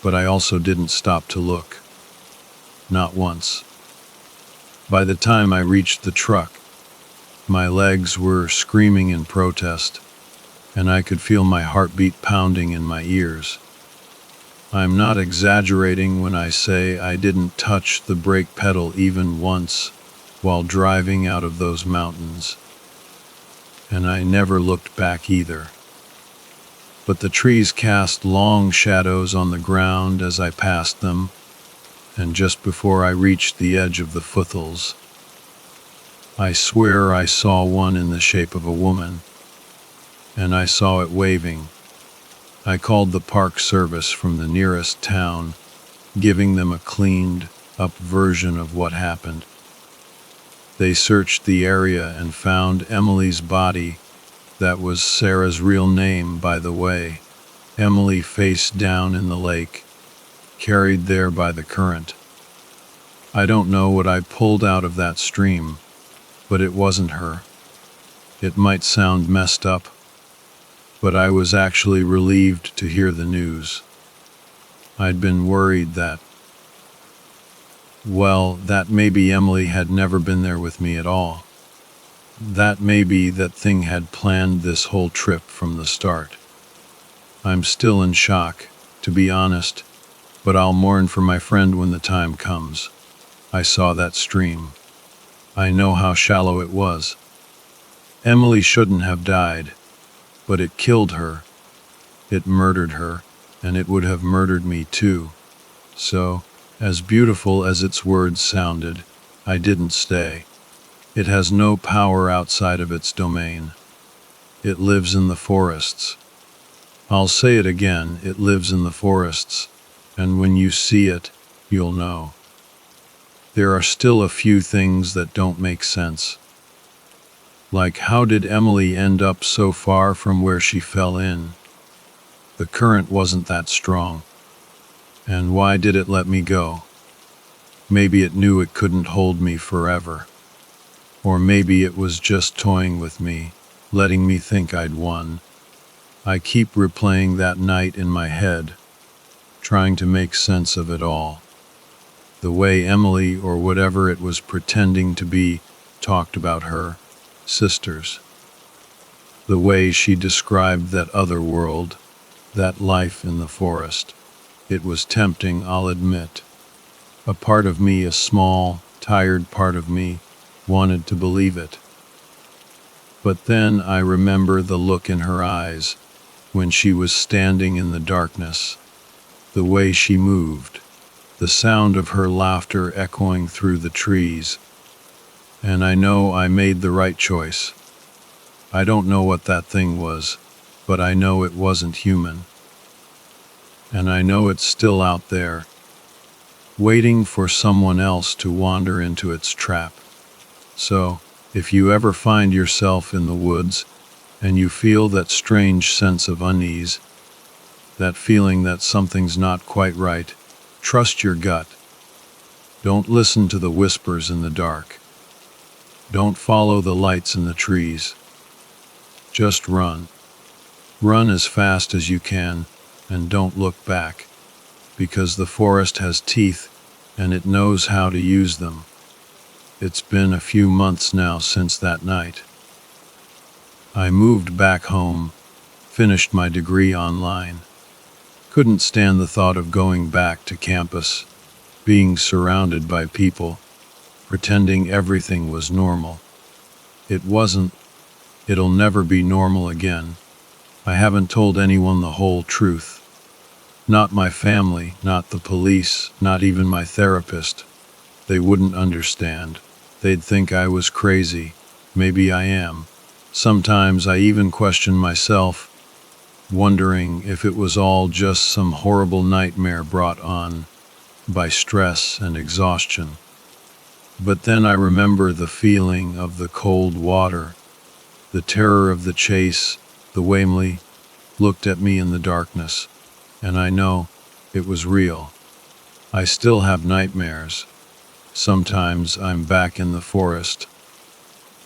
Speaker 1: but I also didn't stop to look. Not once. By the time I reached the truck, my legs were screaming in protest, and I could feel my heartbeat pounding in my ears. I'm not exaggerating when I say I didn't touch the brake pedal even once while driving out of those mountains. And I never looked back either. But the trees cast long shadows on the ground as I passed them, and just before I reached the edge of the foothills, I swear I saw one in the shape of a woman, and I saw it waving. I called the park service from the nearest town, giving them a cleaned-up version of what happened. They searched the area and found Emily's body. That was Sarah's real name, by the way. Emily face down in the lake, carried there by the current. I don't know what I pulled out of that stream, but it wasn't her. It might sound messed up, but I was actually relieved to hear the news. I'd been worried that maybe Emily had never been there with me at all. That maybe that thing had planned this whole trip from the start. I'm still in shock, to be honest, but I'll mourn for my friend when the time comes. I saw that stream. I know how shallow it was. Emily shouldn't have died, but it killed her. It murdered her, and it would have murdered me too. So, As beautiful as its words sounded, I didn't stay. It has no power outside of its domain. It lives in the forests. I'll say it again, it lives in the forests, and when you see it, you'll know. There are still a few things that don't make sense. Like, how did Emily end up so far from where she fell in? The current wasn't that strong. And why did it let me go? Maybe it knew it couldn't hold me forever. Or maybe it was just toying with me, letting me think I'd won. I keep replaying that night in my head, trying to make sense of it all. The way Emily, or whatever it was pretending to be, talked about her sisters. The way she described that other world, that life in the forest. It was tempting, I'll admit. A part of me, a small, tired part of me, wanted to believe it. But then I remember the look in her eyes when she was standing in the darkness, the way she moved, the sound of her laughter echoing through the trees. And I know I made the right choice. I don't know what that thing was, but I know it wasn't human. And I know it's still out there, waiting for someone else to wander into its trap. So, if you ever find yourself in the woods and you feel that strange sense of unease, that feeling that something's not quite right, trust your gut. Don't listen to the whispers in the dark. Don't follow the lights in the trees. Just run. Run as fast as you can, and don't look back, because the forest has teeth and it knows how to use them. It's been a few months now since that night. I moved back home, finished my degree online. Couldn't stand the thought of going back to campus, being surrounded by people, pretending everything was normal. It wasn't. It'll never be normal again. I haven't told anyone the whole truth. Not my family, not the police, not even my therapist. They wouldn't understand. They'd think I was crazy. Maybe I am. Sometimes I even question myself, wondering if it was all just some horrible nightmare brought on by stress and exhaustion. But then I remember the feeling of the cold water, the terror of the chase, the way Emily looked at me in the darkness, and I know it was real. I still have nightmares. Sometimes I'm back in the forest,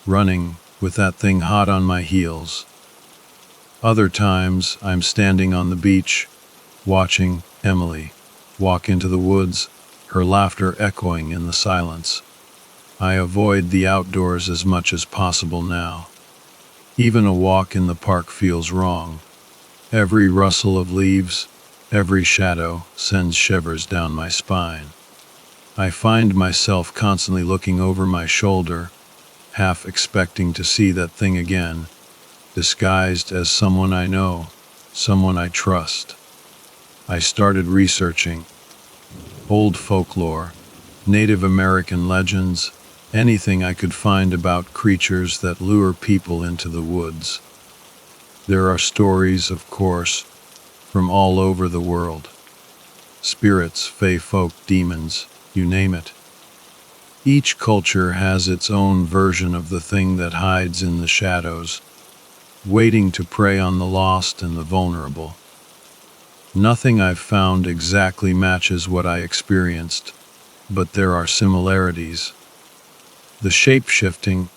Speaker 1: running with that thing hot on my heels. Other times I'm standing on the beach, watching Emily walk into the woods, her laughter echoing in the silence. I avoid the outdoors as much as possible now. Even a walk in the park feels wrong. Every rustle of leaves, every shadow sends shivers down my spine. I find myself constantly looking over my shoulder, half expecting to see that thing again, disguised as someone I know, someone I trust. I started researching old folklore, Native American legends, anything I could find about creatures that lure people into the woods. There are stories, of course, from all over the world. Spirits, fae folk, demons, you name it. Each culture has its own version of the thing that hides in the shadows, waiting to prey on the lost and the vulnerable. Nothing I've found exactly matches what I experienced, but there are similarities. The shape-shifting,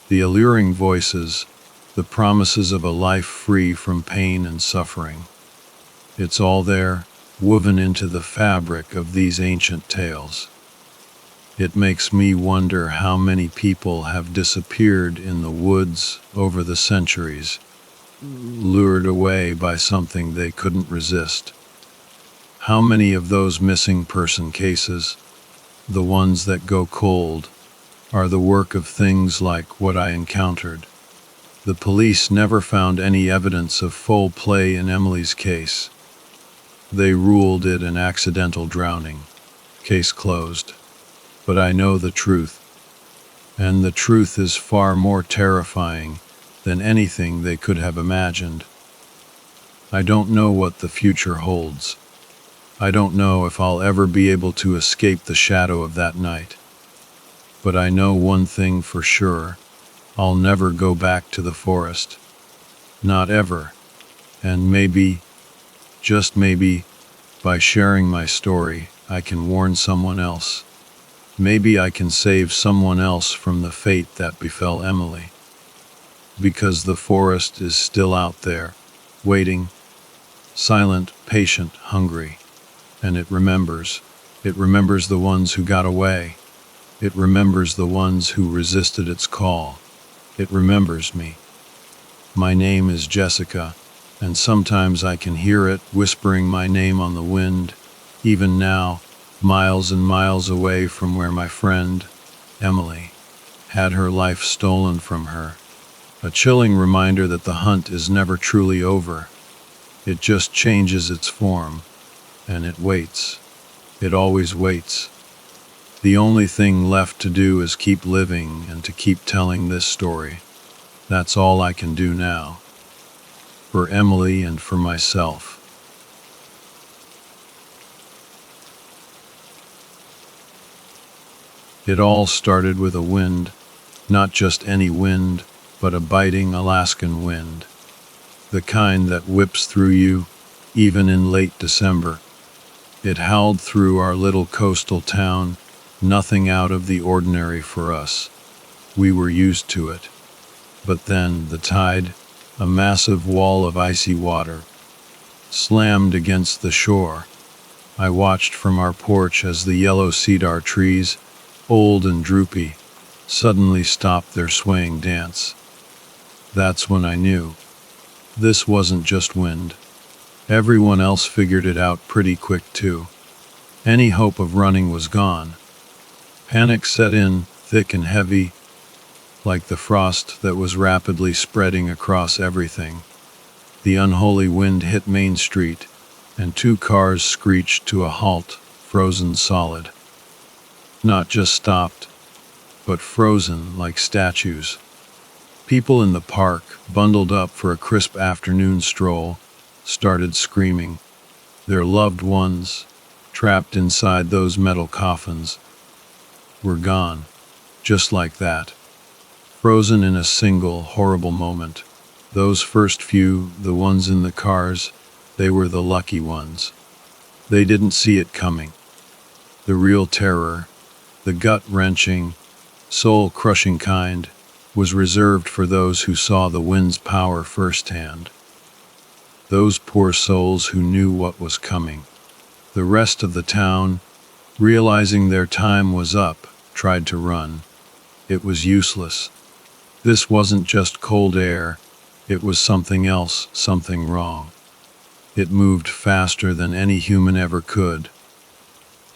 Speaker 1: the alluring voices, the promises of a life free from pain and suffering. It's all there, woven into the fabric of these ancient tales. It makes me wonder how many people have disappeared in the woods over the centuries, lured away by something they couldn't resist. How many of those missing person cases, the ones that go cold, are the work of things like what I encountered? The police never found any evidence of foul play in Emily's case. They ruled it an accidental drowning. Case closed. But I know the truth. And the truth is far more terrifying than anything they could have imagined. I don't know what the future holds. I don't know if I'll ever be able to escape the shadow of that night. But I know one thing for sure. I'll never go back to the forest. Not ever. And maybe, just maybe, by sharing my story, I can warn someone else. Maybe I can save someone else from the fate that befell Emily. Because the forest is still out there, waiting, silent, patient, hungry. And it remembers. It remembers the ones who got away. It remembers the ones who resisted its call. It remembers me. My name is Jessica, and sometimes I can hear it whispering my name on the wind, even now, miles and miles away from where my friend, Emily, had her life stolen from her. A chilling reminder that the hunt is never truly over. It just changes its form, and it waits. It always waits. The only thing left to do is keep living and to keep telling this story. That's all I can do now. For Emily and for myself. It all started with a wind, not just any wind, but a biting Alaskan wind. The kind that whips through you, even in late December. It howled through our little coastal town, nothing out of the ordinary for us. We were used to it. But then the tide, a massive wall of icy water, slammed against the shore. I watched from our porch as the yellow cedar trees, old and droopy, suddenly stopped their swaying dance. That's when I knew. This wasn't just wind. Everyone else figured it out pretty quick too. Any hope of running was gone. Panic set in, thick and heavy, like the frost that was rapidly spreading across everything. The unholy wind hit Main Street, and 2 cars screeched to a halt, frozen solid. Not just stopped, but frozen like statues. People in the park, bundled up for a crisp afternoon stroll, started screaming. Their loved ones, trapped inside those metal coffins, were gone, just like that. Frozen in a single, horrible moment. Those first few, the ones in the cars, they were the lucky ones. They didn't see it coming. The real terror, the gut-wrenching, soul-crushing kind, was reserved for those who saw the wind's power firsthand. Those poor souls who knew what was coming. The rest of the town, realizing their time was up, tried to run. It was useless. This wasn't just cold air, it was something else, something wrong. It moved faster than any human ever could.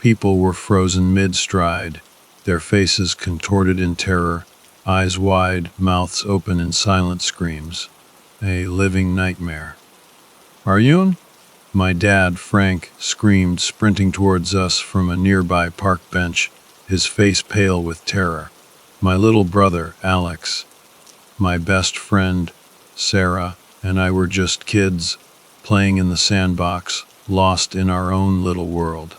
Speaker 1: People were frozen mid-stride, their faces contorted in terror, eyes wide, mouths open in silent screams. A living nightmare. "Arjun?" My dad, Frank, screamed, sprinting towards us from a nearby park bench, his face pale with terror. My little brother, Alex, my best friend, Sarah, and I were just kids, playing in the sandbox, lost in our own little world.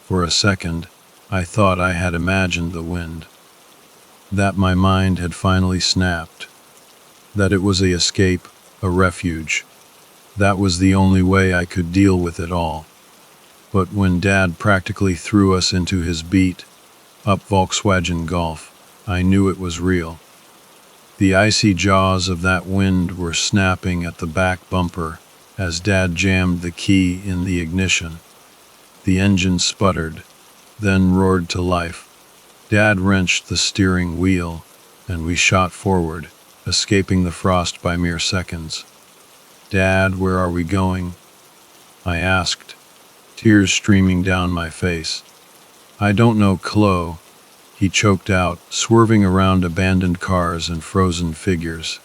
Speaker 1: For a second, I thought I had imagined the wind. That my mind had finally snapped. That it was a escape, a refuge. That was the only way I could deal with it all. But when Dad practically threw us into his beat, up Volkswagen Golf, I knew it was real. The icy jaws of that wind were snapping at the back bumper as Dad jammed the key in the ignition. The engine sputtered, then roared to life. Dad wrenched the steering wheel, and we shot forward, escaping the frost by mere seconds. "Dad, where are we going?" I asked, tears streaming down my face. "I don't know, Chloe," he choked out, swerving around abandoned cars and frozen figures.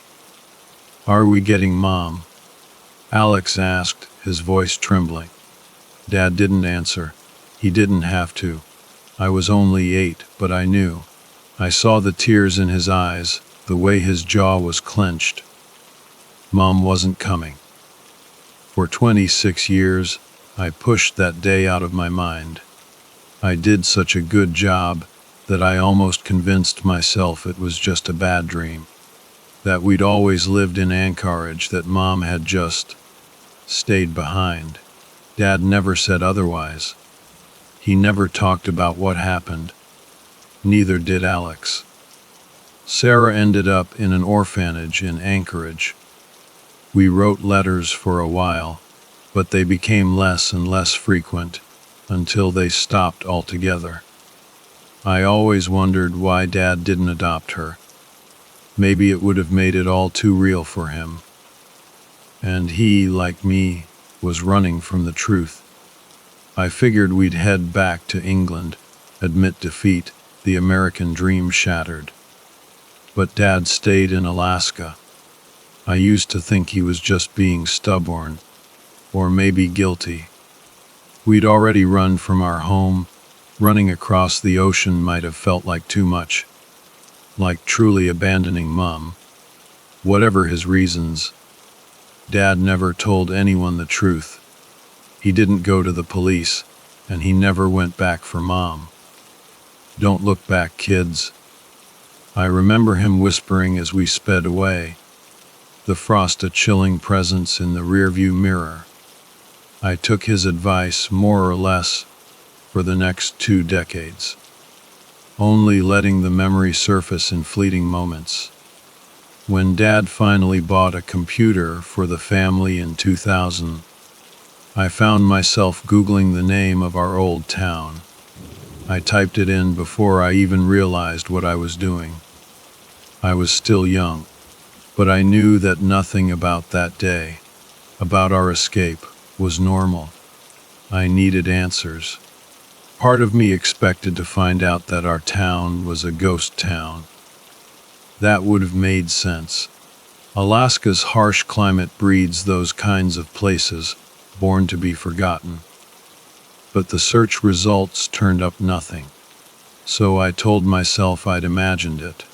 Speaker 1: "Are we getting Mom?" Alex asked, his voice trembling. Dad didn't answer. He didn't have to. I was only 8, but I knew. I saw the tears in his eyes, the way his jaw was clenched. Mom wasn't coming. For 26 years, I pushed that day out of my mind. I did such a good job that I almost convinced myself it was just a bad dream. That we'd always lived in Anchorage, that Mom had just stayed behind. Dad never said otherwise. He never talked about what happened. Neither did Alex. Sarah ended up in an orphanage in Anchorage. We wrote letters for a while, but they became less and less frequent until they stopped altogether. I always wondered why Dad didn't adopt her. Maybe it would have made it all too real for him. And he, like me, was running from the truth. I figured we'd head back to England, admit defeat, the American dream shattered. But Dad stayed in Alaska. I used to think he was just being stubborn, or maybe guilty. We'd already run from our home. Running across the ocean might have felt like too much, like truly abandoning Mom. Whatever his reasons, Dad never told anyone the truth. He didn't go to the police, and he never went back for Mom. Don't look back, kids. I remember him whispering as we sped away, the frost a chilling presence in the rearview mirror. I took his advice more or less for the next 2 decades, only letting the memory surface in fleeting moments. When Dad finally bought a computer for the family in 2000, I found myself Googling the name of our old town. I typed it in before I even realized what I was doing. I was still young, but I knew that nothing about that day, about our escape, was normal. I needed answers. Part of me expected to find out that our town was a ghost town. That would have made sense. Alaska's harsh climate breeds those kinds of places, born to be forgotten. But the search results turned up nothing. So I told myself I'd imagined it,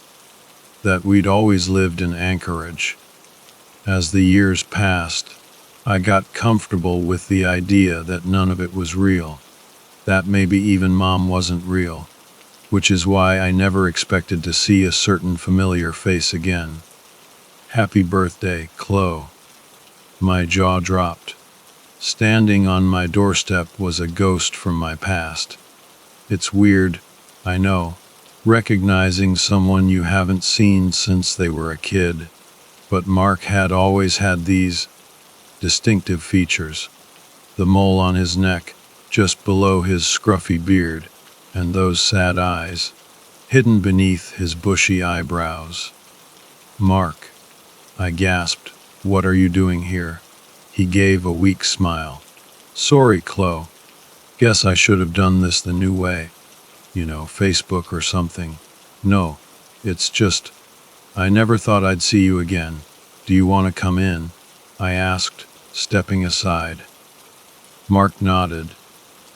Speaker 1: that we'd always lived in Anchorage. As the years passed, I got comfortable with the idea that none of it was real, that maybe even Mom wasn't real, which is why I never expected to see a certain familiar face again. Happy birthday, Chloe. My jaw dropped. Standing on my doorstep was a ghost from my past. It's weird, I know, recognizing someone you haven't seen since they were a kid, but Mark had always had these distinctive features. The mole on his neck, just below his scruffy beard, and those sad eyes, hidden beneath his bushy eyebrows. Mark, I gasped, what are you doing here? He gave a weak smile. Sorry, Chloe. Guess I should have done this the new way. Facebook or something. No, it's just, I never thought I'd see you again. Do you want to come in? I asked, stepping aside. Mark nodded.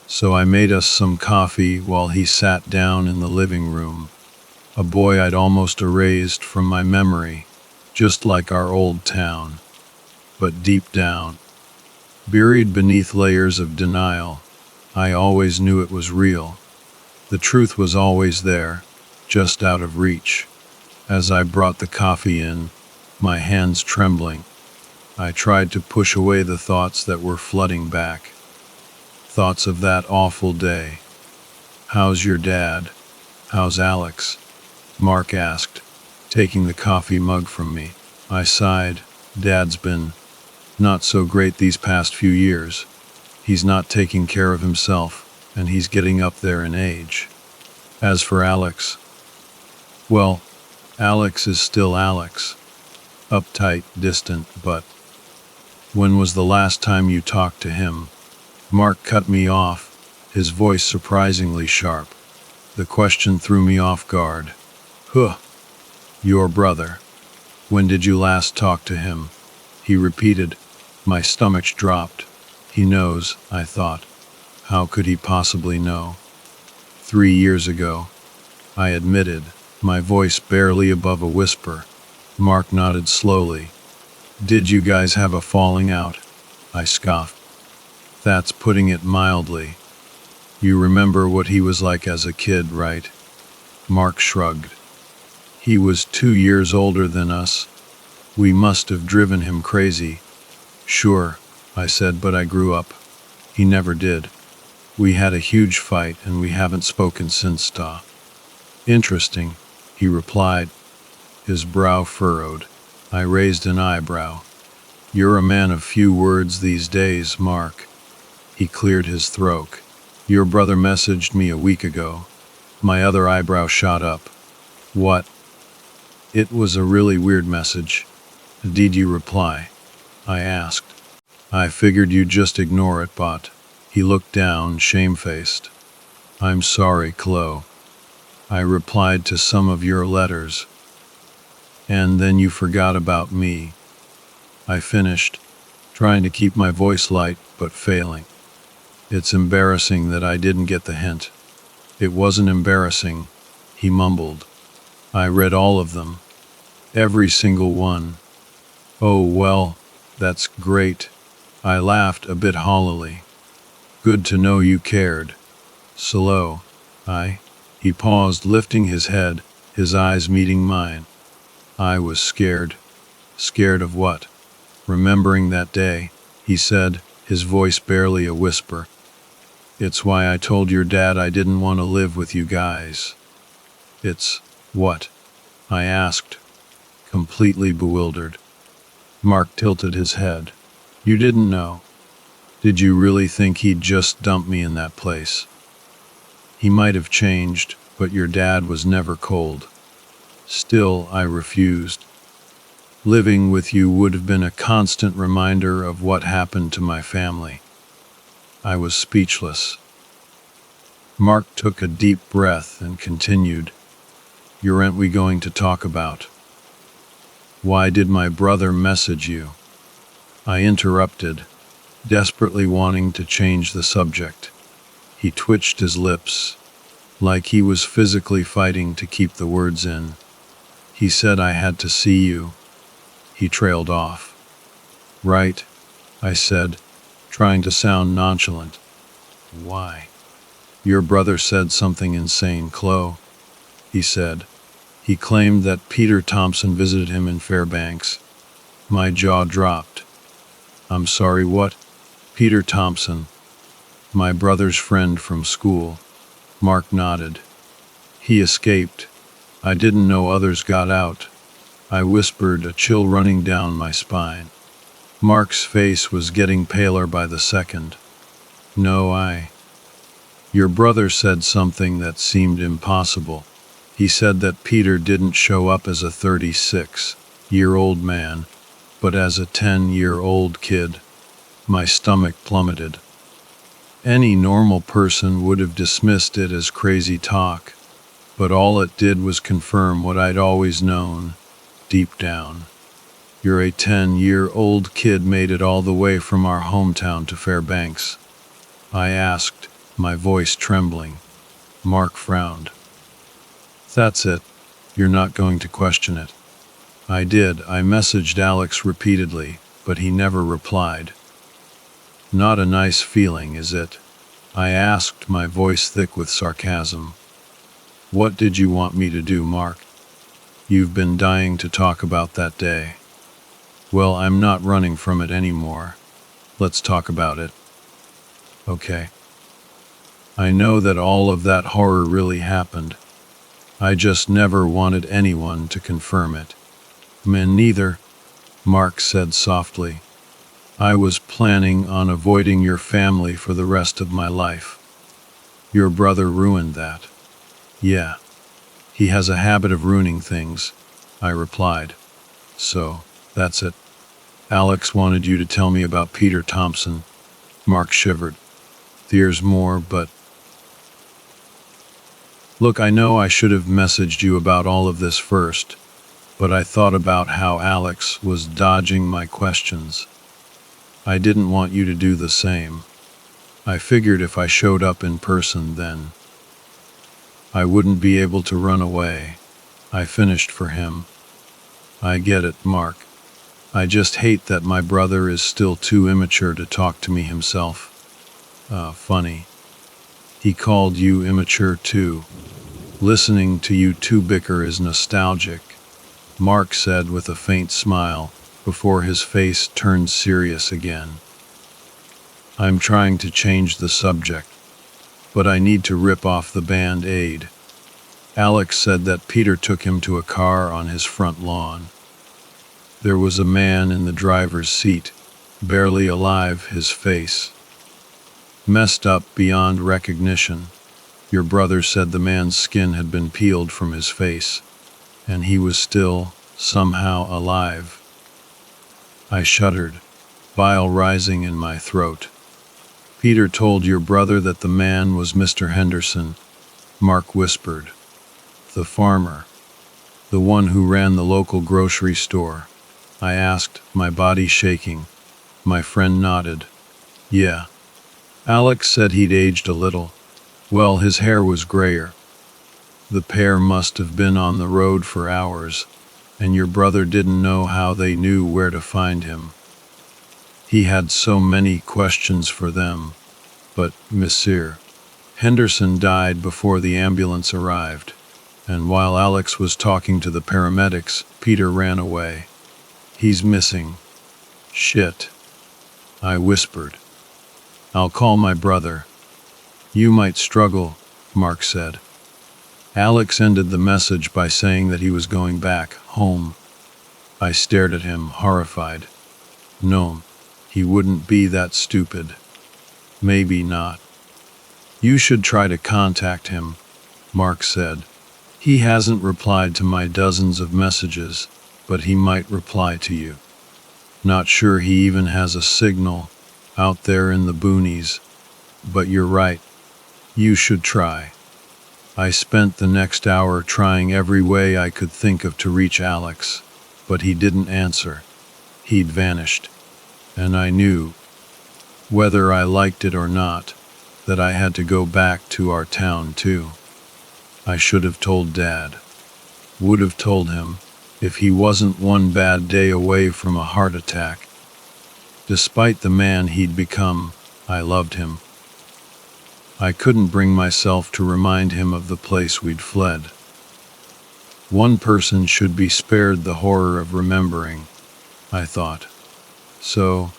Speaker 1: So I made us some coffee while he sat down in the living room. A boy I'd almost erased from my memory, just like our old town. But deep down, buried beneath layers of denial, I always knew it was real. The truth was always there, just out of reach. As I brought the coffee in, my hands trembling, I tried to push away the thoughts that were flooding back. Thoughts of that awful day. How's your dad? How's Alex? Mark asked, taking the coffee mug from me. I sighed. Dad's been not so great these past few years. He's not taking care of himself, and he's getting up there in age. As for Alex, well, Alex is still Alex. Uptight, distant, but when was the last time you talked to him? Mark cut me off, his voice surprisingly sharp. The question threw me off guard. Huh. Your brother. When did you last talk to him? He repeated. My stomach dropped. He knows, I thought. How could he possibly know? 3 years ago, I admitted, my voice barely above a whisper. Mark nodded slowly. Did you guys have a falling out? I scoffed. That's putting it mildly. You remember what he was like as a kid, right? Mark shrugged. He was 2 years older than us. We must have driven him crazy. Sure, I said, but I grew up. He never did. We had a huge fight and we haven't spoken since. Interesting, he replied, his brow furrowed. I raised an eyebrow. You're a man of few words these days, Mark. He cleared his throat. Your brother messaged me a week ago. My other eyebrow shot up. What? It was a really weird message. Did you reply? I asked. I figured you'd just ignore it, but he looked down, shamefaced. I'm sorry, Chloe. I replied to some of your letters. And then you forgot about me. I finished, trying to keep my voice light, but failing. It's embarrassing that I didn't get the hint. It wasn't embarrassing, he mumbled. I read all of them. Every single one. Oh, well, that's great. I laughed a bit hollowly. Good to know you cared. Slow. He paused, lifting his head, his eyes meeting mine. I was scared. Scared of what? Remembering that day, he said, his voice barely a whisper. It's why I told your dad I didn't want to live with you guys. It's what? I asked, completely bewildered. Mark tilted his head. You didn't know. Did you really think he'd just dump me in that place? He might have changed, but your dad was never cold. Still, I refused. Living with you would have been a constant reminder of what happened to my family. I was speechless. Mark took a deep breath and continued. You aren't we going to talk about? Why did my brother message you? I interrupted, desperately wanting to change the subject. He twitched his lips, like he was physically fighting to keep the words in. He said I had to see you. He trailed off. Right, I said, trying to sound nonchalant. Why? Your brother said something insane, Chloe, he said. He claimed that Peter Thompson visited him in Fairbanks. My jaw dropped. I'm sorry, what? Peter Thompson. My brother's friend from school. Mark nodded. He escaped. I didn't know others got out. I whispered, a chill running down my spine. Mark's face was getting paler by the second. No, Your brother said something that seemed impossible. He said that Peter didn't show up as a 36-year-old man, but as a 10-year-old kid. My stomach plummeted. Any normal person would have dismissed it as crazy talk, but all it did was confirm what I'd always known, deep down. You're a 10-year-old kid made it all the way from our hometown to Fairbanks. I asked, my voice trembling. Mark frowned. That's it. You're not going to question it. I did. I messaged Alex repeatedly, but he never replied. Not a nice feeling, is it? I asked, my voice thick with sarcasm. What did you want me to do, Mark? You've been dying to talk about that day. Well, I'm not running from it anymore. Let's talk about it. Okay. I know that all of that horror really happened. I just never wanted anyone to confirm it. Me neither, Mark said softly. I was planning on avoiding your family for the rest of my life. Your brother ruined that. Yeah. He has a habit of ruining things, I replied. So, that's it. Alex wanted you to tell me about Peter Thompson. Mark shivered. There's more, but... Look, I know I should have messaged you about all of this first, but I thought about how Alex was dodging my questions. I didn't want you to do the same. I figured if I showed up in person then... I wouldn't be able to run away. I finished for him. I get it, Mark. I just hate that my brother is still too immature to talk to me himself. Funny. He called you immature too. Listening to you two bicker is nostalgic, Mark said with a faint smile, before his face turned serious again. I'm trying to change the subject, but I need to rip off the band-aid. Alex said that Peter took him to a car on his front lawn. There was a man in the driver's seat, barely alive, his face messed up beyond recognition. Your brother said the man's skin had been peeled from his face, and he was still, somehow, alive. I shuddered, bile rising in my throat. Peter told your brother that the man was Mr. Henderson, Mark whispered. The farmer. The one who ran the local grocery store. I asked, my body shaking. My friend nodded. Yeah. Alex said he'd aged a little. Well, his hair was grayer. The pair must have been on the road for hours, and your brother didn't know how they knew where to find him. He had so many questions for them, but, Monsieur, Henderson died before the ambulance arrived, and while Alex was talking to the paramedics, Peter ran away. He's missing. Shit. I whispered. I'll call my brother. You might struggle, Mark said. Alex ended the message by saying that he was going back home. I stared at him, horrified. No, he wouldn't be that stupid. Maybe not. You should try to contact him, Mark said. He hasn't replied to my dozens of messages, but he might reply to you. Not sure he even has a signal out there in the boonies, but you're right. You should try. I spent the next hour trying every way I could think of to reach Alex, but he didn't answer. He'd vanished, and I knew, whether I liked it or not, that I had to go back to our town too. I should have told Dad. Would have told him, if he wasn't one bad day away from a heart attack. Despite the man he'd become, I loved him. I couldn't bring myself to remind him of the place we'd fled. One person should be spared the horror of remembering, I thought. So,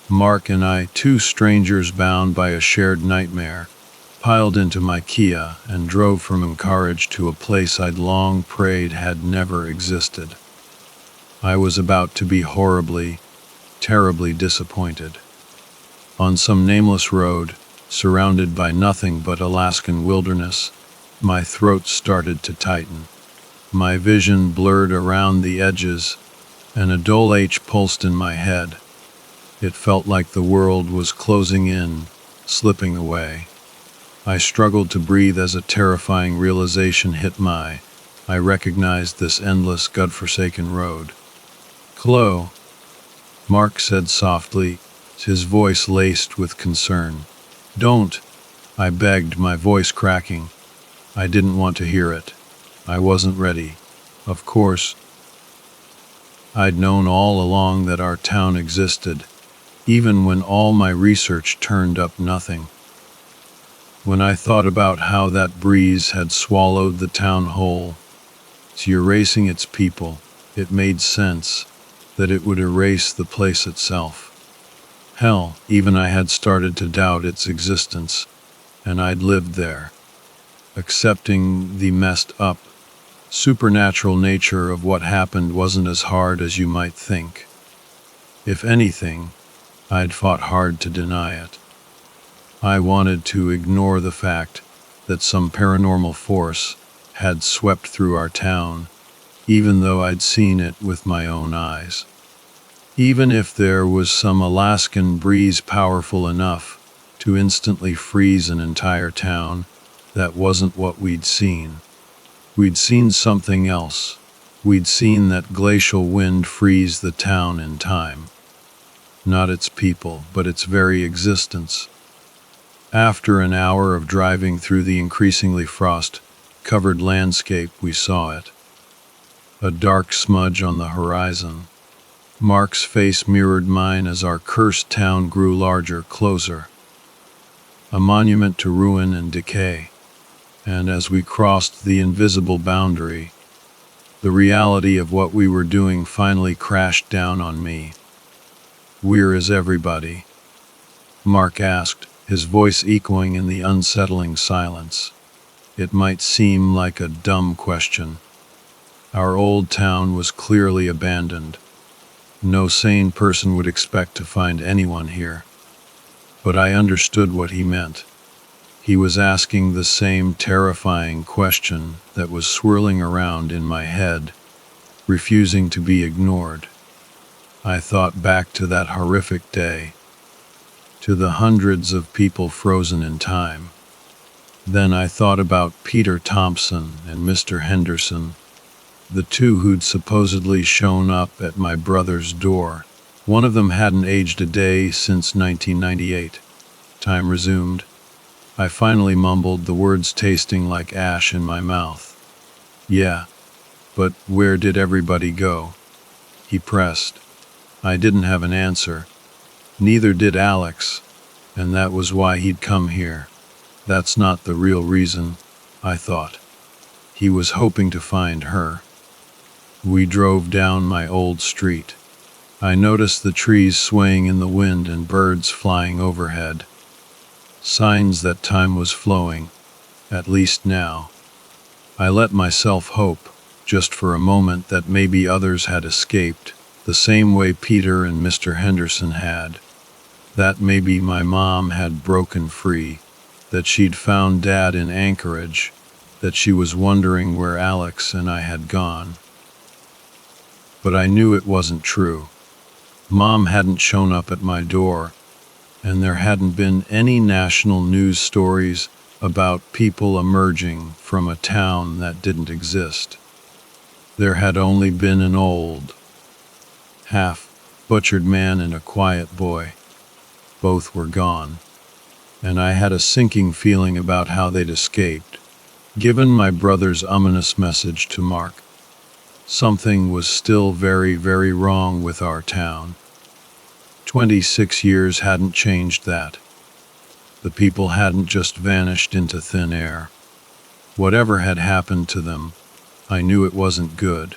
Speaker 1: Mark and I, two strangers bound by a shared nightmare, piled into my Kia and drove from Anchorage to a place I'd long prayed had never existed. I was about to be horribly, terribly disappointed. On some nameless road, surrounded by nothing but Alaskan wilderness, my throat started to tighten. My vision blurred around the edges, and a dull ache pulsed in my head. It felt like the world was closing in, slipping away. I struggled to breathe as a terrifying realization hit I recognized this endless, godforsaken road. Chloe, Mark said softly, his voice laced with concern. Don't, I begged, my voice cracking. I didn't want to hear it. I wasn't ready. Of course, I'd known all along that our town existed, even when all my research turned up nothing. When I thought about how that breeze had swallowed the town whole, erasing its people, it made sense that it would erase the place itself. Hell, even I had started to doubt its existence, and I'd lived there, accepting the messed up, supernatural nature of what happened wasn't as hard as you might think. If anything, I'd fought hard to deny it. I wanted to ignore the fact that some paranormal force had swept through our town, even though I'd seen it with my own eyes. Even if there was some Alaskan breeze powerful enough to instantly freeze an entire town, that wasn't what we'd seen. We'd seen something else. We'd seen that glacial wind freeze the town in time. Not its people, but its very existence. After an hour of driving through the increasingly frost covered landscape we saw it. A dark smudge on the horizon. Mark's face mirrored mine as our cursed town grew larger, closer. A monument to ruin and decay. And as we crossed the invisible boundary, the reality of what we were doing finally crashed down on me. "Where is everybody?" Mark asked, his voice echoing in the unsettling silence. It might seem like a dumb question. Our old town was clearly abandoned. No sane person would expect to find anyone here. But I understood what he meant. He was asking the same terrifying question that was swirling around in my head, refusing to be ignored. I thought back to that horrific day, to the hundreds of people frozen in time. Then I thought about Peter Thompson and Mr. Henderson, the two who'd supposedly shown up at my brother's door. One of them hadn't aged a day since 1998. Time resumed. I finally mumbled, the words tasting like ash in my mouth. "Yeah, but where did everybody go?" He pressed. I didn't have an answer. Neither did Alex, and that was why he'd come here. That's not the real reason, I thought. He was hoping to find her. We drove down my old street. I noticed the trees swaying in the wind and birds flying overhead. Signs that time was flowing, at least now. I let myself hope, just for a moment, that maybe others had escaped, the same way Peter and Mr. Henderson had. That maybe my mom had broken free, that she'd found Dad in Anchorage, that she was wondering where Alex and I had gone. But I knew it wasn't true. Mom hadn't shown up at my door, and there hadn't been any national news stories about people emerging from a town that didn't exist. There had only been an old, half-butchered man and a quiet boy. Both were gone, and I had a sinking feeling about how they'd escaped. Given my brother's ominous message to Mark, something was still very, very wrong with our town. 26 years hadn't changed that. The people hadn't just vanished into thin air. Whatever had happened to them, I knew it wasn't good.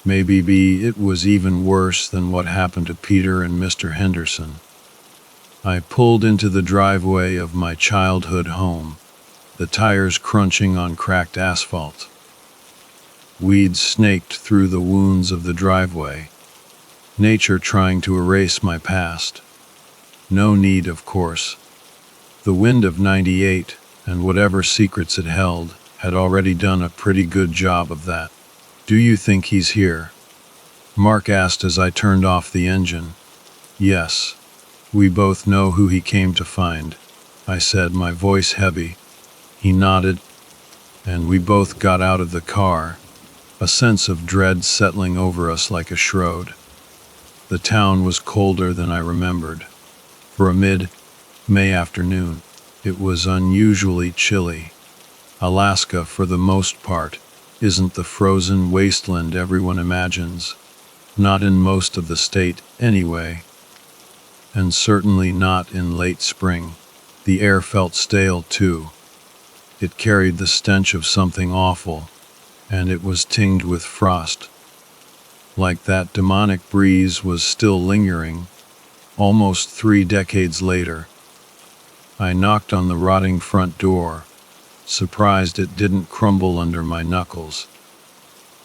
Speaker 1: Maybe it was even worse than what happened to Peter and Mr. Henderson. I pulled into the driveway of my childhood home, the tires crunching on cracked asphalt. Weeds snaked through the wounds of the driveway, nature trying to erase my past. No need, of course. The wind of '98, and whatever secrets it held, had already done a pretty good job of that. "Do you think he's here?" Mark asked as I turned off the engine. "Yes. We both know who he came to find," I said, my voice heavy. He nodded, and we both got out of the car, a sense of dread settling over us like a shroud. The town was colder than I remembered. For a mid-May afternoon, it was unusually chilly. Alaska, for the most part, isn't the frozen wasteland everyone imagines. Not in most of the state, anyway. And certainly not in late spring. The air felt stale, too. It carried the stench of something awful, and it was tinged with frost. Like that demonic breeze was still lingering, almost 3 decades later. I knocked on the rotting front door, surprised it didn't crumble under my knuckles.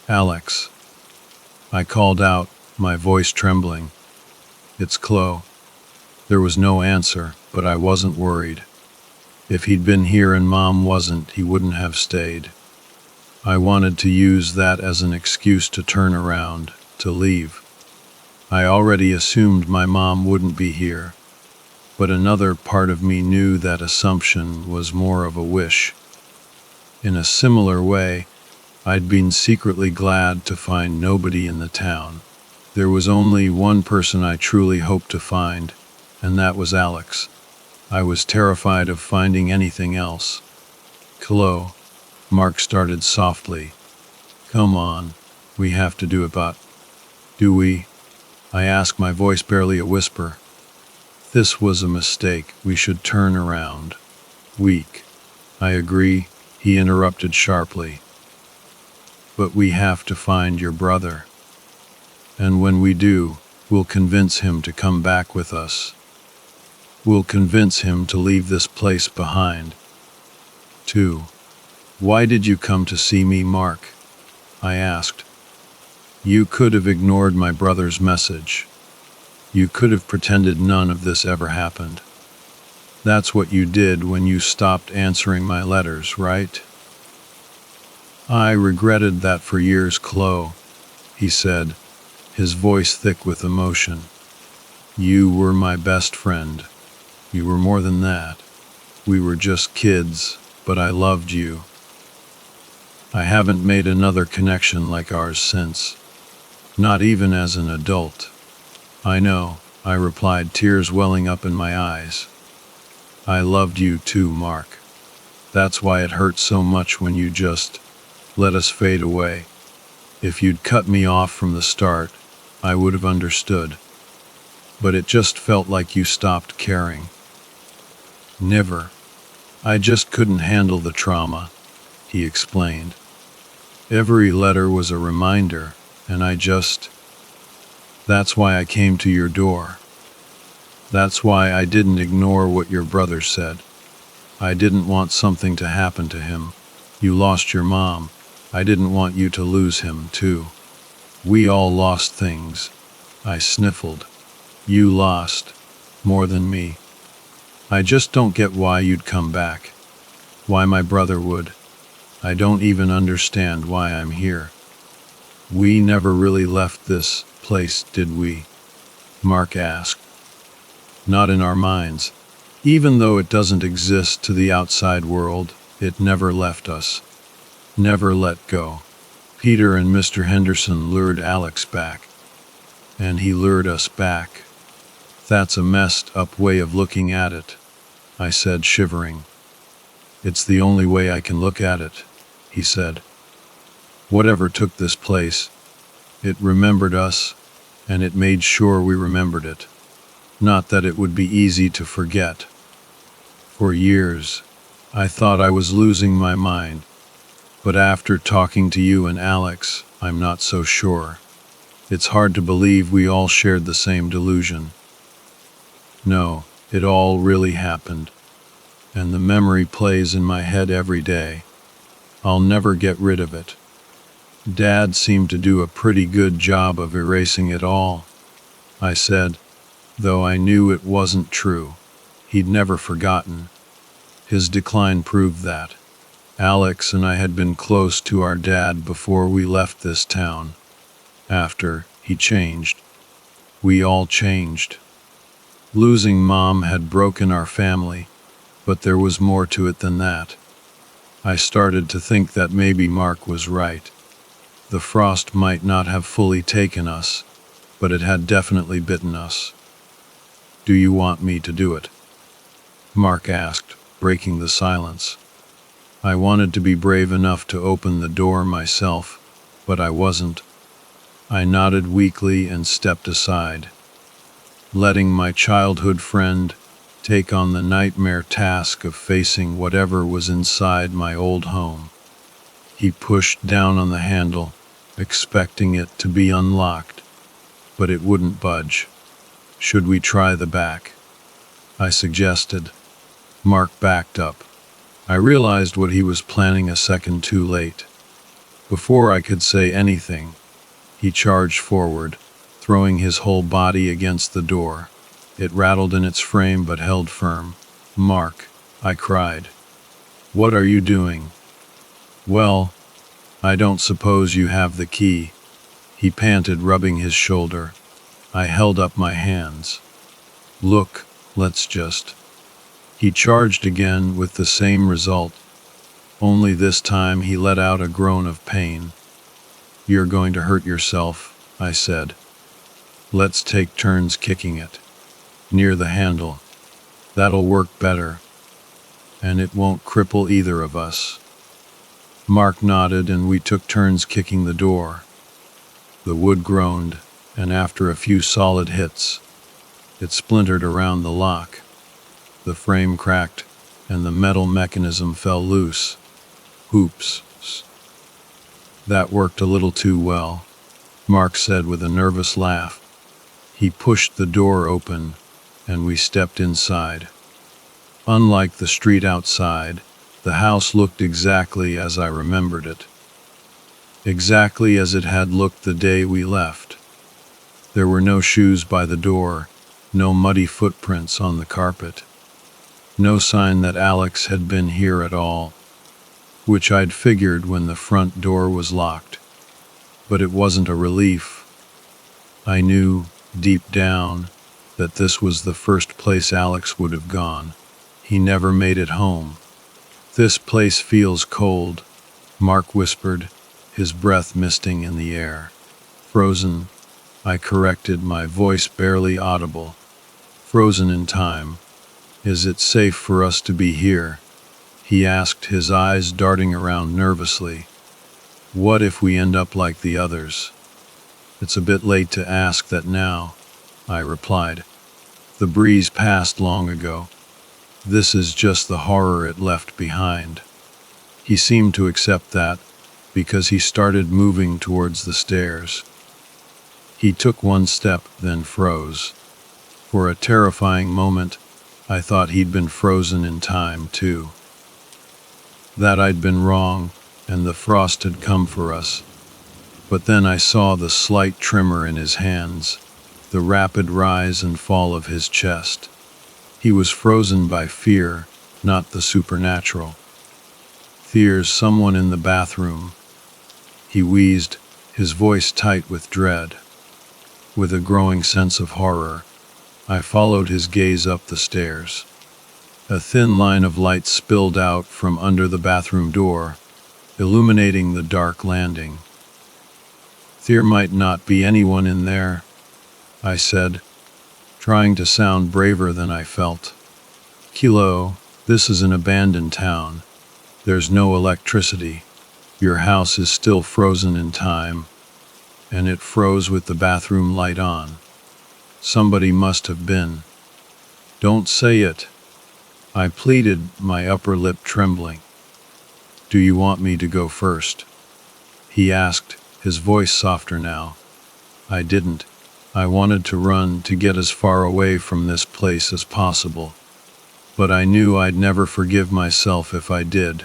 Speaker 1: "Alex," I called out, my voice trembling. "It's Chloe." There was no answer, but I wasn't worried. If he'd been here and Mom wasn't, he wouldn't have stayed. I wanted to use that as an excuse to turn around, to leave. I already assumed my mom wouldn't be here, but another part of me knew that assumption was more of a wish. In a similar way, I'd been secretly glad to find nobody in the town. There was only one person I truly hoped to find, and that was Alex. I was terrified of finding anything else. "Chloe," Mark started softly. Come on, we have to do it, but do we? I asked, my voice barely a whisper. This was a mistake. We should turn around. Weak. I agree, he interrupted sharply. But we have to find your brother. And when we do, we'll convince him to come back with us. We'll convince him to leave this place behind. 2. Why did you come to see me, Mark? I asked. You could have ignored my brother's message. You could have pretended none of this ever happened. That's what you did when you stopped answering my letters, right? I regretted that for years, Chloe, he said, his voice thick with emotion. You were my best friend. You were more than that. We were just kids, but I loved you. I haven't made another connection like ours since. Not even as an adult. I know, I replied, tears welling up in my eyes. I loved you too, Mark. That's why it hurt so much when you just let us fade away. If you'd cut me off from the start, I would have understood. But it just felt like you stopped caring. Never. I just couldn't handle the trauma, he explained. Every letter was a reminder, and that's why I came to your door. That's why I didn't ignore what your brother said. I didn't want something to happen to him. You lost your mom. I didn't want you to lose him, too. We all lost things. I sniffled. You lost. More than me. I just don't get why you'd come back. Why my brother would. I don't even understand why I'm here. We never really left this place, did we? Mark asked. Not in our minds. Even though it doesn't exist to the outside world, it never left us. Never let go. Peter and Mr. Henderson lured Alex back. And he lured us back. That's a messed up way of looking at it, I said, shivering. It's the only way I can look at it, he said. Whatever took this place, it remembered us, and it made sure we remembered it. Not that it would be easy to forget. For years, I thought I was losing my mind, but after talking to you and Alex, I'm not so sure. It's hard to believe we all shared the same delusion. No, it all really happened, and the memory plays in my head every day. I'll never get rid of it. Dad seemed to do a pretty good job of erasing it all, I said, though I knew it wasn't true. He'd never forgotten. His decline proved that. Alex and I had been close to our dad before we left this town. After, he changed. We all changed. Losing Mom had broken our family, but there was more to it than that. I started to think that maybe Mark was right. The frost might not have fully taken us, but it had definitely bitten us. Do you want me to do it? Mark asked, breaking the silence. I wanted to be brave enough to open the door myself, but I wasn't. I nodded weakly and stepped aside, letting my childhood friend take on the nightmare task of facing whatever was inside my old home. He pushed down on the handle, expecting it to be unlocked, but it wouldn't budge. Should we try the back? I suggested. Mark backed up. I realized what he was planning a second too late. Before I could say anything, he charged forward, throwing his whole body against the door. It rattled in its frame but held firm. Mark, I cried. What are you doing? Well, I don't suppose you have the key, he panted, rubbing his shoulder. I held up my hands. Look, let's just. He charged again with the same result, only this time he let out a groan of pain. You're going to hurt yourself, I said. Let's take turns kicking it. Near the handle. That'll work better. And it won't cripple either of us. Mark nodded, and we took turns kicking the door. The wood groaned, and after a few solid hits, it splintered around the lock. The frame cracked, and the metal mechanism fell loose. Oops. That worked a little too well, Mark said with a nervous laugh. He pushed the door open, and we stepped inside. Unlike the street outside, the house looked exactly as I remembered it. Exactly as it had looked the day we left. There were no shoes by the door, no muddy footprints on the carpet, no sign that Alex had been here at all, which I'd figured when the front door was locked. But it wasn't a relief. I knew, deep down, that this was the first place Alex would have gone. He never made it home. "This place feels cold," Mark whispered, his breath misting in the air. "Frozen," I corrected, my voice barely audible. "Frozen in time. Is it safe for us to be here?" he asked, his eyes darting around nervously. "What if we end up like the others?" "It's a bit late to ask that now," I replied. "The breeze passed long ago. This is just the horror it left behind." He seemed to accept that, because he started moving towards the stairs. He took one step, then froze. For a terrifying moment, I thought he'd been frozen in time, too. That I'd been wrong, and the frost had come for us. But then I saw the slight tremor in his hands, the rapid rise and fall of his chest. He was frozen by fear, not the supernatural. "There's someone in the bathroom," he wheezed, his voice tight with dread. With a growing sense of horror, I followed his gaze up the stairs. A thin line of light spilled out from under the bathroom door, illuminating the dark landing. "There might not be anyone in there," I said, trying to sound braver than I felt. "Kilo, this is an abandoned town. There's no electricity. Your house is still frozen in time." And it froze with the bathroom light on. Somebody must have been. "Don't say it," I pleaded, my upper lip trembling. "Do you want me to go first?" he asked, his voice softer now. I didn't. I wanted to run, to get as far away from this place as possible. But I knew I'd never forgive myself if I did.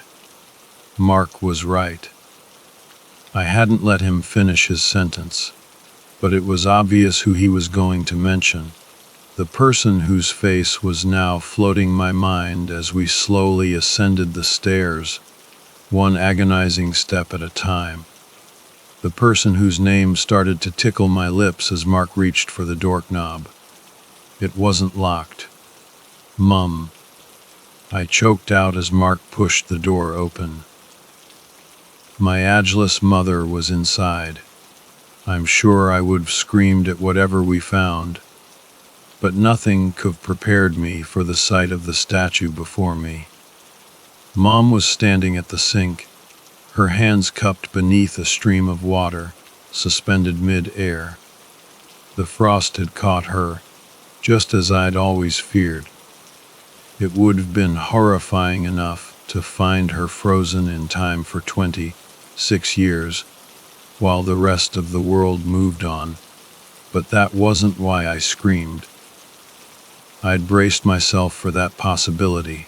Speaker 1: Mark was right. I hadn't let him finish his sentence, but it was obvious who he was going to mention. The person whose face was now floating my mind as we slowly ascended the stairs, one agonizing step at a time. The person whose name started to tickle my lips as Mark reached for the doorknob. It wasn't locked. "Mum," I choked out as Mark pushed the door open. My ageless mother was inside. I'm sure I would have screamed at whatever we found, but nothing could have prepared me for the sight of the statue before me. Mom was standing at the sink, her hands cupped beneath a stream of water, suspended mid-air. The frost had caught her, just as I'd always feared. It would have been horrifying enough to find her frozen in time for 26 years, while the rest of the world moved on, but that wasn't why I screamed. I'd braced myself for that possibility.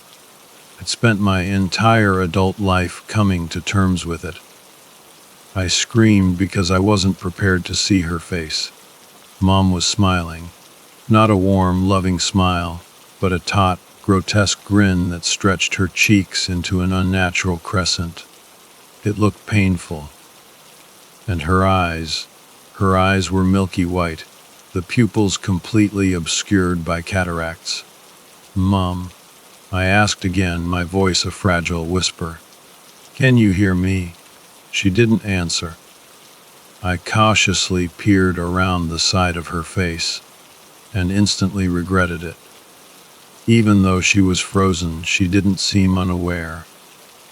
Speaker 1: I'd spent my entire adult life coming to terms with it. I screamed because I wasn't prepared to see her face. Mom was smiling. Not a warm, loving smile, but a taut, grotesque grin that stretched her cheeks into an unnatural crescent. It looked painful. And her eyes were milky white, the pupils completely obscured by cataracts. "Mom," I asked again, my voice a fragile whisper. "Can you hear me?" She didn't answer. I cautiously peered around the side of her face, and instantly regretted it. Even though she was frozen, she didn't seem unaware.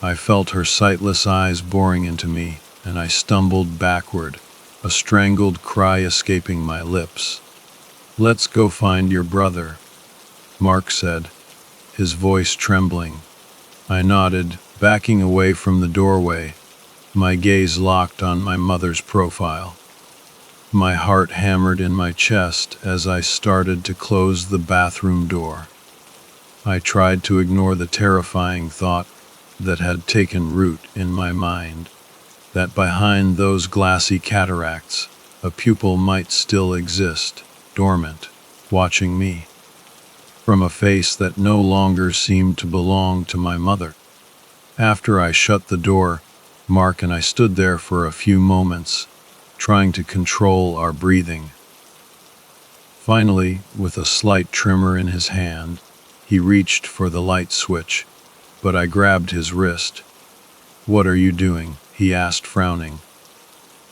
Speaker 1: I felt her sightless eyes boring into me, and I stumbled backward, a strangled cry escaping my lips. "Let's go find your brother," Mark said, his voice trembling. I nodded, backing away from the doorway, my gaze locked on my mother's profile. My heart hammered in my chest as I started to close the bathroom door. I tried to ignore the terrifying thought that had taken root in my mind, that behind those glassy cataracts, a pupil might still exist, dormant, watching me, from a face that no longer seemed to belong to my mother. After I shut the door, Mark and I stood there for a few moments, trying to control our breathing. Finally, with a slight tremor in his hand, he reached for the light switch, but I grabbed his wrist. "What are you doing?" he asked, frowning.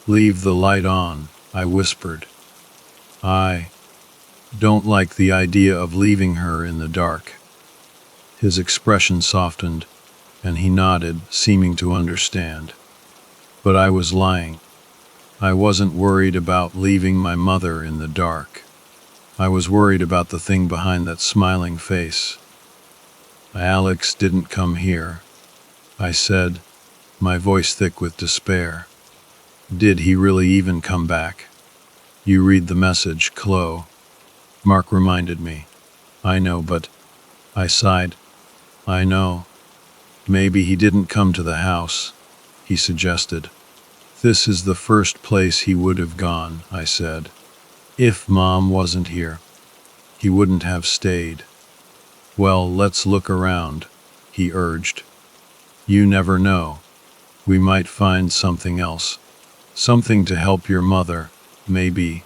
Speaker 1: "Leave the light on," I whispered. "I don't like the idea of leaving her in the dark." His expression softened, and he nodded, seeming to understand. But I was lying. I wasn't worried about leaving my mother in the dark. I was worried about the thing behind that smiling face. "Alex didn't come here," I said, my voice thick with despair. "Did he really even come back?" "You read the message, Chloe," Mark reminded me. "I know, but..." I sighed. "I know. Maybe he didn't come to the house," he suggested. "This is the first place he would have gone," I said. "If Mom wasn't here, he wouldn't have stayed." "Well, let's look around," he urged. "You never know. We might find something else. Something to help your mother, maybe."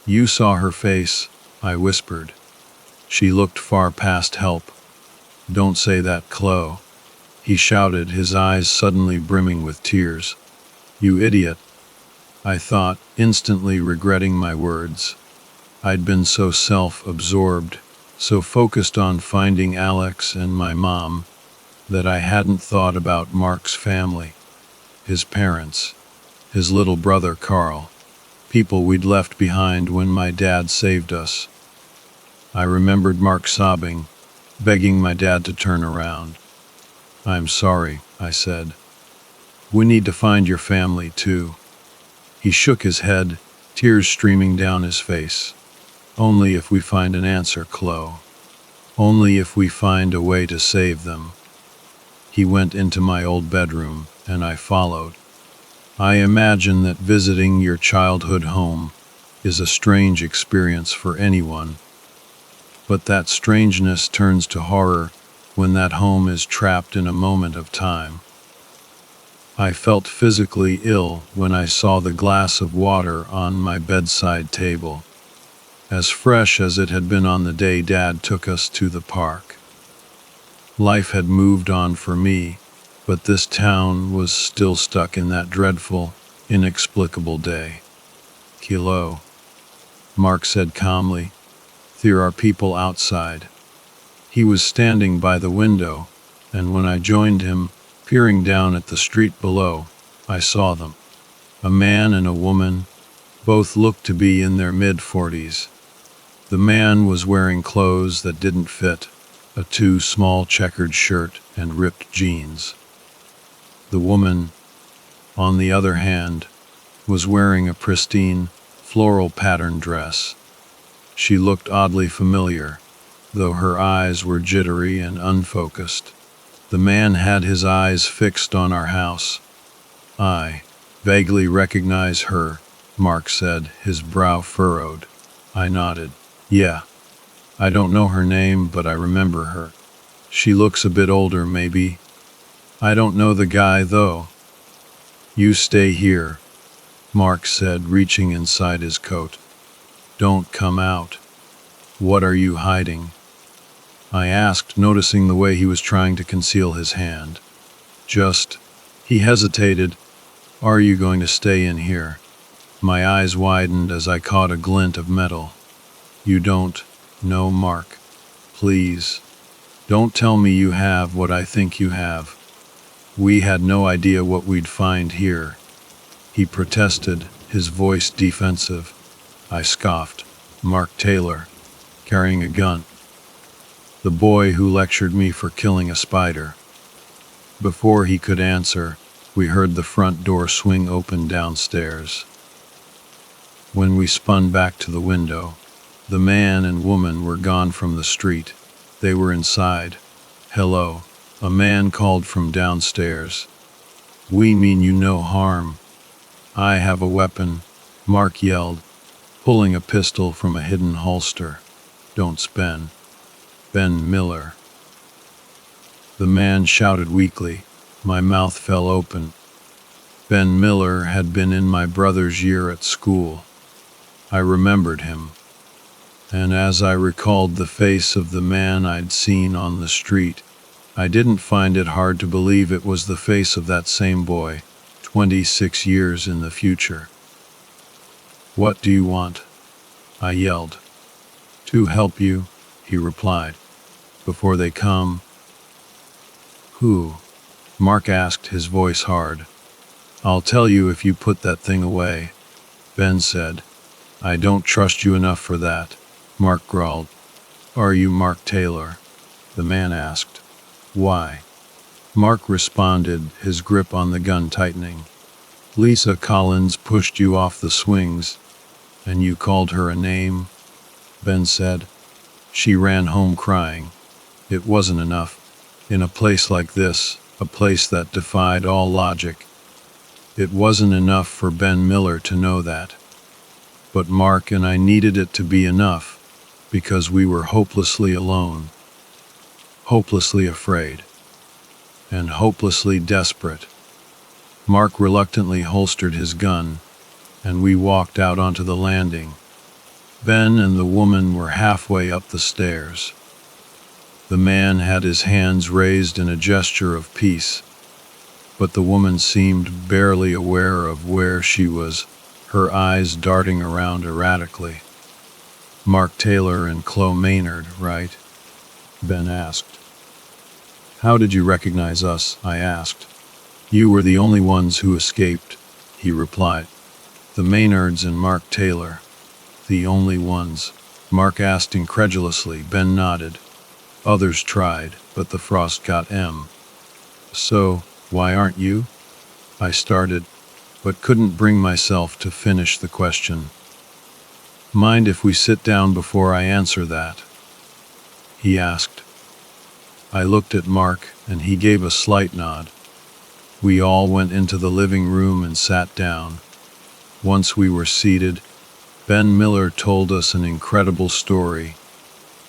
Speaker 1: "You saw her face," I whispered. "She looked far past help." "Don't say that, Chloe," he shouted, his eyes suddenly brimming with tears. "You idiot," I thought, instantly regretting my words. I'd been so self-absorbed, so focused on finding Alex and my mom, that I hadn't thought about Mark's family, his parents, his little brother Carl, people we'd left behind when my dad saved us. I remembered Mark sobbing, begging my dad to turn around. "I'm sorry," I said. "We need to find your family, too." He shook his head, tears streaming down his face. "Only if we find an answer, Chloe. Only if we find a way to save them." He went into my old bedroom, and I followed. I imagine that visiting your childhood home is a strange experience for anyone, but that strangeness turns to horror when that home is trapped in a moment of time. I felt physically ill when I saw the glass of water on my bedside table, as fresh as it had been on the day Dad took us to the park. Life had moved on for me, but this town was still stuck in that dreadful, inexplicable day. "Kilo," Mark said calmly, "there are people outside." He was standing by the window, and when I joined him, peering down at the street below, I saw them. A man and a woman, both looked to be in their mid-40s. The man was wearing clothes that didn't fit, a too small checkered shirt and ripped jeans. The woman, on the other hand, was wearing a pristine, floral pattern dress. She looked oddly familiar, though her eyes were jittery and unfocused. The man had his eyes fixed on our house. "I vaguely recognize her," Mark said, his brow furrowed. I nodded. "Yeah. I don't know her name, but I remember her. She looks a bit older, maybe. I don't know the guy, though." "You stay here," Mark said, reaching inside his coat. "Don't come out." "What are you hiding?" I asked, noticing the way he was trying to conceal his hand. "Just..." He hesitated. "Are you going to stay in here?" My eyes widened as I caught a glint of metal. "You don't know Mark. Please, don't tell me you have what I think you have." We had no idea what we'd find here. He protested, his voice defensive. I scoffed. Mark Taylor, carrying a gun. The boy who lectured me for killing a spider. Before he could answer, we heard the front door swing open downstairs. When we spun back to the window, the man and woman were gone from the street. They were inside. Hello, a man called from downstairs. We mean you no harm. I have a weapon, Mark yelled, pulling a pistol from a hidden holster. Don't spin. Ben Miller. The man shouted weakly. My mouth fell open. Ben Miller had been in my brother's year at school. I remembered him. And as I recalled the face of the man I'd seen on the street, I didn't find it hard to believe it was the face of that same boy, 26 years in the future. What do you want? I yelled. To help you, he replied. Before they come. Who? Mark asked, his voice hard. I'll tell you if you put that thing away, Ben said. I don't trust you enough for that, Mark growled. Are you Mark Taylor? The man asked. Why? Mark responded, his grip on the gun tightening. Lisa Collins pushed you off the swings, and you called her a name, Ben said. She ran home crying. It wasn't enough. In a place like this, a place that defied all logic, it wasn't enough for Ben Miller to know that. But Mark and I needed it to be enough, because we were hopelessly alone, hopelessly afraid, and hopelessly desperate. Mark reluctantly holstered his gun, and we walked out onto the landing. Ben and the woman were halfway up the stairs. The man had his hands raised in a gesture of peace, but the woman seemed barely aware of where she was, her eyes darting around erratically. Mark Taylor and Chloe Maynard, right? Ben asked. How did you recognize us? I asked. You were the only ones who escaped, he replied. The Maynards and Mark Taylor. The only ones? Mark asked incredulously. Ben nodded. Others tried, but the frost got em. So, why aren't you? I started, but couldn't bring myself to finish the question. Mind if we sit down before I answer that? He asked. I looked at Mark, and he gave a slight nod. We all went into the living room and sat down. Once we were seated, Ben Miller told us an incredible story,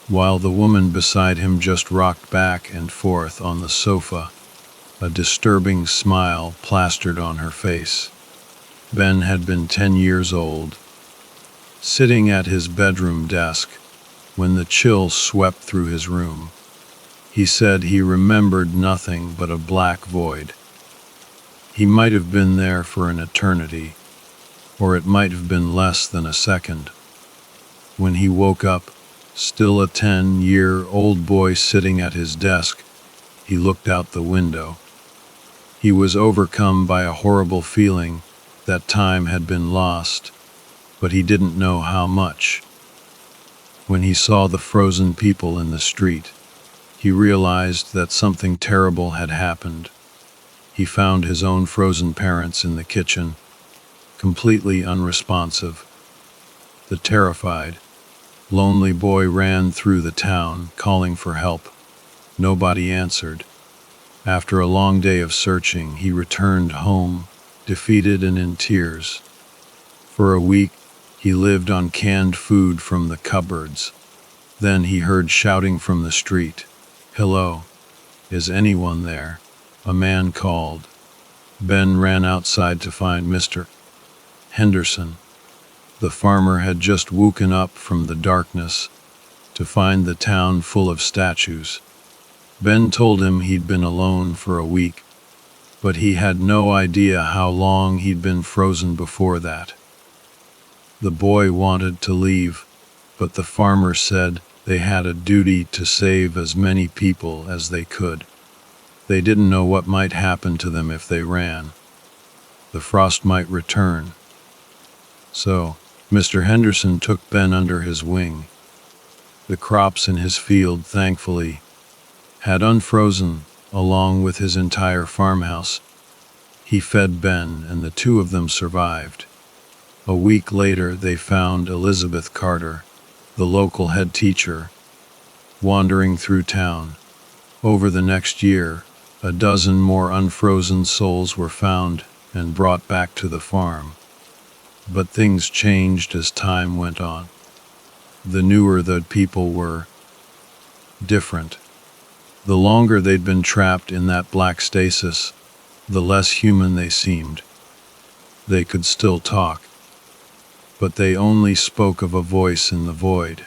Speaker 1: while the woman beside him just rocked back and forth on the sofa, a disturbing smile plastered on her face. Ben had been 10 years old, sitting at his bedroom desk when the chill swept through his room. He said he remembered nothing but a black void. He might have been there for an eternity, or it might have been less than a second. When he woke up, still a 10-year-old boy sitting at his desk, he looked out the window. He was overcome by a horrible feeling that time had been lost, but he didn't know how much. When he saw the frozen people in the street, he realized that something terrible had happened. He found his own frozen parents in the kitchen, completely unresponsive. The terrified, lonely boy ran through the town, calling for help. Nobody answered. After a long day of searching, he returned home, defeated and in tears. For a week, he lived on canned food from the cupboards. Then he heard shouting from the street. Hello, is anyone there? A man called. Ben ran outside to find Mr. Henderson. The farmer had just woken up from the darkness to find the town full of statues. Ben told him he'd been alone for a week, but he had no idea how long he'd been frozen before that. The boy wanted to leave, but the farmer said they had a duty to save as many people as they could. They didn't know what might happen to them if they ran. The frost might return. So, Mr. Henderson took Ben under his wing. The crops in his field, thankfully, had unfrozen, along with his entire farmhouse. He fed Ben, and the two of them survived. A week later, they found Elizabeth Carter, the local head teacher, wandering through town. Over the next year, a dozen more unfrozen souls were found and brought back to the farm. But things changed as time went on. The newer the people were, different. The longer they'd been trapped in that black stasis, the less human they seemed. They could still talk, but they only spoke of a voice in the void.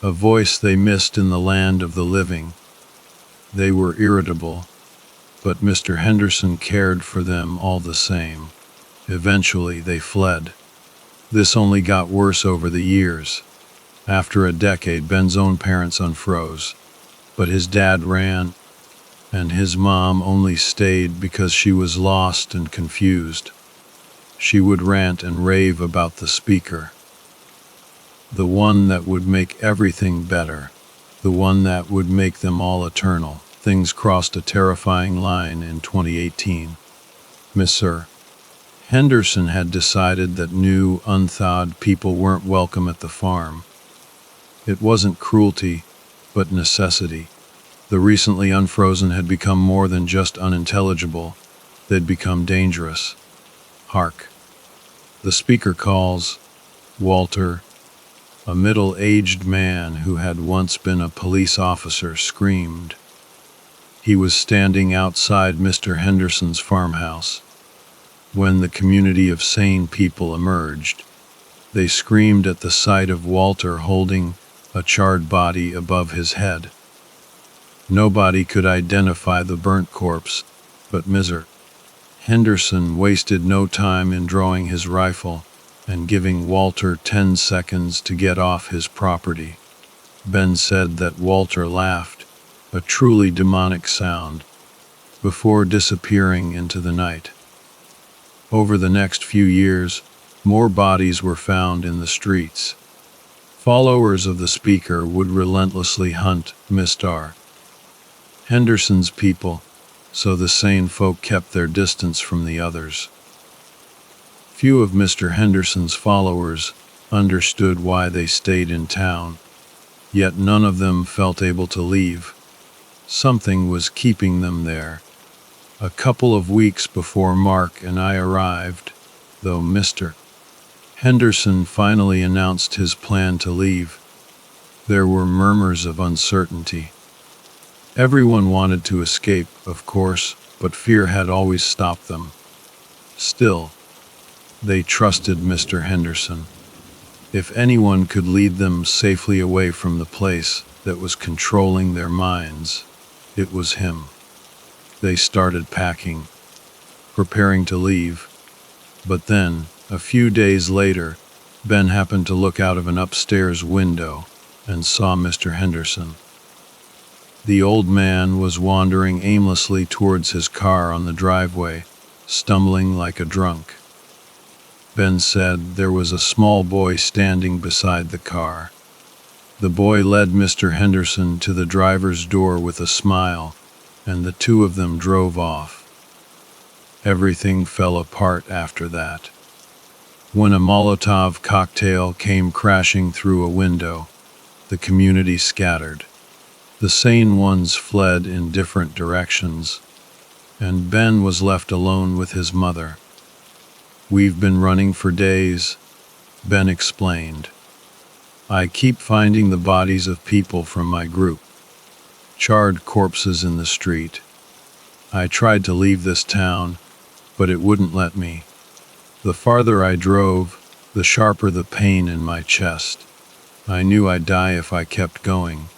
Speaker 1: A voice they missed in the land of the living. They were irritable, but Mr. Henderson cared for them all the same. Eventually, they fled. This only got worse over the years. After a decade, Ben's own parents unfroze, but his dad ran, and his mom only stayed because she was lost and confused. She would rant and rave about the speaker, the one that would make everything better, the one that would make them all eternal. Things crossed a terrifying line in 2018. Mr. Henderson had decided that new, unthawed people weren't welcome at the farm. It wasn't cruelty, but necessity. The recently unfrozen had become more than just unintelligible. They'd become dangerous. Hark! The speaker calls. Walter, a middle-aged man who had once been a police officer, screamed. He was standing outside Mr. Henderson's farmhouse. When the community of sane people emerged, they screamed at the sight of Walter holding a charred body above his head. Nobody could identify the burnt corpse, but Mr. Henderson wasted no time in drawing his rifle and giving Walter 10 seconds to get off his property. Ben said that Walter laughed, a truly demonic sound, before disappearing into the night. Over the next few years, more bodies were found in the streets. Followers of the speaker would relentlessly hunt Mr. Henderson's people, so the sane folk kept their distance from the others. Few of Mr. Henderson's followers understood why they stayed in town, yet none of them felt able to leave. Something was keeping them there. A couple of weeks before Mark and I arrived, though Mr. Henderson finally announced his plan to leave, there were murmurs of uncertainty. Everyone wanted to escape, of course, but fear had always stopped them. Still, they trusted Mr. Henderson. If anyone could lead them safely away from the place that was controlling their minds, it was him. They started packing, preparing to leave. But then, a few days later, Ben happened to look out of an upstairs window and saw Mr. Henderson. The old man was wandering aimlessly towards his car on the driveway, stumbling like a drunk. Ben said there was a small boy standing beside the car. The boy led Mr. Henderson to the driver's door with a smile, and the two of them drove off. Everything fell apart after that. When a Molotov cocktail came crashing through a window, the community scattered. The sane ones fled in different directions, and Ben was left alone with his mother. "We've been running for days," Ben explained. "I keep finding the bodies of people from my group, charred corpses in the street. I tried to leave this town, but it wouldn't let me. The farther I drove, the sharper the pain in my chest. I knew I'd die if I kept going."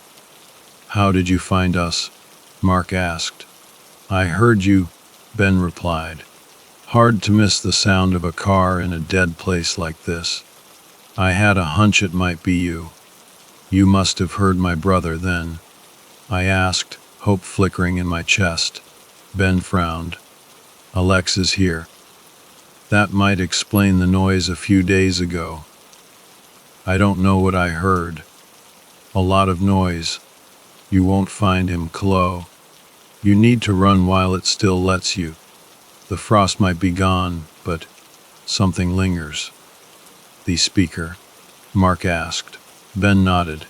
Speaker 1: "How did you find us?" Mark asked. "I heard you," Ben replied. "Hard to miss the sound of a car in a dead place like this. I had a hunch it might be you. You must have heard my brother then." I asked, hope flickering in my chest. Ben frowned. Alex is here. That might explain the noise a few days ago. I don't know what I heard. A lot of noise. You won't find him, Chloe. You need to run while it still lets you. The frost might be gone, but something lingers. The speaker? Mark asked. Ben nodded.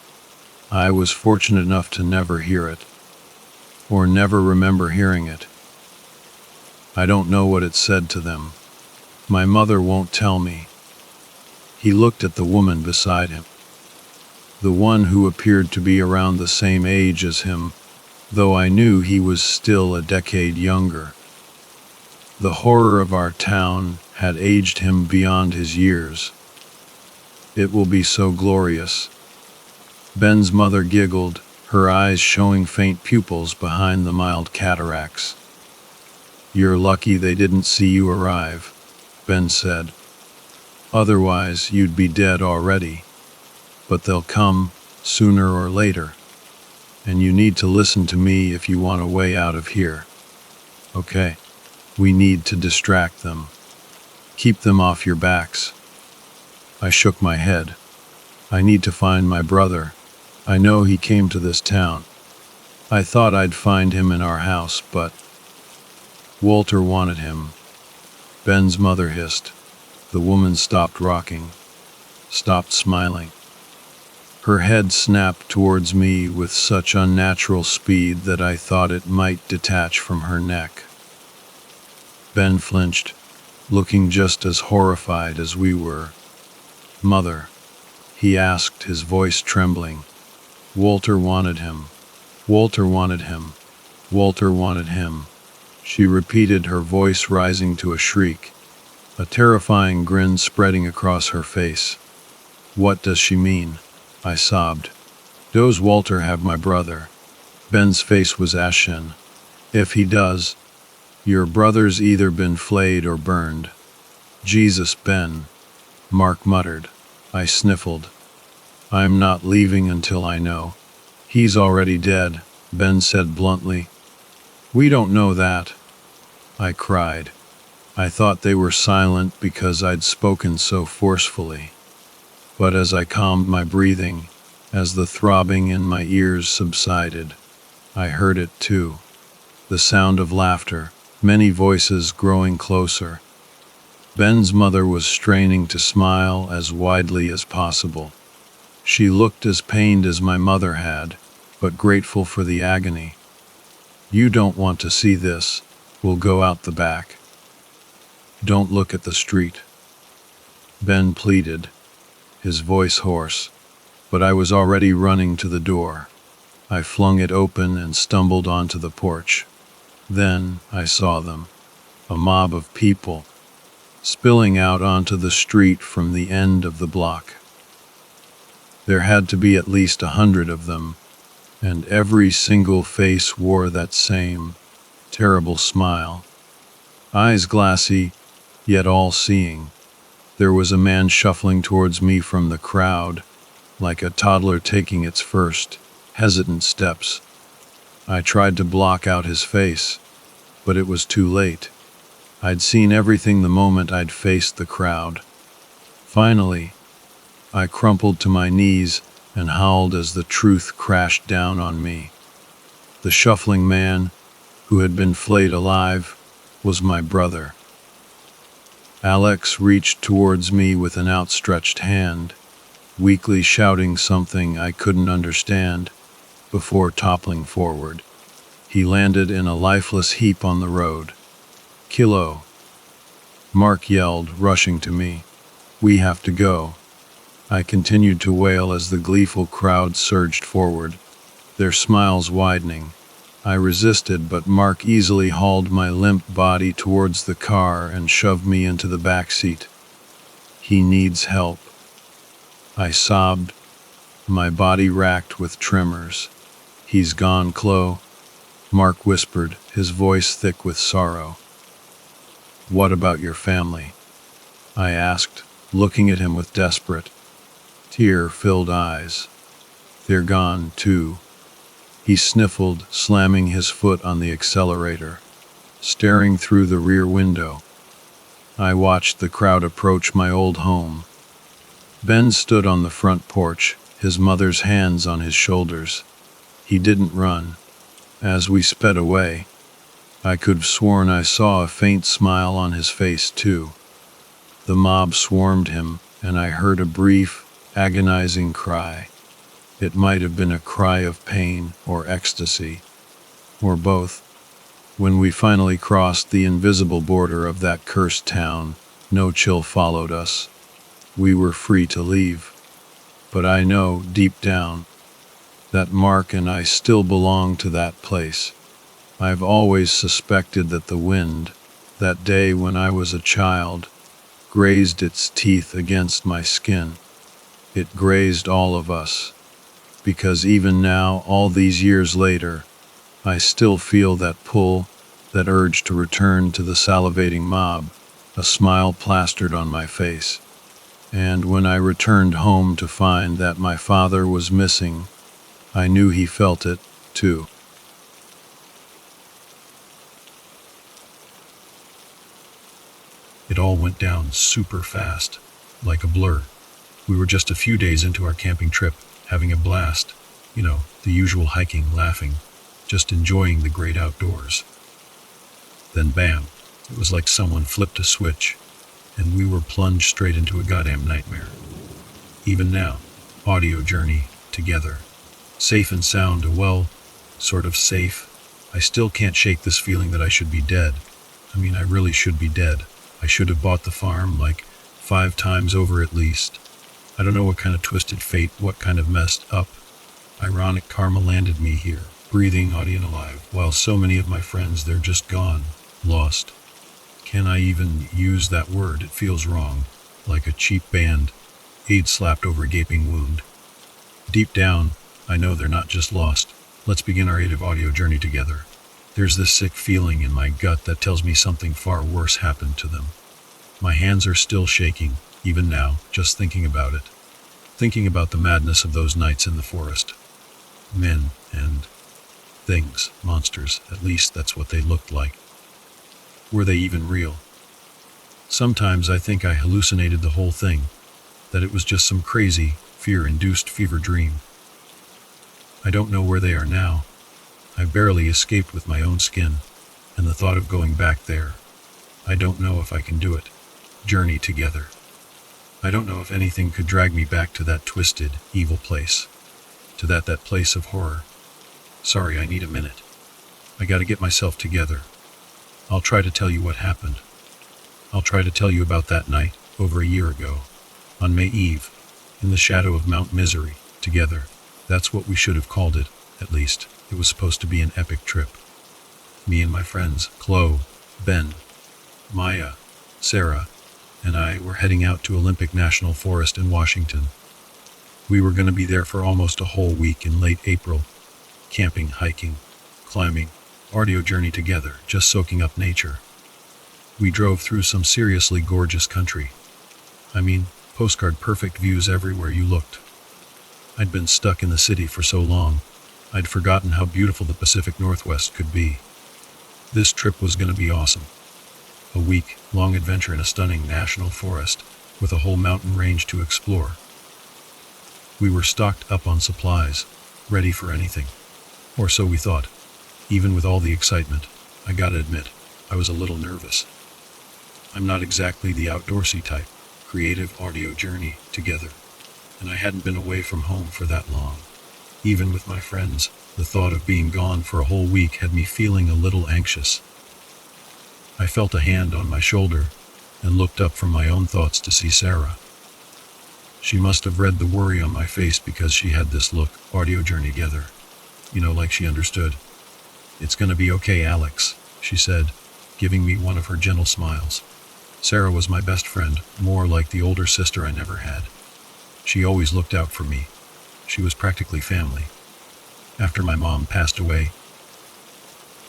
Speaker 1: I was fortunate enough to never hear it, or never remember hearing it. I don't know what it said to them. My mother won't tell me. He looked at the woman beside him, the one who appeared to be around the same age as him, though I knew he was still a decade younger. The horror of our town had aged him beyond his years. It will be so glorious. Ben's mother giggled, her eyes showing faint pupils behind the mild cataracts. You're lucky they didn't see you arrive, Ben said. Otherwise, you'd be dead already. But they'll come, sooner or later. And you need to listen to me if you want a way out of here. Okay, we need to distract them. Keep them off your backs. I shook my head. I need to find my brother. I know he came to this town. I thought I'd find him in our house, but Walter wanted him. Ben's mother hissed. The woman stopped rocking, stopped smiling. Her head snapped towards me with such unnatural speed that I thought it might detach from her neck. Ben flinched, looking just as horrified as we were. Mother, he asked, his voice trembling. Walter wanted him. Walter wanted him. Walter wanted him. She repeated, her voice rising to a shriek, a terrifying grin spreading across her face. What does she mean? I sobbed. Does Walter have my brother? Ben's face was ashen. If he does, your brother's either been flayed or burned. Jesus, Ben, Mark muttered. I sniffled. I'm not leaving until I know. He's already dead, Ben said bluntly. We don't know that, I cried. I thought they were silent because I'd spoken so forcefully. But as I calmed my breathing, as the throbbing in my ears subsided, I heard it too. The sound of laughter, many voices growing closer. Ben's mother was straining to smile as widely as possible. She looked as pained as my mother had, but grateful for the agony. You don't want to see this. We'll go out the back. Don't look at the street, Ben pleaded, his voice hoarse, but I was already running to the door. I flung it open and stumbled onto the porch. Then I saw them, a mob of people, spilling out onto the street from the end of the block. There had to be at least 100 of them, and every single face wore that same terrible smile. Eyes glassy, yet all-seeing. There was a man shuffling towards me from the crowd, like a toddler taking its first, hesitant steps. I tried to block out his face, but it was too late. I'd seen everything the moment I'd faced the crowd. Finally, I crumpled to my knees and howled as the truth crashed down on me. The shuffling man, who had been flayed alive, was my brother. Alex reached towards me with an outstretched hand, weakly shouting something I couldn't understand, before toppling forward. He landed in a lifeless heap on the road. Kilo, Mark yelled, rushing to me. We have to go. I continued to wail as the gleeful crowd surged forward, their smiles widening. I resisted, but Mark easily hauled my limp body towards the car and shoved me into the back seat. He needs help, I sobbed, my body racked with tremors. He's gone, Chloe, Mark whispered, his voice thick with sorrow. What about your family? I asked, looking at him with desperate, tear-filled eyes. They're gone, too. He sniffled, slamming his foot on the accelerator, staring through the rear window. I watched the crowd approach my old home. Ben stood on the front porch, his mother's hands on his shoulders. He didn't run. As we sped away, I could have sworn I saw a faint smile on his face, too. The mob swarmed him, and I heard a brief, agonizing cry. It might have been a cry of pain or ecstasy, or both. When we finally crossed the invisible border of that cursed town, no chill followed us. We were free to leave. But I know, deep down, that Mark and I still belong to that place. I've always suspected that the wind, that day when I was a child, grazed its teeth against my skin. It grazed all of us. Because even now, all these years later, I still feel that pull, that urge to return to the salivating mob, a smile plastered on my face. And when I returned home to find that my father was missing, I knew he felt it, too.
Speaker 2: It all went down super fast, like a blur. We were just a few days into our camping trip, having a blast. You know, the usual hiking, laughing, just enjoying the great outdoors. Then bam, it was like someone flipped a switch, and we were plunged straight into a goddamn nightmare. Even now, audio journey, together. Safe and sound, well, sort of safe. I still can't shake this feeling that I should be dead. I really should be dead. I should have bought the farm, like, 5 times over at least. I don't know what kind of twisted fate, what kind of messed up, ironic karma landed me here, breathing, audio alive, while so many of my friends, they're just gone, lost. Can I even use that word? It feels wrong, like a cheap band, aid slapped over a gaping wound. Deep down, I know they're not just lost. Let's begin our audio journey together. There's this sick feeling in my gut that tells me something far worse happened to them. My hands are still shaking, even now, just thinking about it. Thinking about the madness of those nights in the forest. Men and things, monsters, at least that's what they looked like. Were they even real? Sometimes I think I hallucinated the whole thing, that it was just some crazy, fear-induced fever dream. I don't know where they are now. I barely escaped with my own skin, and the thought of going back there, I don't know if I can do it. Journey together. I don't know if anything could drag me back to that twisted, evil place. To that place of horror. Sorry, I need a minute. I gotta get myself together. I'll try to tell you what happened. I'll try to tell you about that night, over a year ago. On May Eve, in the shadow of Mount Misery, together. That's what we should have called it, at least. It was supposed to be an epic trip. Me and my friends, Chloe, Ben, Maya, Sarah, and I were heading out to Olympic National Forest in Washington. We were going to be there for almost a whole week in late April. Camping, hiking, climbing, audio journey together, just soaking up nature. We drove through some seriously gorgeous country. Postcard perfect views everywhere you looked. I'd been stuck in the city for so long, I'd forgotten how beautiful the Pacific Northwest could be. This trip was going to be awesome. A week-long adventure in a stunning national forest with a whole mountain range to explore. We were stocked up on supplies, ready for anything. Or so we thought. Even with all the excitement, I gotta admit, I was a little nervous. I'm not exactly the outdoorsy type, creative audio journey together, and I hadn't been away from home for that long. Even with my friends, the thought of being gone for a whole week had me feeling a little anxious. I felt a hand on my shoulder and looked up from my own thoughts to see Sarah. She must have read the worry on my face because she had this look, audio journey together. Like she understood. "It's gonna be okay, Alex," she said, giving me one of her gentle smiles. Sarah was my best friend, more like the older sister I never had. She always looked out for me. She was practically family. After my mom passed away,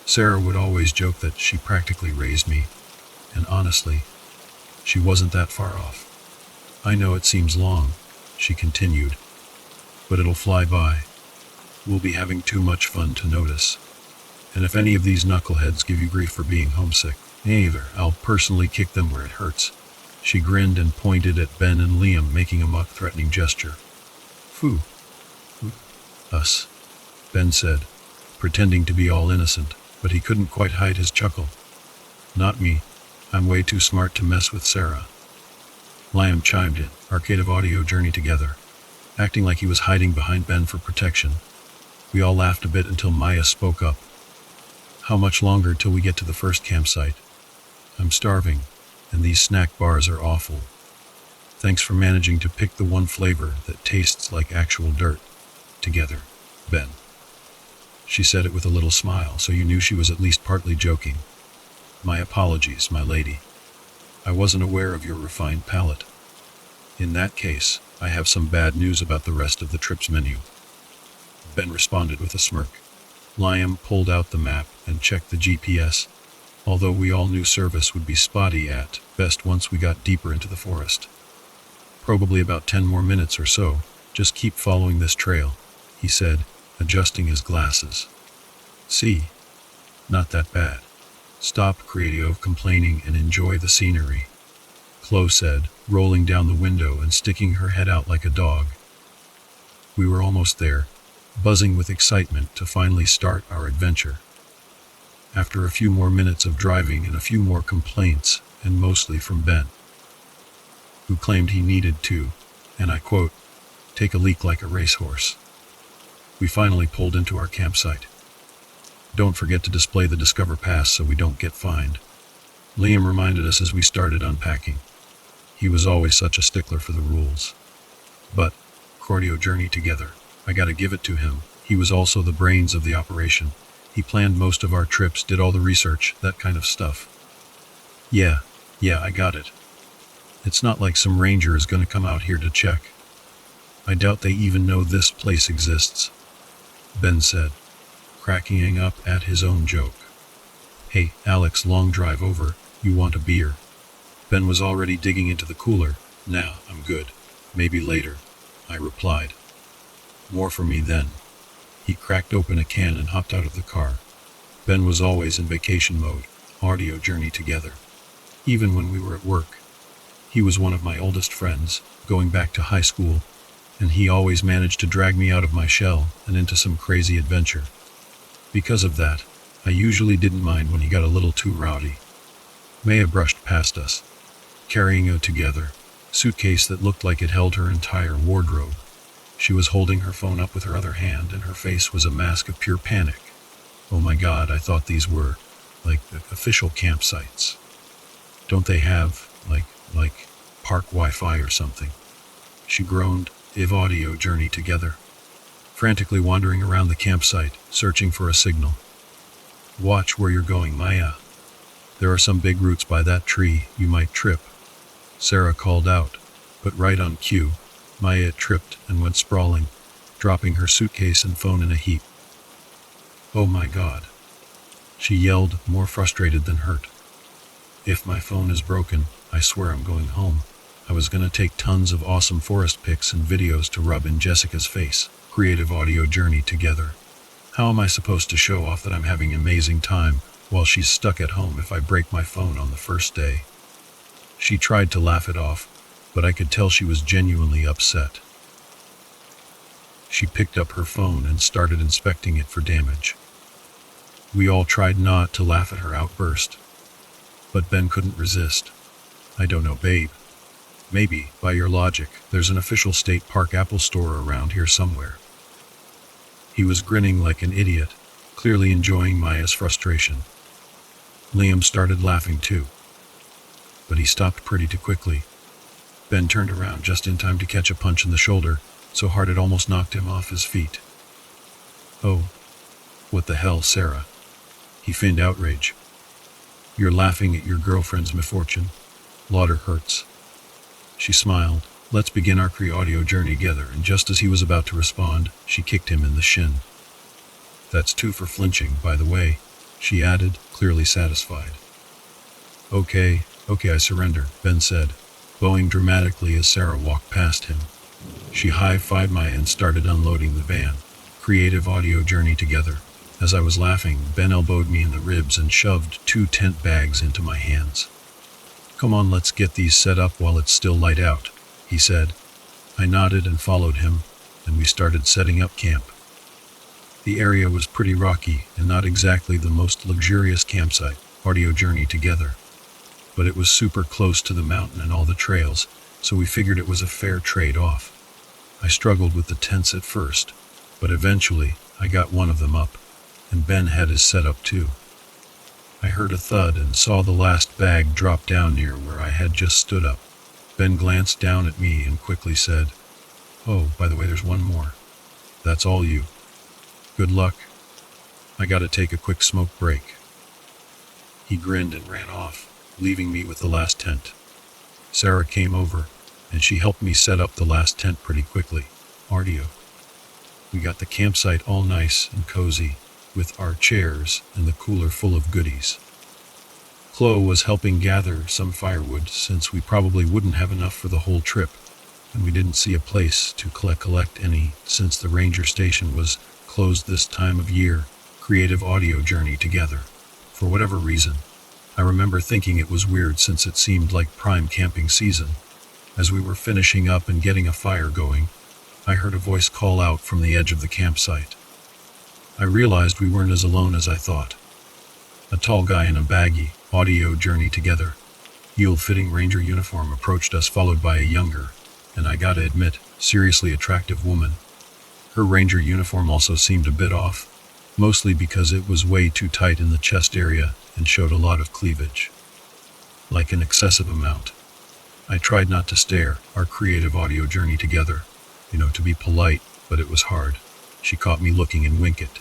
Speaker 2: Sarah would always joke that she practically raised me, and honestly, she wasn't that far off. "I know it seems long," she continued, "but it'll fly by.
Speaker 1: We'll be having too much fun to notice. And if any of these knuckleheads give you grief for being homesick, neither, I'll personally kick them where it hurts. She grinned and pointed at Ben and Liam, making a mock-threatening gesture. Phew. Us, Ben said, pretending to be all innocent, but he couldn't quite hide his chuckle. Not me. I'm way too smart to mess with Sarah. Liam chimed in, arcade of audio journey together, acting like he was hiding behind Ben for protection. We all laughed a bit until Maya spoke up. How much longer till we get to the first campsite? I'm starving, and these snack bars are awful. Thanks for managing to pick the one flavor that tastes like actual dirt. Together, Ben. She said it with a little smile, so you knew she was at least partly joking. My apologies, my lady. I wasn't aware of your refined palate. In that case, I have some bad news about the rest of the trip's menu. Ben responded with a smirk. Liam pulled out the map and checked the GPS, although we all knew service would be spotty at best once we got deeper into the forest. Probably about 10 more minutes or so. Just keep following this trail, he said, adjusting his glasses. See? Not that bad. Stop creative complaining and enjoy the scenery, Chloe said, rolling down the window and sticking her head out like a dog. We were almost there, buzzing with excitement to finally start our adventure. After a few more minutes of driving and a few more complaints, and mostly from Ben, who claimed he needed to, and I quote, take a leak like a racehorse, we finally pulled into our campsite. Don't forget to display the Discover Pass so we don't get fined, Liam reminded us as we started unpacking. He was always such a stickler for the rules. But, cardio journey together, I gotta give it to him, he was also the brains of the operation. He planned most of our trips, did all the research, that kind of stuff. Yeah, I got it. It's not like some ranger is gonna come out here to check. I doubt they even know this place exists, Ben said, cracking up at his own joke. Hey, Alex, long drive over, you want a beer? Ben was already digging into the cooler. Nah, I'm good. Maybe later, I replied. More for me then. He cracked open a can and hopped out of the car. Ben was always in vacation mode, audio journey together. Even when we were at work. He was one of my oldest friends, going back to high school, and he always managed to drag me out of my shell and into some crazy adventure. Because of that, I usually didn't mind when he got a little too rowdy. Maya brushed past us, carrying a together suitcase that looked like it held her entire wardrobe. She was holding her phone up with her other hand, and her face was a mask of pure panic. Oh my God, I thought these were, like, the official campsites. Don't they have, like, park Wi-Fi or something? She groaned, if audio journey together, frantically wandering around the campsite, searching for a signal. Watch where you're going, Maya. There are some big roots by that tree, you might trip. Sarah called out, but right on cue, Maya tripped and went sprawling, dropping her suitcase and phone in a heap. Oh my God. She yelled, more frustrated than hurt. If my phone is broken, I swear I'm going home. I was gonna take tons of awesome forest pics and videos to rub in Jessica's face. Creative audio journey together. How am I supposed to show off that I'm having an amazing time while she's stuck at home if I break my phone on the first day? She tried to laugh it off, but I could tell she was genuinely upset. She picked up her phone and started inspecting it for damage. We all tried not to laugh at her outburst, but Ben couldn't resist. I don't know, babe. Maybe, by your logic, there's an official state park Apple store around here somewhere. He was grinning like an idiot, clearly enjoying Maya's frustration. Liam started laughing too, but he stopped pretty too quickly. Ben turned around just in time to catch a punch in the shoulder, so hard it almost knocked him off his feet. Oh, what the hell, Sarah? He feigned outrage. You're laughing at your girlfriend's misfortune. Lauder hurts. She smiled. Let's begin our audio journey together, and just as he was about to respond, she kicked him in the shin. That's 2 for flinching, by the way, she added, clearly satisfied. Okay, I surrender, Ben said, bowing dramatically as Sarah walked past him. She high-fived Maya and started unloading the van. Creative audio journey together. As I was laughing, Ben elbowed me in the ribs and shoved 2 tent bags into my hands. "Come on, let's get these set up while it's still light out," he said. I nodded and followed him, and we started setting up camp. The area was pretty rocky and not exactly the most luxurious campsite, audio journey together. But it was super close to the mountain and all the trails, so we figured it was a fair trade-off. I struggled with the tents at first, but eventually I got one of them up, and Ben had his set up too. I heard a thud and saw the last bag drop down near where I had just stood up. Ben glanced down at me and quickly said, "Oh, by the way, there's one more. That's all you. Good luck. I gotta take a quick smoke break." He grinned and ran off, leaving me with the last tent. Sarah came over, and she helped me set up the last tent pretty quickly. Audio. We got the campsite all nice and cozy, with our chairs and the cooler full of goodies. Chloe was helping gather some firewood since we probably wouldn't have enough for the whole trip, and we didn't see a place to collect any since the ranger station was closed this time of year. Creative audio journey together. For whatever reason, I remember thinking it was weird since it seemed like prime camping season. As we were finishing up and getting a fire going, I heard a voice call out from the edge of the campsite. I realized we weren't as alone as I thought. A tall guy in a baggy, audio journey together, ill-fitting ranger uniform approached us, followed by a younger, and I gotta admit, seriously attractive woman. Her ranger uniform also seemed a bit off, mostly because it was way too tight in the chest area and showed a lot of cleavage. Like an excessive amount. I tried not to stare, our creative audio journey together, to be polite, but it was hard. She caught me looking and winked.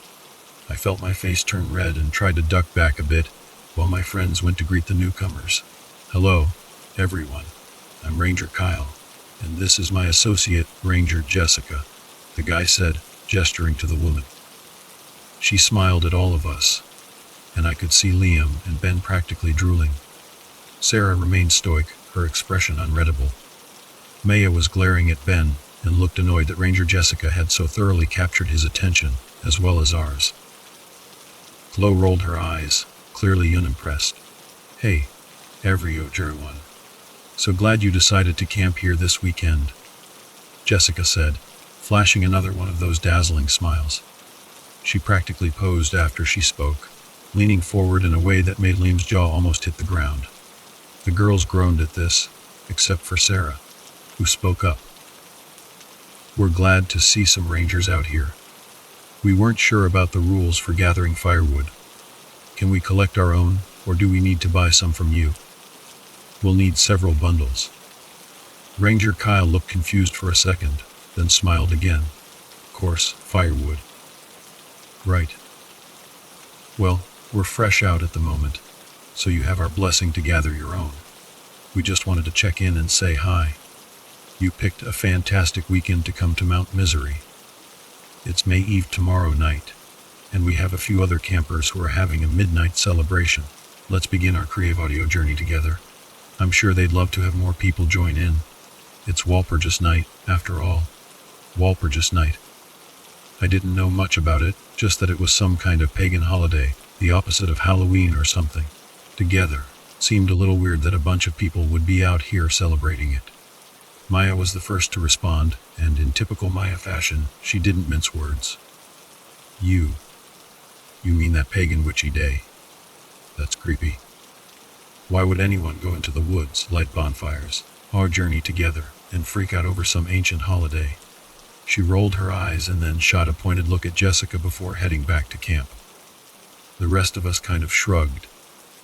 Speaker 1: I felt my face turn red and tried to duck back a bit, while my friends went to greet the newcomers. "Hello, everyone. I'm Ranger Kyle, and this is my associate, Ranger Jessica," the guy said, gesturing to the woman. She smiled at all of us, and I could see Liam and Ben practically drooling. Sarah remained stoic, her expression unreadable. Maya was glaring at Ben and looked annoyed that Ranger Jessica had so thoroughly captured his attention, as well as ours. Chloe rolled her eyes, clearly unimpressed. "Hey, everyone. So glad you decided to camp here this weekend," Jessica said, flashing another one of those dazzling smiles. She practically posed after she spoke, leaning forward in a way that made Liam's jaw almost hit the ground. The girls groaned at this, except for Sarah, who spoke up. "We're glad to see some rangers out here. We weren't sure about the rules for gathering firewood. Can we collect our own, or do we need to buy some from you? We'll need several bundles." Ranger Kyle looked confused for a second, then smiled again. "Of course, firewood. Right. Well, we're fresh out at the moment, so you have our blessing to gather your own. We just wanted to check in and say hi. You picked a fantastic weekend to come to Mount Misery. It's May Eve tomorrow night, and we have a few other campers who are having a midnight celebration. Let's begin our creative audio journey together. I'm sure they'd love to have more people join in. It's Walpurgis night, after all. Walpurgis night. I didn't know much about it, just that it was some kind of pagan holiday, the opposite of Halloween or something. Together, seemed a little weird that a bunch of people would be out here celebrating it." Maya was the first to respond, and in typical Maya fashion, she didn't mince words. You mean that pagan witchy day? That's creepy. Why would anyone go into the woods, light bonfires, our journey together, and freak out over some ancient holiday?" She rolled her eyes and then shot a pointed look at Jessica before heading back to camp. The rest of us kind of shrugged,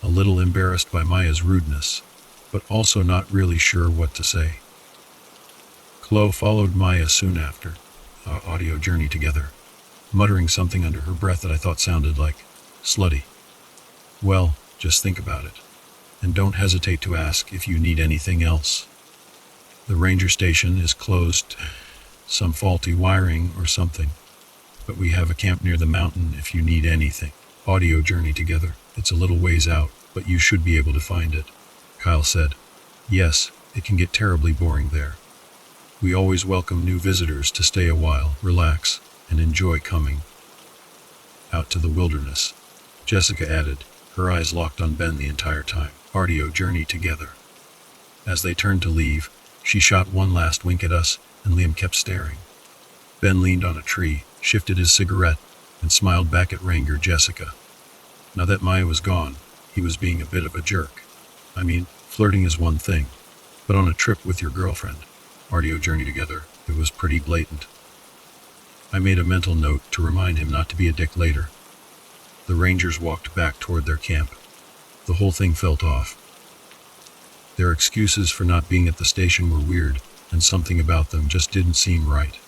Speaker 1: a little embarrassed by Maya's rudeness, but also not really sure what to say. Chloe followed Maya soon after, our audio journey together, muttering something under her breath that I thought sounded like, "slutty." Well, just think about it, and don't hesitate to ask if you need anything else. The ranger station is closed, some faulty wiring or something, but we have a camp near the mountain if you need anything. Audio journey together. It's a little ways out, but you should be able to find it, Kyle said. Yes, it can get terribly boring there. We always welcome new visitors to stay a while, relax, and enjoy coming out to the wilderness," Jessica added, her eyes locked on Ben the entire time. Audio journey together. As they turned to leave, she shot one last wink at us, and Liam kept staring. Ben leaned on a tree, shifted his cigarette, and smiled back at Ranger Jessica. Now that Maya was gone, he was being a bit of a jerk. I mean, flirting is one thing, but on a trip with your girlfriend, audio journey together, it was pretty blatant. I made a mental note to remind him not to be a dick later. The Rangers walked back toward their camp. The whole thing felt off. Their excuses for not being at the station were weird, and something about them just didn't seem right.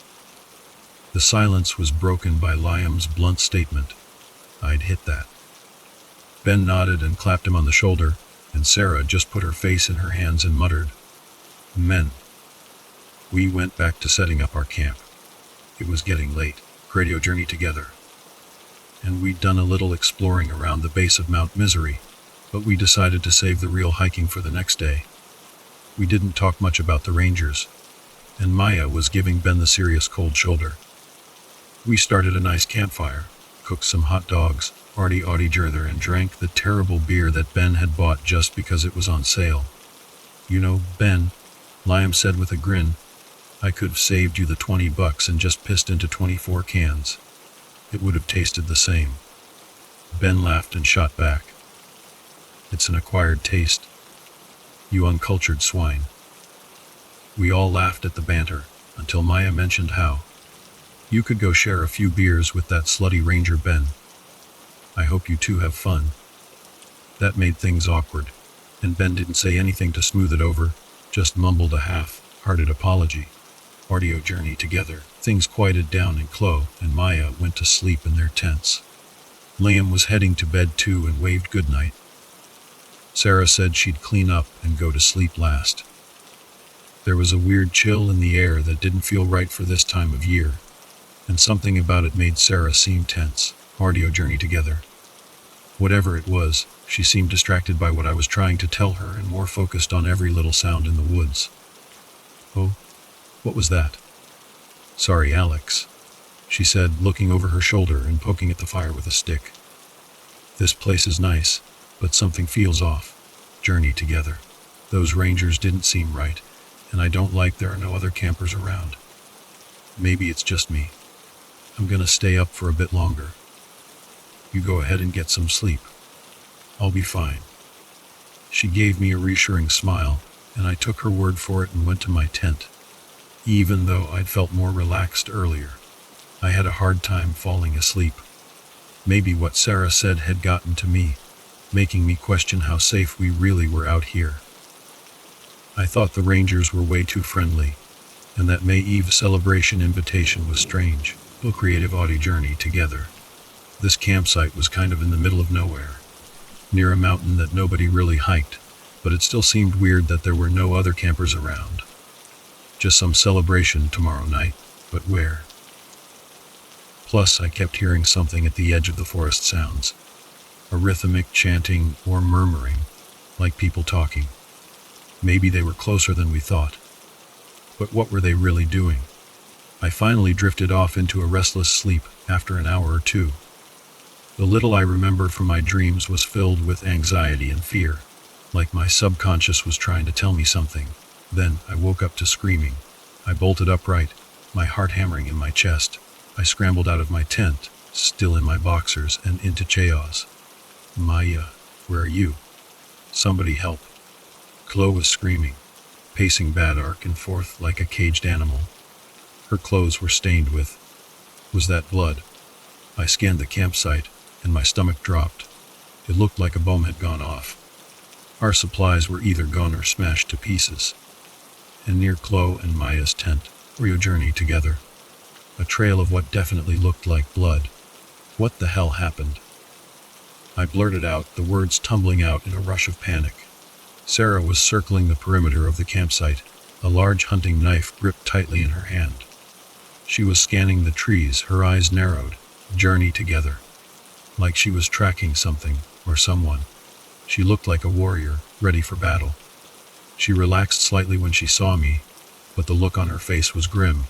Speaker 1: The silence was broken by Liam's blunt statement, "I'd hit that." Ben nodded and clapped him on the shoulder, and Sarah just put her face in her hands and muttered, "Men." We went back to setting up our camp. It was getting late, radio journey together, and we'd done a little exploring around the base of Mount Misery, but we decided to save the real hiking for the next day. We didn't talk much about the Rangers, and Maya was giving Ben the serious cold shoulder. We started a nice campfire, cooked some hot dogs, arty together, and drank the terrible beer that Ben had bought just because it was on sale. "You know, Ben," Liam said with a grin, "I could have saved you the $20 and just pissed into 24 cans. It would have tasted the same." Ben laughed and shot back, "It's an acquired taste. You uncultured swine." We all laughed at the banter, until Maya mentioned how you could go share a few beers with that slutty Ranger Ben. "I hope you two have fun." That made things awkward, and Ben didn't say anything to smooth it over, just mumbled a half-hearted apology. Audio journey together. Things quieted down, and Chloe and Maya went to sleep in their tents. Liam was heading to bed too and waved goodnight. Sarah said she'd clean up and go to sleep last. There was a weird chill in the air that didn't feel right for this time of year, and something about it made Sarah seem tense. Audio journey together. Whatever it was, she seemed distracted by what I was trying to tell her and more focused on every little sound in the woods. "Oh, what was that?" "Sorry, Alex," she said, looking over her shoulder and poking at the fire with a stick. "This place is nice, but something feels off. Journey together. Those Rangers didn't seem right, and I don't like there are no other campers around. Maybe it's just me. I'm gonna stay up for a bit longer. You go ahead and get some sleep. I'll be fine." She gave me a reassuring smile, and I took her word for it and went to my tent. Even though I'd felt more relaxed earlier, I had a hard time falling asleep. Maybe what Sarah said had gotten to me, making me question how safe we really were out here. I thought the Rangers were way too friendly, and that May Eve celebration invitation was strange. A creative audio journey together. This campsite was kind of in the middle of nowhere, near a mountain that nobody really hiked, but it still seemed weird that there were no other campers around. Just some celebration tomorrow night, but where? Plus, I kept hearing something at the edge of the forest sounds. A rhythmic chanting or murmuring, like people talking. Maybe they were closer than we thought. But what were they really doing? I finally drifted off into a restless sleep after an hour or two. The little I remember from my dreams was filled with anxiety and fear, like my subconscious was trying to tell me something. Then I woke up to screaming. I bolted upright, my heart hammering in my chest. I scrambled out of my tent, still in my boxers, and into chaos. "Maya, where are you? Somebody help." Chloe was screaming, pacing back and forth like a caged animal. Her clothes were stained with. Was that blood? I scanned the campsite, and my stomach dropped. It looked like a bomb had gone off. Our supplies were either gone or smashed to pieces. And near Chloe and Maya's tent, we journeyed together. A trail of what definitely looked like blood. What the hell happened? I blurted out, the words tumbling out in a rush of panic. Sarah was circling the perimeter of the campsite, a large hunting knife gripped tightly in her hand. She was scanning the trees, her eyes narrowed. Journey together. Like she was tracking something, or someone. She looked like a warrior, ready for battle. She relaxed slightly when she saw me, but the look on her face was grim.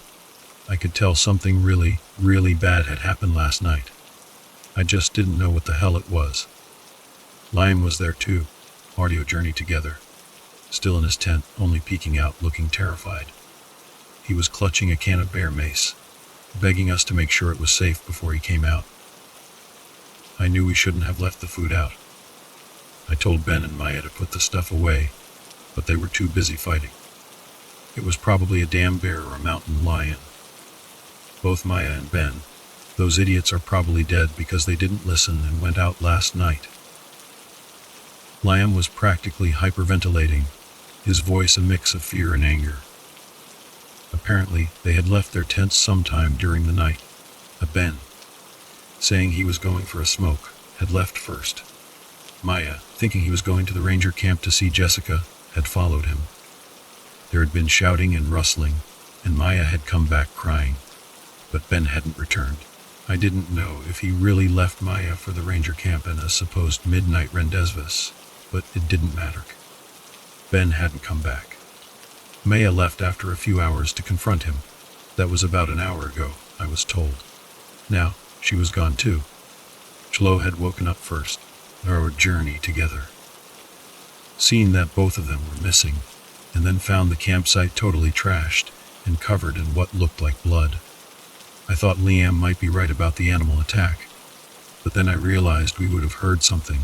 Speaker 1: I could tell something really, really bad had happened last night. I just didn't know what the hell it was. Liam was there too, audio journey together, still in his tent, only peeking out, looking terrified. He was clutching a can of bear mace, begging us to make sure it was safe before he came out. I knew we shouldn't have left the food out. I told Ben and Maya to put the stuff away, but they were too busy fighting. It was probably a damn bear or a mountain lion. Both Maya and Ben, those idiots, are probably dead because they didn't listen and went out last night. Liam was practically hyperventilating, his voice a mix of fear and anger. Apparently, they had left their tents sometime during the night. Ben, saying he was going for a smoke, had left first. Maya, thinking he was going to the ranger camp to see Jessica, had followed him. There had been shouting and rustling, and Maya had come back crying, but Ben hadn't returned. I didn't know if he really left Maya for the ranger camp and a supposed midnight rendezvous, but it didn't matter. Ben hadn't come back. Maya left after a few hours to confront him. That was about an hour ago, I was told. Now, she was gone too. Chloe had woken up first, our journey together. Seeing that both of them were missing, and then found the campsite totally trashed and covered in what looked like blood. I thought Liam might be right about the animal attack, but then I realized we would have heard something,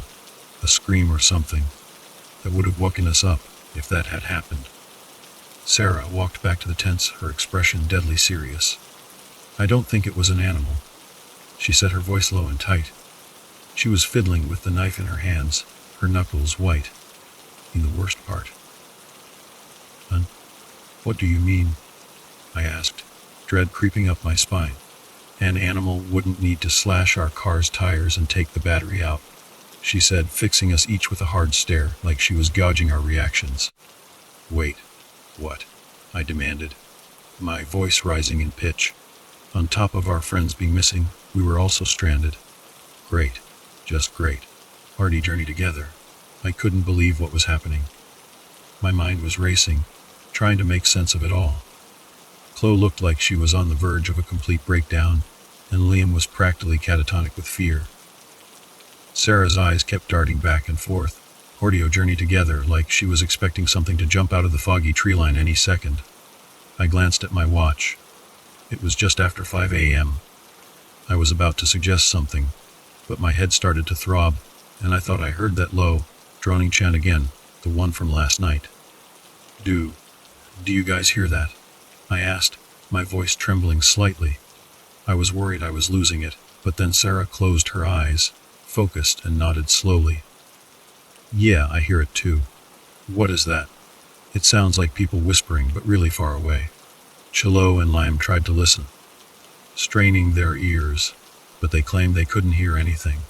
Speaker 1: a scream or something, that would have woken us up if that had happened. Sarah walked back to the tents, her expression deadly serious. I don't think it was an animal, she said, her voice low and tight. She was fiddling with the knife in her hands, her knuckles white. In the worst part. What do you mean? I asked, dread creeping up my spine. An animal wouldn't need to slash our car's tires and take the battery out, she said, fixing us each with a hard stare, like she was gauging our reactions. Wait, what? I demanded, my voice rising in pitch. On top of our friends being missing, we were also stranded. Great, just great. Party journey together. I couldn't believe what was happening. My mind was racing, trying to make sense of it all. Chloe looked like she was on the verge of a complete breakdown, and Liam was practically catatonic with fear. Sarah's eyes kept darting back and forth, audio journey together, like she was expecting something to jump out of the foggy tree line any second. I glanced at my watch. It was just after 5 a.m. I was about to suggest something, but my head started to throb, and I thought I heard that low, droning chant again, the one from last night. Do you guys hear that? I asked, my voice trembling slightly. I was worried I was losing it, but then Sarah closed her eyes, focused, and nodded slowly. Yeah, I hear it too. What is that? It sounds like people whispering, but really far away. Chilo and Liam tried to listen, straining their ears, but they claimed they couldn't hear anything.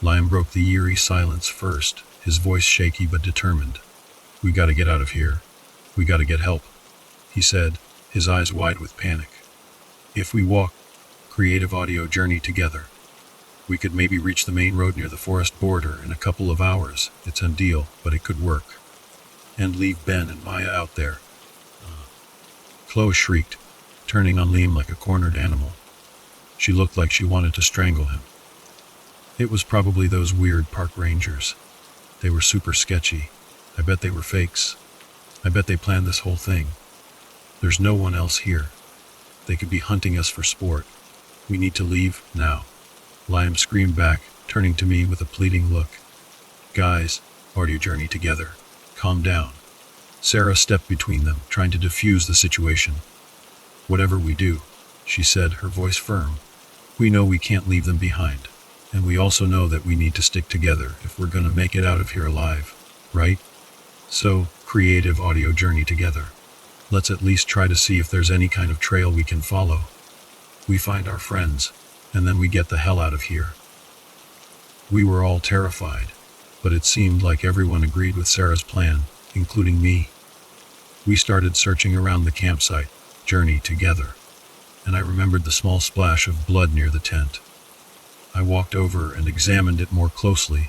Speaker 1: Liam broke the eerie silence first, his voice shaky but determined. We gotta get out of here. We gotta get help, he said, his eyes wide with panic. If we walk, creative audio journey together, we could maybe reach the main road near the forest border in a couple of hours. It's a deal, but it could work. And leave Ben and Maya out there. Chloe shrieked, turning on Liam like a cornered animal. She looked like she wanted to strangle him. It was probably those weird park rangers. They were super sketchy. I bet they were fakes. I bet they planned this whole thing. There's no one else here. They could be hunting us for sport. We need to leave now. Liam screamed back, turning to me with a pleading look. Guys, audio journey together. Calm down. Sarah stepped between them, trying to defuse the situation. Whatever we do, she said, her voice firm, we know we can't leave them behind. And we also know that we need to stick together if we're gonna make it out of here alive, right? So, creative audio journey together. Let's at least try to see if there's any kind of trail we can follow. We find our friends, and then we get the hell out of here. We were all terrified, but it seemed like everyone agreed with Sarah's plan, including me. We started searching around the campsite, journey together, and I remembered the small splash of blood near the tent. I walked over and examined it more closely,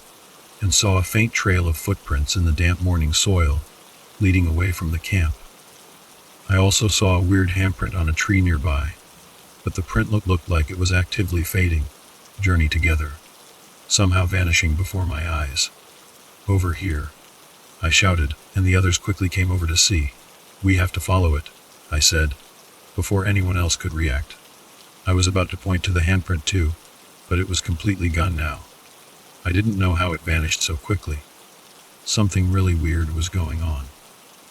Speaker 1: and saw a faint trail of footprints in the damp morning soil, leading away from the camp. I also saw a weird handprint on a tree nearby, but the print looked like it was actively fading. Journey together. Somehow vanishing before my eyes. Over here, I shouted, and the others quickly came over to see. We have to follow it, I said, before anyone else could react. I was about to point to the handprint too, but it was completely gone now. I didn't know how it vanished so quickly. Something really weird was going on.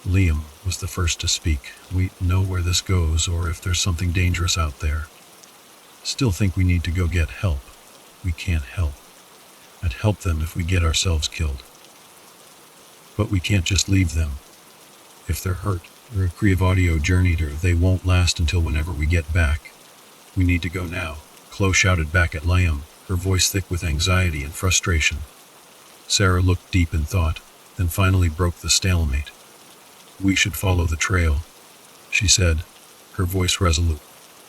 Speaker 1: Liam was the first to speak. We know where this goes or if there's something dangerous out there. Still think we need to go get help. We can't help. I'd help them if we get ourselves killed. But we can't just leave them. If they're hurt, or a creative audio journeyed, or they won't last until whenever we get back. We need to go now, Chloe shouted back at Liam, her voice thick with anxiety and frustration. Sarah looked deep in thought, then finally broke the stalemate. We should follow the trail, she said, her voice resolute.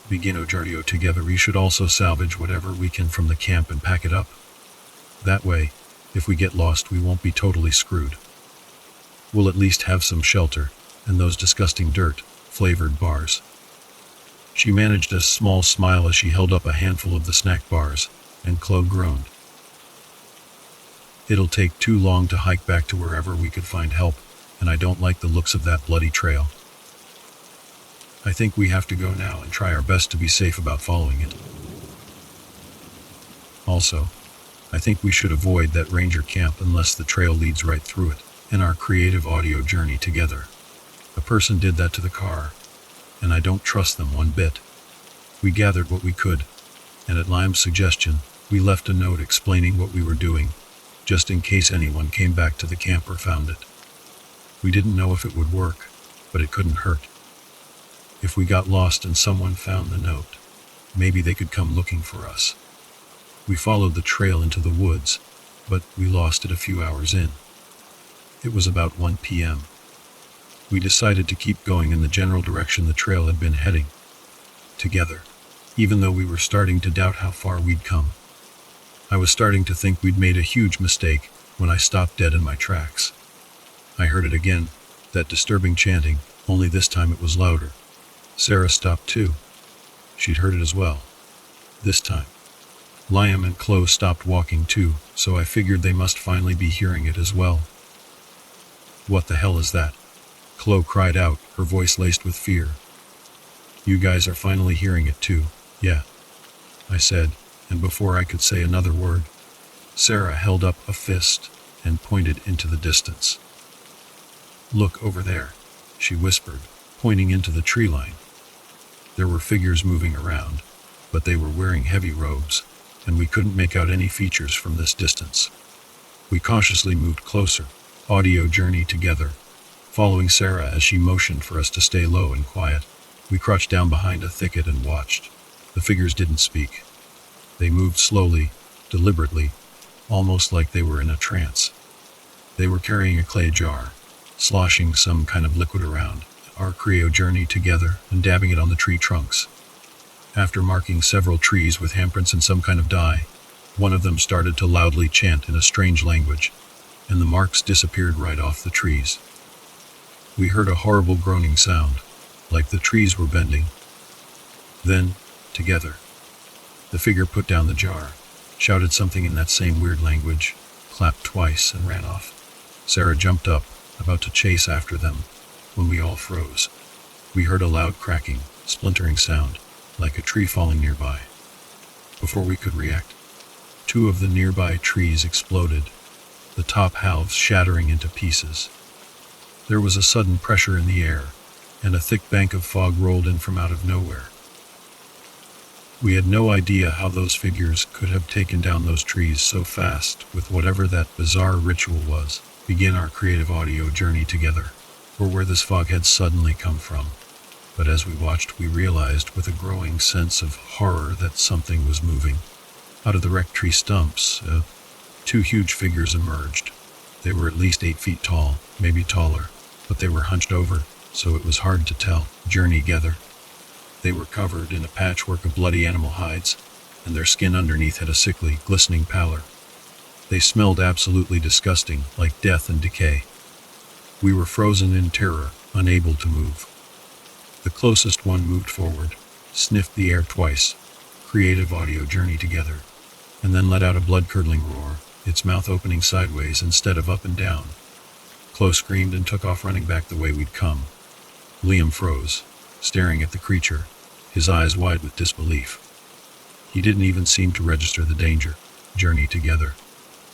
Speaker 1: Begin Ojardio together. We should also salvage whatever we can from the camp and pack it up. That way, if we get lost, we won't be totally screwed. We'll at least have some shelter, and those disgusting dirt-flavored bars. She managed a small smile as she held up a handful of the snack bars, and Chloe groaned. It'll take too long to hike back to wherever we could find help, and I don't like the looks of that bloody trail. I think we have to go now and try our best to be safe about following it. Also, I think we should avoid that ranger camp unless the trail leads right through it, in our creative audio journey together. A person did that to the car, and I don't trust them one bit. We gathered what we could, and at Liam's suggestion, we left a note explaining what we were doing, just in case anyone came back to the camp or found it. We didn't know if it would work, but it couldn't hurt. If we got lost and someone found the note, maybe they could come looking for us. We followed the trail into the woods, but we lost it a few hours in. It was about 1 p.m. We decided to keep going in the general direction the trail had been heading. Together, even though we were starting to doubt how far we'd come. I was starting to think we'd made a huge mistake when I stopped dead in my tracks. I heard it again, that disturbing chanting, only this time it was louder. Sarah stopped too. She'd heard it as well. This time. Liam and Chloe stopped walking too, so I figured they must finally be hearing it as well. What the hell is that? Chloe cried out, her voice laced with fear. You guys are finally hearing it too, yeah, I said, and before I could say another word, Sarah held up a fist and pointed into the distance. Look over there, she whispered, pointing into the tree line. There were figures moving around, but they were wearing heavy robes, and we couldn't make out any features from this distance. We cautiously moved closer, audio journey together, following Sarah as she motioned for us to stay low and quiet. We crouched down behind a thicket and watched. The figures didn't speak. They moved slowly, deliberately, almost like they were in a trance. They were carrying a clay jar, sloshing some kind of liquid around our creo journey together and dabbing it on the tree trunks. After marking several trees with handprints and some kind of dye, one of them started to loudly chant in a strange language, and the marks disappeared right off the trees. We heard a horrible groaning sound, like the trees were bending. Then, together, the figure put down the jar, shouted something in that same weird language, clapped twice, and ran off. Sarah jumped up, about to chase after them, when we all froze. We heard a loud cracking, splintering sound, like a tree falling nearby. Before we could react, two of the nearby trees exploded, the top halves shattering into pieces. There was a sudden pressure in the air, and a thick bank of fog rolled in from out of nowhere. We had no idea how those figures could have taken down those trees so fast with whatever that bizarre ritual was. Begin our creative audio journey together, or where this fog had suddenly come from. But as we watched, we realized with a growing sense of horror that something was moving. Out of the wrecked tree stumps, two huge figures emerged. They were at least 8 feet tall, maybe taller, but they were hunched over, so it was hard to tell. Journey together. They were covered in a patchwork of bloody animal hides, and their skin underneath had a sickly, glistening pallor. They smelled absolutely disgusting, like death and decay. We were frozen in terror, unable to move. The closest one moved forward, sniffed the air twice, creative audio journey together, and then let out a blood-curdling roar, its mouth opening sideways instead of up and down. Chloe screamed and took off running back the way we'd come. Liam froze, staring at the creature, his eyes wide with disbelief. He didn't even seem to register the danger. Journey together.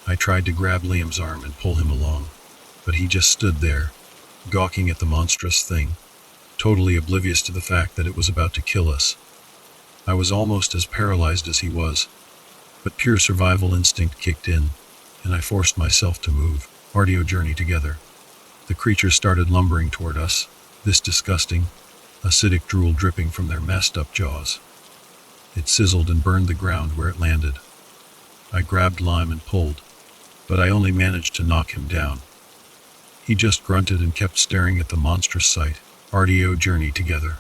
Speaker 1: I tried to grab Liam's arm and pull him along, but he just stood there, gawking at the monstrous thing, totally oblivious to the fact that it was about to kill us. I was almost as paralyzed as he was, but pure survival instinct kicked in, and I forced myself to move. Audio journey together. The creatures started lumbering toward us, this disgusting, acidic drool dripping from their messed-up jaws. It sizzled and burned the ground where it landed. I grabbed Lime and pulled, but I only managed to knock him down. He just grunted and kept staring at the monstrous sight. Audio journey together.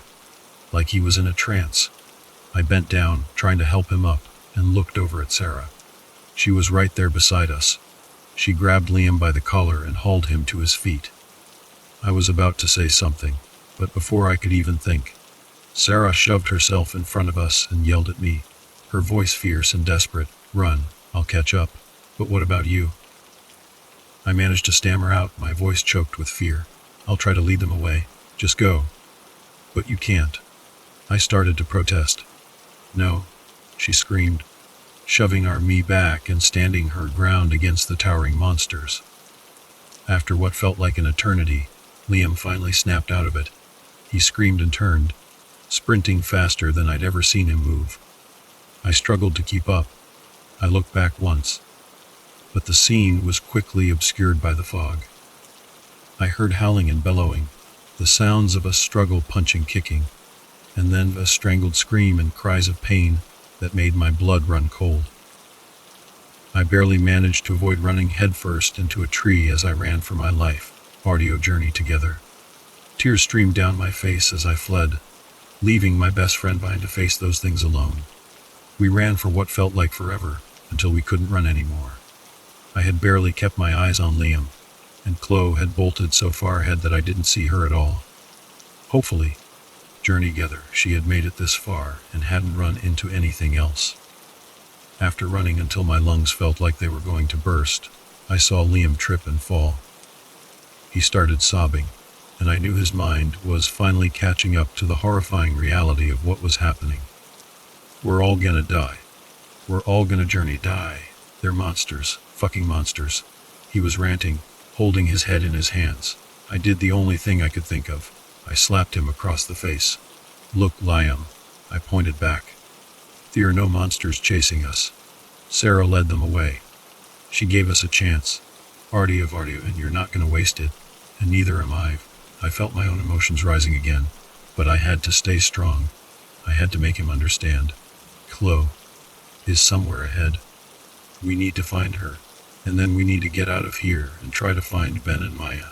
Speaker 1: Like he was in a trance. I bent down, trying to help him up, and looked over at Sarah. She was right there beside us. She grabbed Liam by the collar and hauled him to his feet. I was about to say something, but before I could even think, Sarah shoved herself in front of us and yelled at me, her voice fierce and desperate, "Run, I'll catch up. But what about you?" I managed to stammer out, my voice choked with fear. "I'll try to lead them away. Just go." "But you can't." I started to protest. "No," she screamed, shoving me back and standing her ground against the towering monsters. After what felt like an eternity, Liam finally snapped out of it. He screamed and turned, sprinting faster than I'd ever seen him move. I struggled to keep up. I looked back once, but the scene was quickly obscured by the fog. I heard howling and bellowing, the sounds of a struggle punching, kicking, and then a strangled scream and cries of pain that made my blood run cold. I barely managed to avoid running headfirst into a tree as I ran for my life. Audio journey together. Tears streamed down my face as I fled, leaving my best friend behind to face those things alone. We ran for what felt like forever, until we couldn't run anymore. I had barely kept my eyes on Liam, and Chloe had bolted so far ahead that I didn't see her at all. Hopefully, journey together, she had made it this far and hadn't run into anything else. After running until my lungs felt like they were going to burst, I saw Liam trip and fall. He started sobbing, and I knew his mind was finally catching up to the horrifying reality of what was happening. "We're all gonna die. We're all gonna journey die. They're monsters, fucking monsters." He was ranting, holding his head in his hands. I did the only thing I could think of. I slapped him across the face. "Look, Liam," I pointed back. "There are no monsters chasing us." Sarah led them away. She gave us a chance. Audio, and you're not gonna waste it, and neither am I. I felt my own emotions rising again, but I had to stay strong. I had to make him understand. Chloe is somewhere ahead. We need to find her, and then we need to get out of here and try to find Ben and Maya.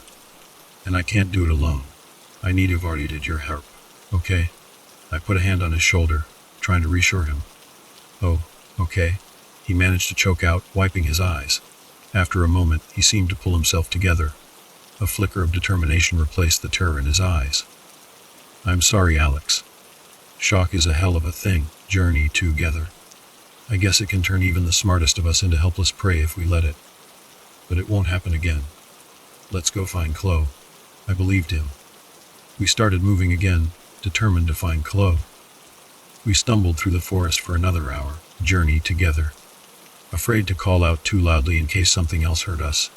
Speaker 1: And I can't do it alone. I need your help, okay? I put a hand on his shoulder, trying to reassure him. "Oh, okay," he managed to choke out, wiping his eyes. After a moment, he seemed to pull himself together. A flicker of determination replaced the terror in his eyes. "I'm sorry, Alex. Shock is a hell of a thing. Journey together. I guess it can turn even the smartest of us into helpless prey if we let it. But it won't happen again. Let's go find Chloe." I believed him. We started moving again, determined to find Chloe. We stumbled through the forest for another hour, journey together. Afraid to call out too loudly in case something else heard us,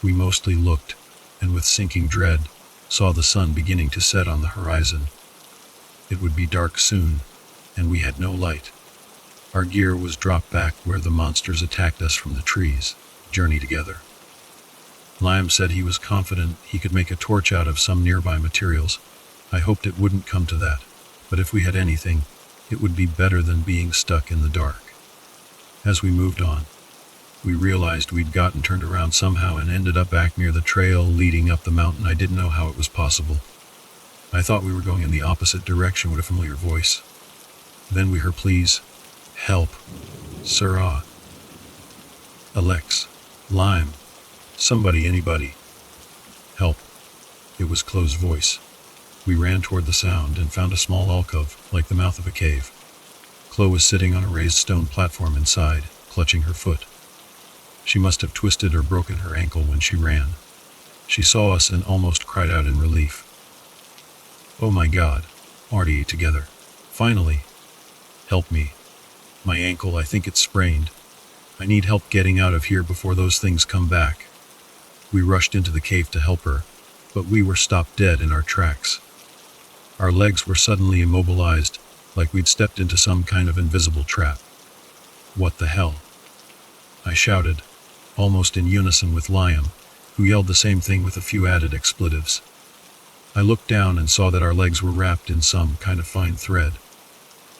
Speaker 1: we mostly looked, and with sinking dread, saw the sun beginning to set on the horizon. It would be dark soon, and we had no light. Our gear was dropped back where the monsters attacked us from the trees. Journey together. Liam said he was confident he could make a torch out of some nearby materials. I hoped it wouldn't come to that, but if we had anything, it would be better than being stuck in the dark. As we moved on, we realized we'd gotten turned around somehow and ended up back near the trail leading up the mountain. I didn't know how it was possible. I thought we were going in the opposite direction with a familiar voice. Then we heard, "Please, help. Sarah. Alex. Lime. Somebody, anybody. Help." It was Chloe's voice. We ran toward the sound and found a small alcove, like the mouth of a cave. Chloe was sitting on a raised stone platform inside, clutching her foot. She must have twisted or broken her ankle when she ran. She saw us and almost cried out in relief. "Oh my God," Artie together. "Finally. Help me. My ankle, I think it's sprained. I need help getting out of here before those things come back." We rushed into the cave to help her, but we were stopped dead in our tracks. Our legs were suddenly immobilized, like we'd stepped into some kind of invisible trap. "What the hell?" I shouted, almost in unison with Liam, who yelled the same thing with a few added expletives. I looked down and saw that our legs were wrapped in some kind of fine thread.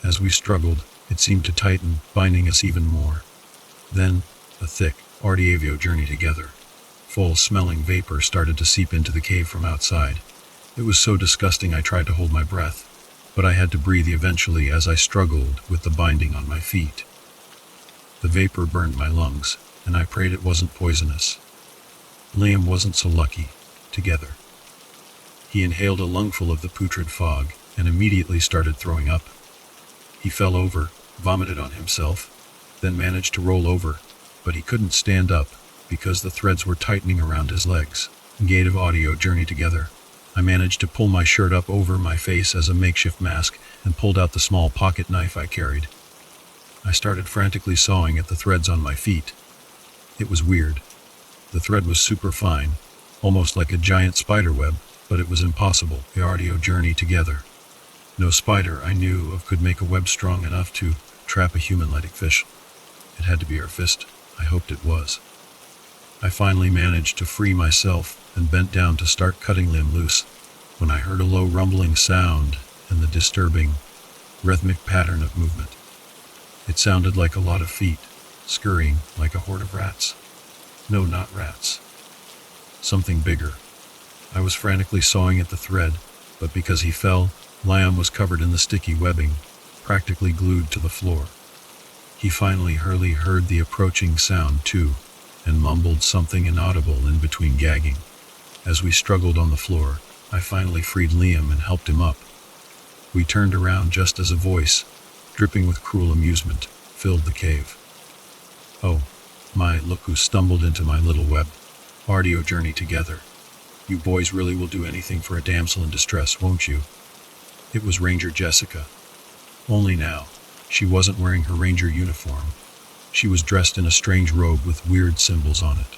Speaker 1: As we struggled, it seemed to tighten, binding us even more. Then, a thick, Ardiavio journey together. Foul-smelling vapor started to seep into the cave from outside. It was so disgusting I tried to hold my breath, but I had to breathe eventually as I struggled with the binding on my feet. The vapor burned my lungs, and I prayed it wasn't poisonous. Liam wasn't so lucky. Together. He inhaled a lungful of the putrid fog and immediately started throwing up. He fell over, vomited on himself, then managed to roll over, but he couldn't stand up because the threads were tightening around his legs. Gate of audio journey together. I managed to pull my shirt up over my face as a makeshift mask and pulled out the small pocket knife I carried. I started frantically sawing at the threads on my feet. It was weird. The thread was super fine, almost like a giant spider web, but it was impossible. The audio journey together. No spider I knew of could make a web strong enough to trap a human-like fish. It had to be our fist. I hoped it was. I finally managed to free myself and bent down to start cutting Liam loose, when I heard a low rumbling sound and the disturbing, rhythmic pattern of movement. It sounded like a lot of feet, scurrying like a horde of rats. No, not rats. Something bigger. I was frantically sawing at the thread, but because he fell, Liam was covered in the sticky webbing, practically glued to the floor. He finally heard the approaching sound too, and mumbled something inaudible in between gagging. As we struggled on the floor, I finally freed Liam and helped him up. We turned around just as a voice, dripping with cruel amusement, filled the cave. "Oh, my, look who stumbled into my little web. Audio journey together. You boys really will do anything for a damsel in distress, won't you?" It was Ranger Jessica. Only now, she wasn't wearing her ranger uniform. She was dressed in a strange robe with weird symbols on it.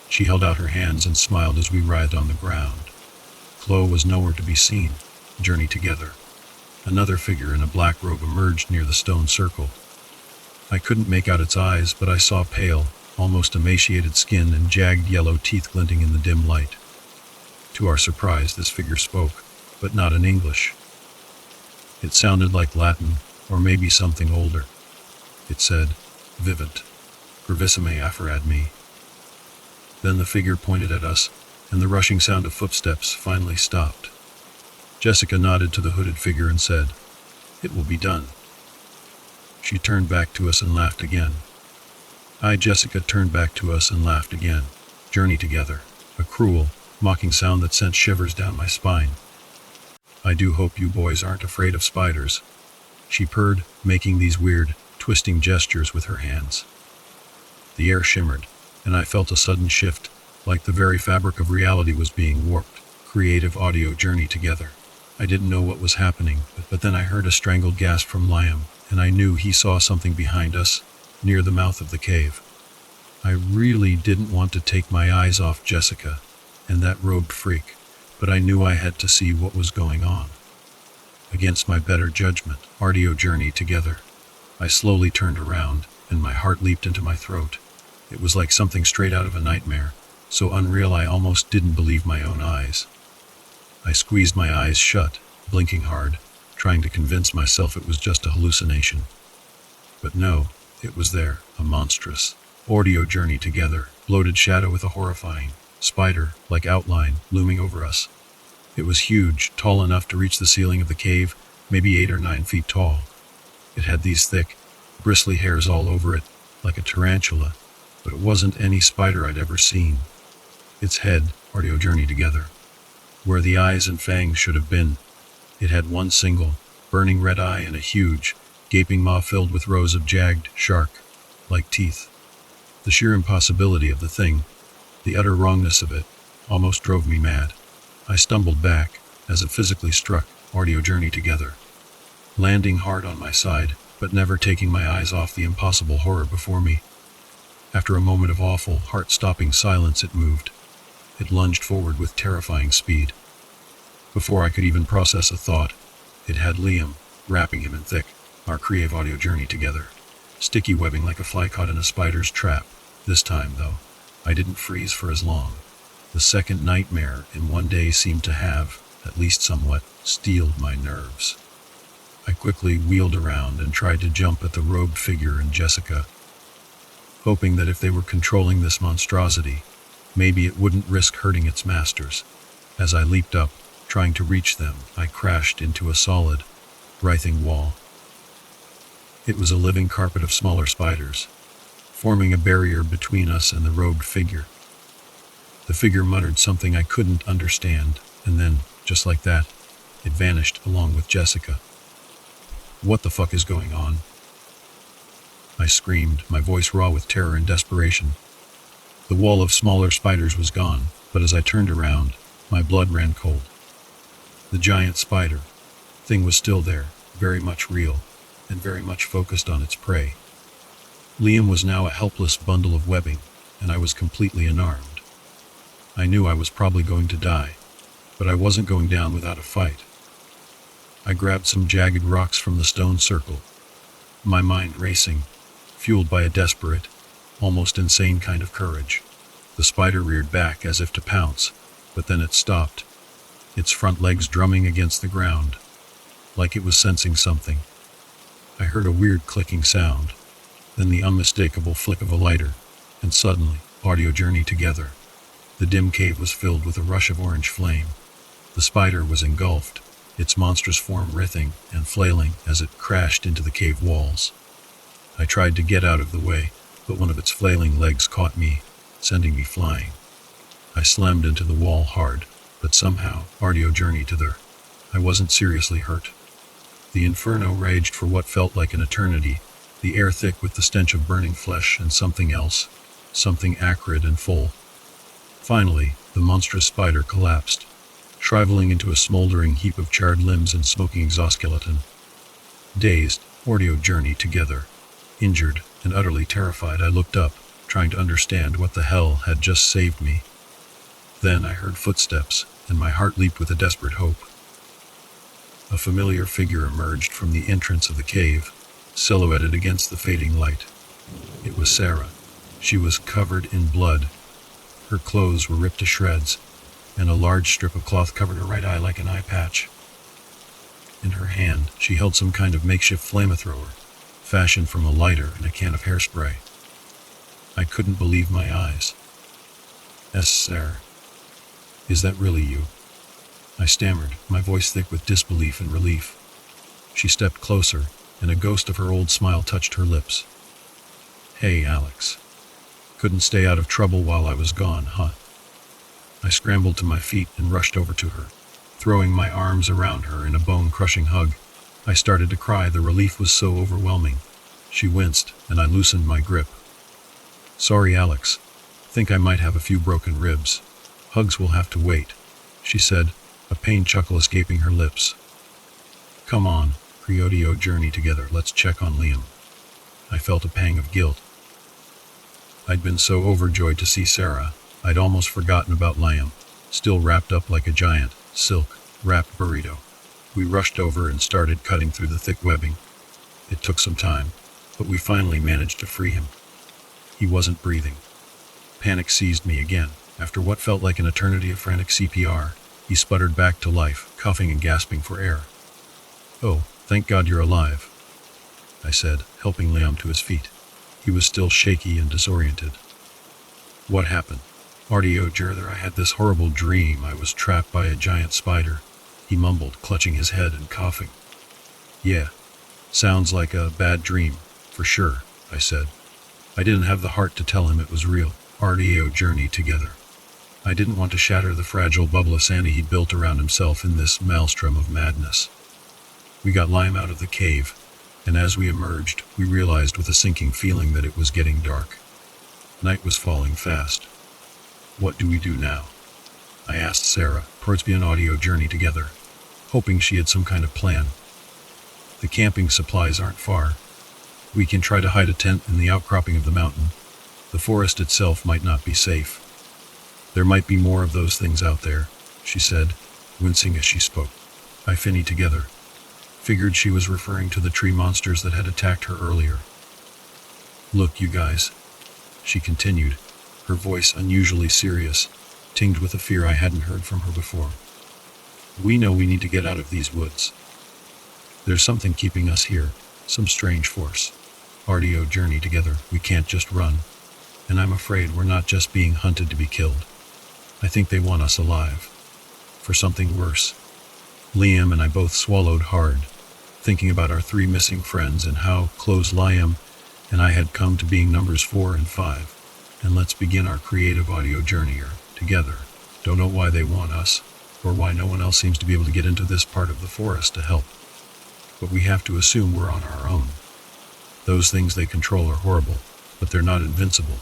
Speaker 1: She held out her hands and smiled as we writhed on the ground. Chloe was nowhere to be seen. Journey together. Another figure in a black robe emerged near the stone circle. I couldn't make out its eyes, but I saw pale, almost emaciated skin and jagged yellow teeth glinting in the dim light. To our surprise, this figure spoke, but not in English. It sounded like Latin, or maybe something older. It said, "Vivant, brevissime afferad me." Then the figure pointed at us, and the rushing sound of footsteps finally stopped. Jessica nodded to the hooded figure and said, "It will be done." She turned back to us and laughed again. Jessica turned back to us and laughed again. Journey together. A cruel, mocking sound that sent shivers down my spine. "I do hope you boys aren't afraid of spiders," she purred, making these weird, twisting gestures with her hands. The air shimmered, and I felt a sudden shift, like the very fabric of reality was being warped. Creative audio journey together. I didn't know what was happening, but then I heard a strangled gasp from Liam, and I knew he saw something behind us, near the mouth of the cave. I really didn't want to take my eyes off Jessica and that robed freak, but I knew I had to see what was going on. Against my better judgment, audio journey together. I slowly turned around, and my heart leaped into my throat. It was like something straight out of a nightmare, so unreal I almost didn't believe my own eyes. I squeezed my eyes shut, blinking hard, trying to convince myself it was just a hallucination. But no, it was there, a monstrous, audio journey together, bloated shadow with a horrifying, spider-like outline looming over us. It was huge, tall enough to reach the ceiling of the cave, maybe 8 or 9 feet tall. It had these thick, bristly hairs all over it, like a tarantula, but it wasn't any spider I'd ever seen. Its head, audio journey together, Where the eyes and fangs should have been, it had one single, burning red eye and a huge, gaping maw filled with rows of jagged, shark-like teeth. The sheer impossibility of the thing, the utter wrongness of it, almost drove me mad. I stumbled back, as it physically struck, audio journey together, landing hard on my side, but never taking my eyes off the impossible horror before me. After a moment of awful, heart-stopping silence, it moved. It lunged forward with terrifying speed. Before I could even process a thought, it had Liam, wrapping him in thick, our creative audio journey together. Sticky webbing like a fly caught in a spider's trap. This time, though, I didn't freeze for as long. The second nightmare in one day seemed to have, at least somewhat, steeled my nerves. I quickly wheeled around and tried to jump at the robed figure and Jessica, hoping that if they were controlling this monstrosity, maybe it wouldn't risk hurting its masters. As I leaped up, trying to reach them, I crashed into a solid, writhing wall. It was a living carpet of smaller spiders, forming a barrier between us and the robed figure. The figure muttered something I couldn't understand, and then, just like that, it vanished along with Jessica. What the fuck is going on? I screamed, my voice raw with terror and desperation. The wall of smaller spiders was gone, but as I turned around, my blood ran cold. The giant spider thing was still there, very much real, and very much focused on its prey. Liam was now a helpless bundle of webbing, and I was completely unarmed. I knew I was probably going to die, but I wasn't going down without a fight. I grabbed some jagged rocks from the stone circle, my mind racing, fueled by a desperate, almost insane kind of courage. The spider reared back as if to pounce, but then it stopped, its front legs drumming against the ground, like it was sensing something. I heard a weird clicking sound, then the unmistakable flick of a lighter, and suddenly, audio journey together. The dim cave was filled with a rush of orange flame. The spider was engulfed, its monstrous form writhing and flailing as it crashed into the cave walls. I tried to get out of the way, but one of its flailing legs caught me, sending me flying. I slammed into the wall hard, but somehow, audio journey to there. I wasn't seriously hurt. The inferno raged for what felt like an eternity, the air thick with the stench of burning flesh and something else, something acrid and full. Finally, the monstrous spider collapsed, shriveling into a smoldering heap of charred limbs and smoking exoskeleton. Dazed, audio journey together. Injured and utterly terrified, I looked up, trying to understand what the hell had just saved me. Then I heard footsteps, and my heart leaped with a desperate hope. A familiar figure emerged from the entrance of the cave, silhouetted against the fading light. It was Sarah. She was covered in blood. Her clothes were ripped to shreds, and a large strip of cloth covered her right eye like an eye patch. In her hand, she held some kind of makeshift flamethrower, fashioned from a lighter and a can of hairspray. I couldn't believe my eyes. Sarah, is that really you? I stammered, my voice thick with disbelief and relief. She stepped closer, and a ghost of her old smile touched her lips. Hey, Alex. Couldn't stay out of trouble while I was gone, huh? I scrambled to my feet and rushed over to her, throwing my arms around her in a bone-crushing hug. I started to cry, the relief was so overwhelming. She winced, and I loosened my grip. Sorry, Alex. Think I might have a few broken ribs. Hugs will have to wait, she said, a pained chuckle escaping her lips. Come on, pre-audio journey together, let's check on Liam. I felt a pang of guilt. I'd been so overjoyed to see Sarah, I'd almost forgotten about Liam, still wrapped up like a giant, silk-wrapped burrito. We rushed over and started cutting through the thick webbing. It took some time, but we finally managed to free him. He wasn't breathing. Panic seized me again. After what felt like an eternity of frantic CPR, he sputtered back to life, coughing and gasping for air. Oh, thank God you're alive, I said, helping Liam to his feet. He was still shaky and disoriented. What happened? Audio Jerther, I had this horrible dream. I was trapped by a giant spider, he mumbled, clutching his head and coughing. Yeah, sounds like a bad dream, for sure, I said. I didn't have the heart to tell him it was real. Audio journey together. I didn't want to shatter the fragile bubble of sanity he'd built around himself in this maelstrom of madness. We got Liam out of the cave, and as we emerged, we realized with a sinking feeling that it was getting dark. Night was falling fast. What do we do now? I asked Sarah, towards be an audio journey together, hoping she had some kind of plan. The camping supplies aren't far. We can try to hide a tent in the outcropping of the mountain. The forest itself might not be safe. There might be more of those things out there, she said, wincing as she spoke. I finny together. Figured she was referring to the tree monsters that had attacked her earlier. Look, you guys, she continued, her voice unusually serious, tinged with a fear I hadn't heard from her before. We know we need to get out of these woods. There's something keeping us here, some strange force. Audio journey together, we can't just run. And I'm afraid we're not just being hunted to be killed. I think they want us alive. For something worse. Liam and I both swallowed hard, thinking about our 3 missing friends and how close Liam and I had come to being numbers 4 and 5. And let's begin our creative audio journey here, together. Don't know why they want us, or why no one else seems to be able to get into this part of the forest to help. But we have to assume we're on our own. Those things they control are horrible, but they're not invincible.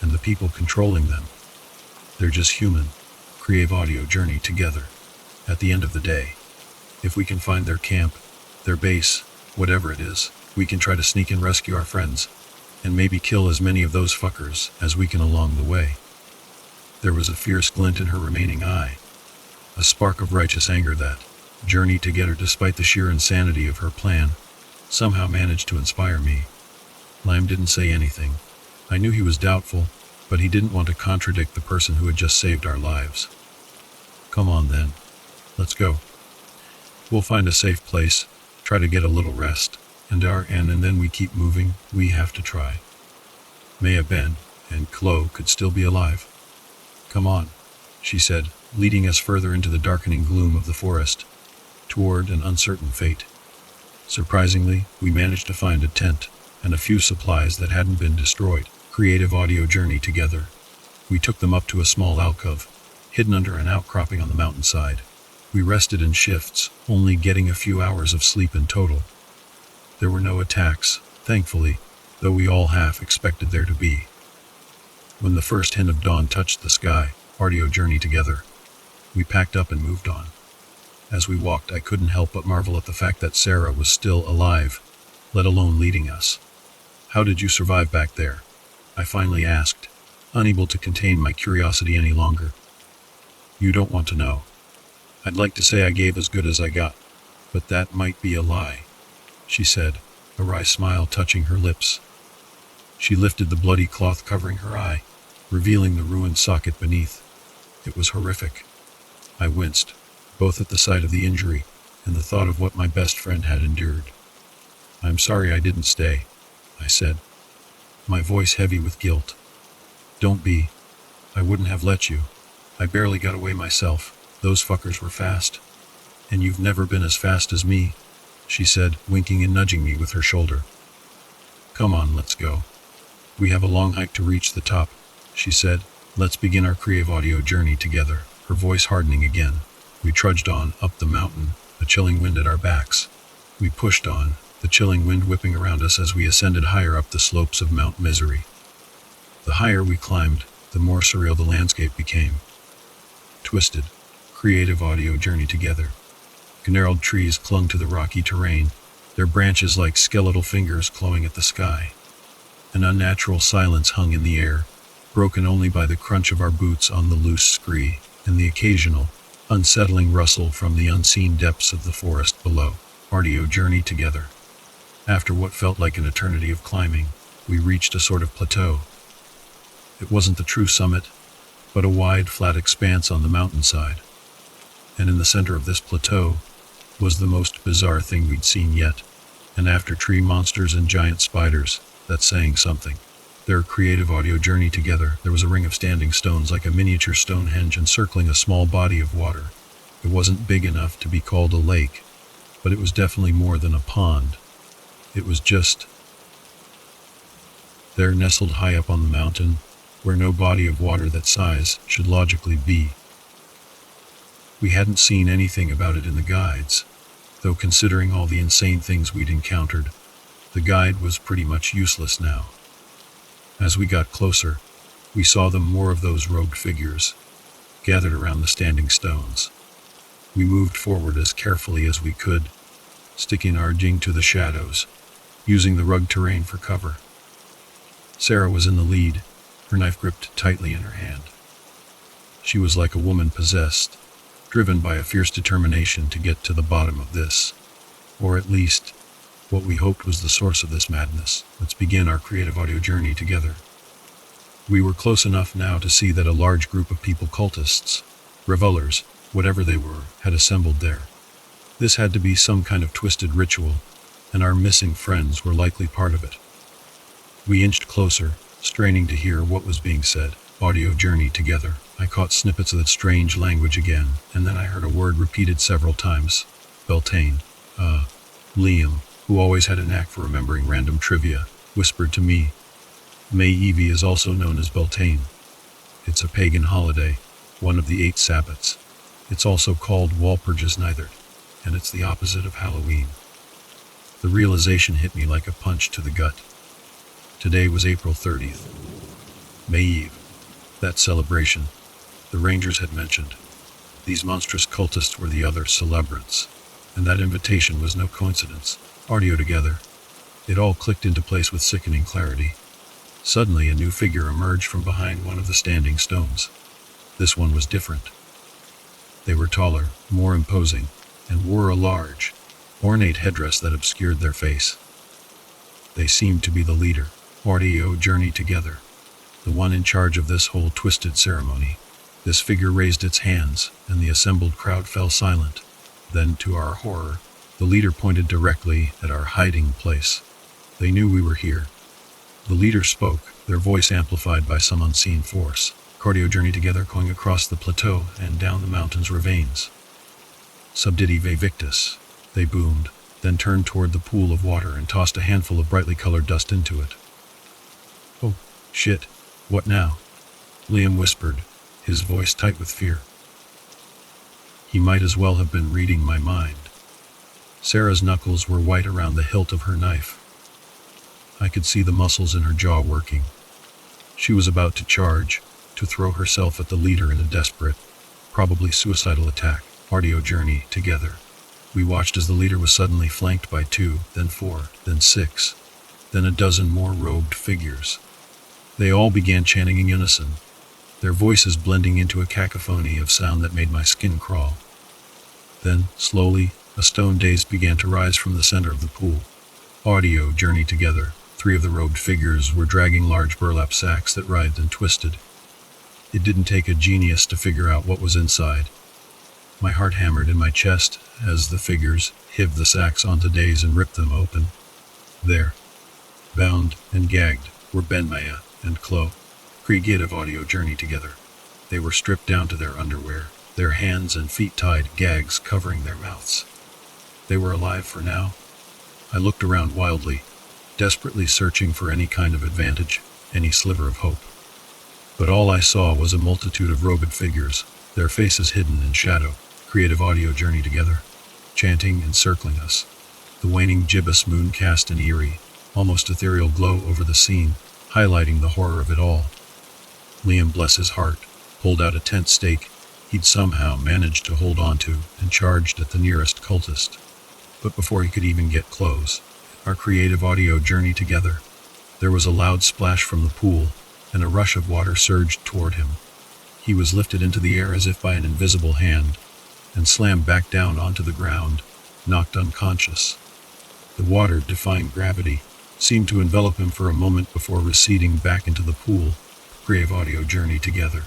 Speaker 1: And the people controlling them, they're just human. Creative audio journey together. At the end of the day, if we can find their camp, their base, whatever it is, we can try to sneak and rescue our friends, and maybe kill as many of those fuckers as we can along the way. There was a fierce glint in her remaining eye, a spark of righteous anger that, journeyed together despite the sheer insanity of her plan, somehow managed to inspire me. Liam didn't say anything. I knew he was doubtful, but he didn't want to contradict the person who had just saved our lives. Come on then. Let's go. We'll find a safe place, try to get a little rest, and then we keep moving. We have to try. Maya, Ben, and Chloe could still be alive. Come on, she said, leading us further into the darkening gloom of the forest, toward an uncertain fate. Surprisingly, we managed to find a tent and a few supplies that hadn't been destroyed. Creative audio journey together. We took them up to a small alcove, hidden under an outcropping on the mountainside. We rested in shifts, only getting a few hours of sleep in total. There were no attacks, thankfully, though we all half expected there to be. When the first hint of dawn touched the sky, audio journey together, we packed up and moved on. As we walked, I couldn't help but marvel at the fact that Sarah was still alive, let alone leading us. How did you survive back there? I finally asked, unable to contain my curiosity any longer. You don't want to know. I'd like to say I gave as good as I got, but that might be a lie, she said, a wry smile touching her lips. She lifted the bloody cloth covering her eye, revealing the ruined socket beneath. It was horrific. I winced, both at the sight of the injury and the thought of what my best friend had endured. I'm sorry I didn't stay, I said, my voice heavy with guilt. Don't be. I wouldn't have let you. I barely got away myself. Those fuckers were fast. And you've never been as fast as me, she said, winking and nudging me with her shoulder. Come on, let's go. We have a long hike to reach the top, she said. Let's begin our creative audio journey together, her voice hardening again. We trudged on, up the mountain, a chilling wind at our backs. We pushed on, the chilling wind whipping around us as we ascended higher up the slopes of Mount Misery. The higher we climbed, the more surreal the landscape became. Twisted, creative audio journey together. Gnarled trees clung to the rocky terrain, their branches like skeletal fingers clawing at the sky. An unnatural silence hung in the air, broken only by the crunch of our boots on the loose scree, and the occasional, unsettling rustle from the unseen depths of the forest below. Audio journey together. After what felt like an eternity of climbing, we reached a sort of plateau. It wasn't the true summit, but a wide, flat expanse on the mountainside. And in the center of this plateau was the most bizarre thing we'd seen yet, and after tree monsters and giant spiders, that's saying something. Their creative audio journey together, there was a ring of standing stones like a miniature Stonehenge encircling a small body of water. It wasn't big enough to be called a lake, but it was definitely more than a pond. It was just there, nestled high up on the mountain, where no body of water that size should logically be. We hadn't seen anything about it in the guides, though considering all the insane things we'd encountered, the guide was pretty much useless now. As we got closer, we saw them more of those robed figures, gathered around the standing stones. We moved forward as carefully as we could, sticking our ding to the shadows, using the rugged terrain for cover. Sarah was in the lead, her knife gripped tightly in her hand. She was like a woman possessed, driven by a fierce determination to get to the bottom of this, or at least, what we hoped was the source of this madness. Let's begin our creative audio journey together. We were close enough now to see that a large group of people, cultists, revelers, whatever they were, had assembled there. This had to be some kind of twisted ritual, and our missing friends were likely part of it. We inched closer, straining to hear what was being said. Audio journey together. I caught snippets of that strange language again, and then I heard a word repeated several times. Beltane. Liam, who always had a knack for remembering random trivia, whispered to me. May Eve is also known as Beltane. It's a pagan holiday, one of the 8 Sabbats. It's also called Walpurgis Neitherd, and it's the opposite of Halloween. The realization hit me like a punch to the gut. Today was April 30th. May Eve. That celebration, the Rangers had mentioned. These monstrous cultists were the other celebrants, and that invitation was no coincidence. Audio together. It all clicked into place with sickening clarity. Suddenly a new figure emerged from behind one of the standing stones. This one was different. They were taller, more imposing, and wore a large, ornate headdress that obscured their face. They seemed to be the leader. Audio journey together. The one in charge of this whole twisted ceremony. This figure raised its hands, and the assembled crowd fell silent. Then, to our horror, the leader pointed directly at our hiding place. They knew we were here. The leader spoke, their voice amplified by some unseen force. Cardio journey together, going across the plateau and down the mountain's ravines. Subditi ve victus, they boomed, then turned toward the pool of water and tossed a handful of brightly colored dust into it. Oh, shit. What now? Liam whispered, his voice tight with fear. He might as well have been reading my mind. Sarah's knuckles were white around the hilt of her knife. I could see the muscles in her jaw working. She was about to charge, to throw herself at the leader in a desperate, probably suicidal attack. Audio journey together. We watched as the leader was suddenly flanked by 2, then 4, then 6, then a dozen more robed figures. They all began chanting in unison, their voices blending into a cacophony of sound that made my skin crawl. Then, slowly, a stone dais began to rise from the center of the pool. Audio journey together. 3 of the robed figures were dragging large burlap sacks that writhed and twisted. It didn't take a genius to figure out what was inside. My heart hammered in my chest as the figures hived the sacks onto dais and ripped them open. There, bound and gagged, were Benmaya and Chloe. Creative audio journey together. They were stripped down to their underwear, their hands and feet tied, gags covering their mouths. They were alive for now. I looked around wildly, desperately searching for any kind of advantage, any sliver of hope. But all I saw was a multitude of robed figures, their faces hidden in shadow. Creative audio journey together, chanting and circling us. The waning gibbous moon cast an eerie, almost ethereal glow over the scene, highlighting the horror of it all. Liam, bless his heart, pulled out a tent stake he'd somehow managed to hold onto and charged at the nearest cultist. But before he could even get close, our creative audio journey together, there was a loud splash from the pool, and a rush of water surged toward him. He was lifted into the air as if by an invisible hand, and slammed back down onto the ground, knocked unconscious. The water, defying gravity, seemed to envelop him for a moment before receding back into the pool. Creative audio journey together,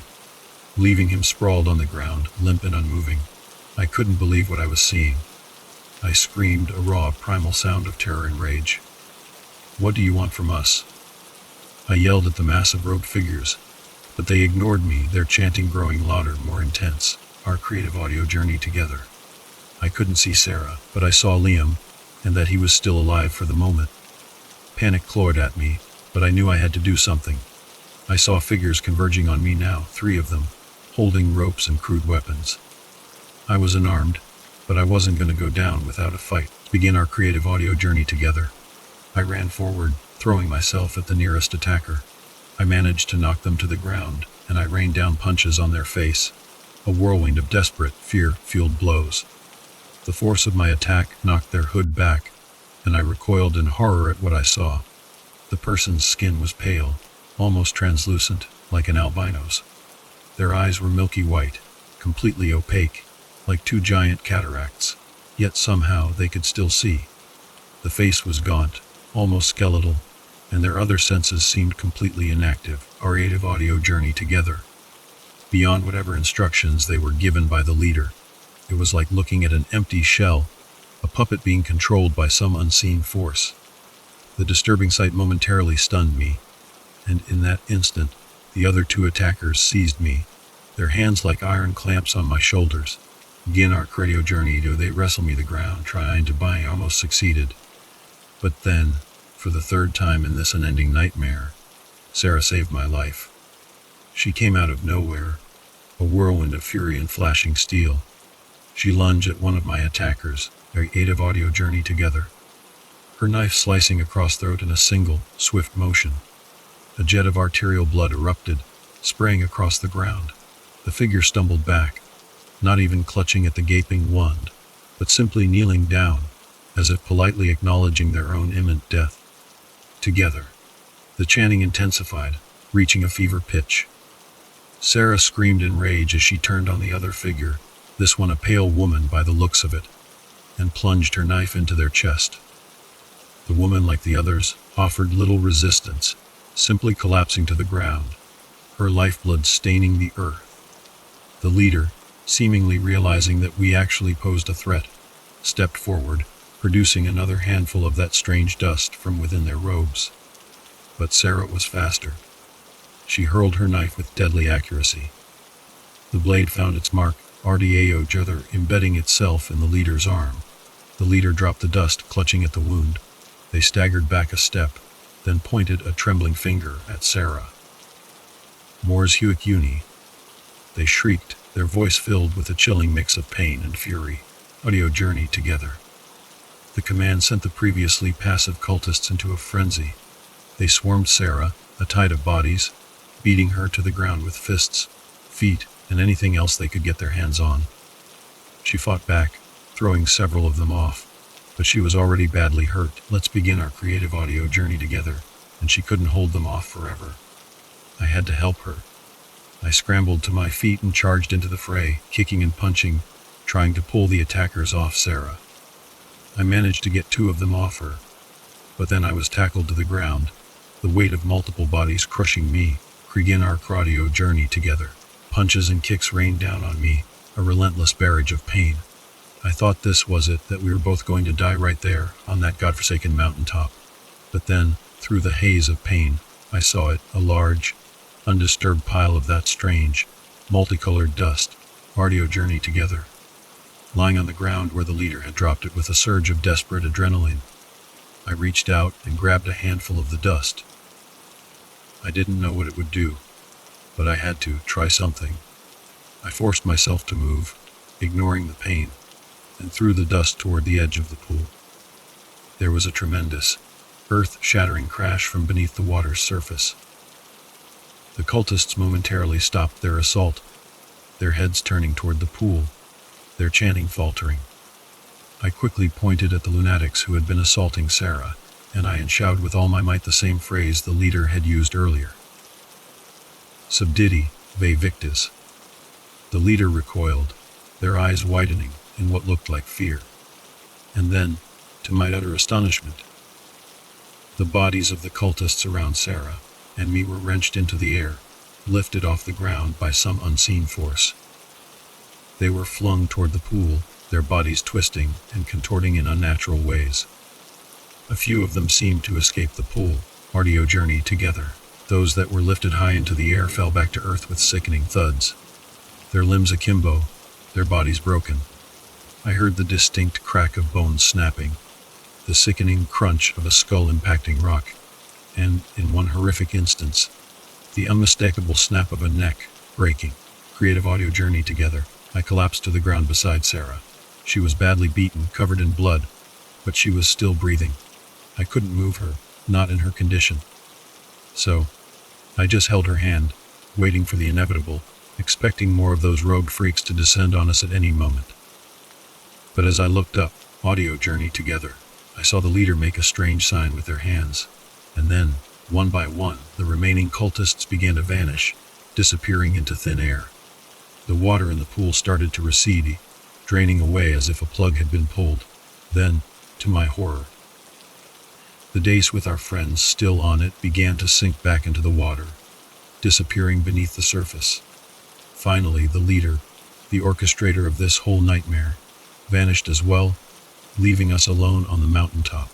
Speaker 1: leaving him sprawled on the ground, limp and unmoving. I couldn't believe what I was seeing. I screamed, a raw, primal sound of terror and rage. What do you want from us? I yelled at the massive robed figures, but they ignored me, their chanting growing louder, more intense. Our creative audio journey together. I couldn't see Sarah, but I saw Liam, and that he was still alive for the moment. Panic clawed at me, but I knew I had to do something. I saw figures converging on me now, 3 of them, holding ropes and crude weapons. I was unarmed, but I wasn't going to go down without a fight. Begin our creative audio journey together. I ran forward, throwing myself at the nearest attacker. I managed to knock them to the ground, and I rained down punches on their face, a whirlwind of desperate, fear-fueled blows. The force of my attack knocked their hood back, and I recoiled in horror at what I saw. The person's skin was pale, almost translucent, like an albino's. Their eyes were milky white, completely opaque, like 2 giant cataracts, yet somehow they could still see. The face was gaunt, almost skeletal, and their other senses seemed completely inactive. Our creative audio journey together. Beyond whatever instructions they were given by the leader, it was like looking at an empty shell, a puppet being controlled by some unseen force. The disturbing sight momentarily stunned me, and in that instant, the other 2 attackers seized me, their hands like iron clamps on my shoulders. Begin our creative journey. They wrestle me to the ground, trying to buy. I almost succeeded. But then, for the 3rd time in this unending nightmare, Sarah saved my life. She came out of nowhere, a whirlwind of fury and flashing steel. She lunged at one of my attackers, our creative audio journey together. Her knife slicing across throat in a single, swift motion. A jet of arterial blood erupted, spraying across the ground. The figure stumbled back, not even clutching at the gaping wound, but simply kneeling down, as if politely acknowledging their own imminent death. Together, the chanting intensified, reaching a fever pitch. Sarah screamed in rage as she turned on the other figure, this one a pale woman by the looks of it, and plunged her knife into their chest. The woman, like the others, offered little resistance, simply collapsing to the ground, her lifeblood staining the earth. The leader, seemingly realizing that we actually posed a threat, stepped forward, producing another handful of that strange dust from within their robes. But Sarah was faster. She hurled her knife with deadly accuracy. The blade found its mark, RDAO embedding itself in the leader's arm. The leader dropped the dust, clutching at the wound. They staggered back a step, then pointed a trembling finger at Sarah. Mors Huic Uni. They shrieked, their voice filled with a chilling mix of pain and fury. Audio journey together. The command sent the previously passive cultists into a frenzy. They swarmed Sarah, a tide of bodies, beating her to the ground with fists, feet, and anything else they could get their hands on. She fought back, throwing several of them off, but she was already badly hurt. Let's begin our creative audio journey together, and she couldn't hold them off forever. I had to help her. I scrambled to my feet and charged into the fray, kicking and punching, trying to pull the attackers off Sarah. I managed to get 2 of them off her, but then I was tackled to the ground, the weight of multiple bodies crushing me. Begin our audio journey together. Punches and kicks rained down on me, a relentless barrage of pain. I thought this was it, that we were both going to die right there, on that godforsaken mountaintop. But then, through the haze of pain, I saw it, a large, undisturbed pile of that strange, multicolored dust. Audio journey together. Lying on the ground where the leader had dropped it with a surge of desperate adrenaline, I reached out and grabbed a handful of the dust. I didn't know what it would do, but I had to try something. I forced myself to move, ignoring the pain, and threw the dust toward the edge of the pool. There was a tremendous, earth-shattering crash from beneath the water's surface. The cultists momentarily stopped their assault, their heads turning toward the pool, their chanting faltering. I quickly pointed at the lunatics who had been assaulting Sarah, and I enshouted with all my might the same phrase the leader had used earlier. Subditi, ve victis. The leader recoiled, their eyes widening in what looked like fear. And then, to my utter astonishment, the bodies of the cultists around Sarah and me were wrenched into the air, lifted off the ground by some unseen force. They were flung toward the pool, their bodies twisting and contorting in unnatural ways. A few of them seemed to escape the pool, audio journey together. Those that were lifted high into the air fell back to earth with sickening thuds, their limbs akimbo, their bodies broken. I heard the distinct crack of bones snapping, the sickening crunch of a skull impacting rock, and, in one horrific instance, The unmistakable snap of a neck breaking. Creative audio journey together. I collapsed to the ground beside Sarah. She was badly beaten, covered in blood, but she was still breathing. I couldn't move her, not in her condition. So, I just held her hand, waiting for the inevitable, expecting more of those rogue freaks to descend on us at any moment. But as I looked up, audio journey together, I saw the leader make a strange sign with their hands, and then, one by one, the remaining cultists began to vanish, disappearing into thin air. The water in the pool started to recede, draining away as if a plug had been pulled. Then, to my horror, the dace with our friends still on it began to sink back into the water, disappearing beneath the surface. Finally, the leader, the orchestrator of this whole nightmare, vanished as well, leaving us alone on the mountaintop.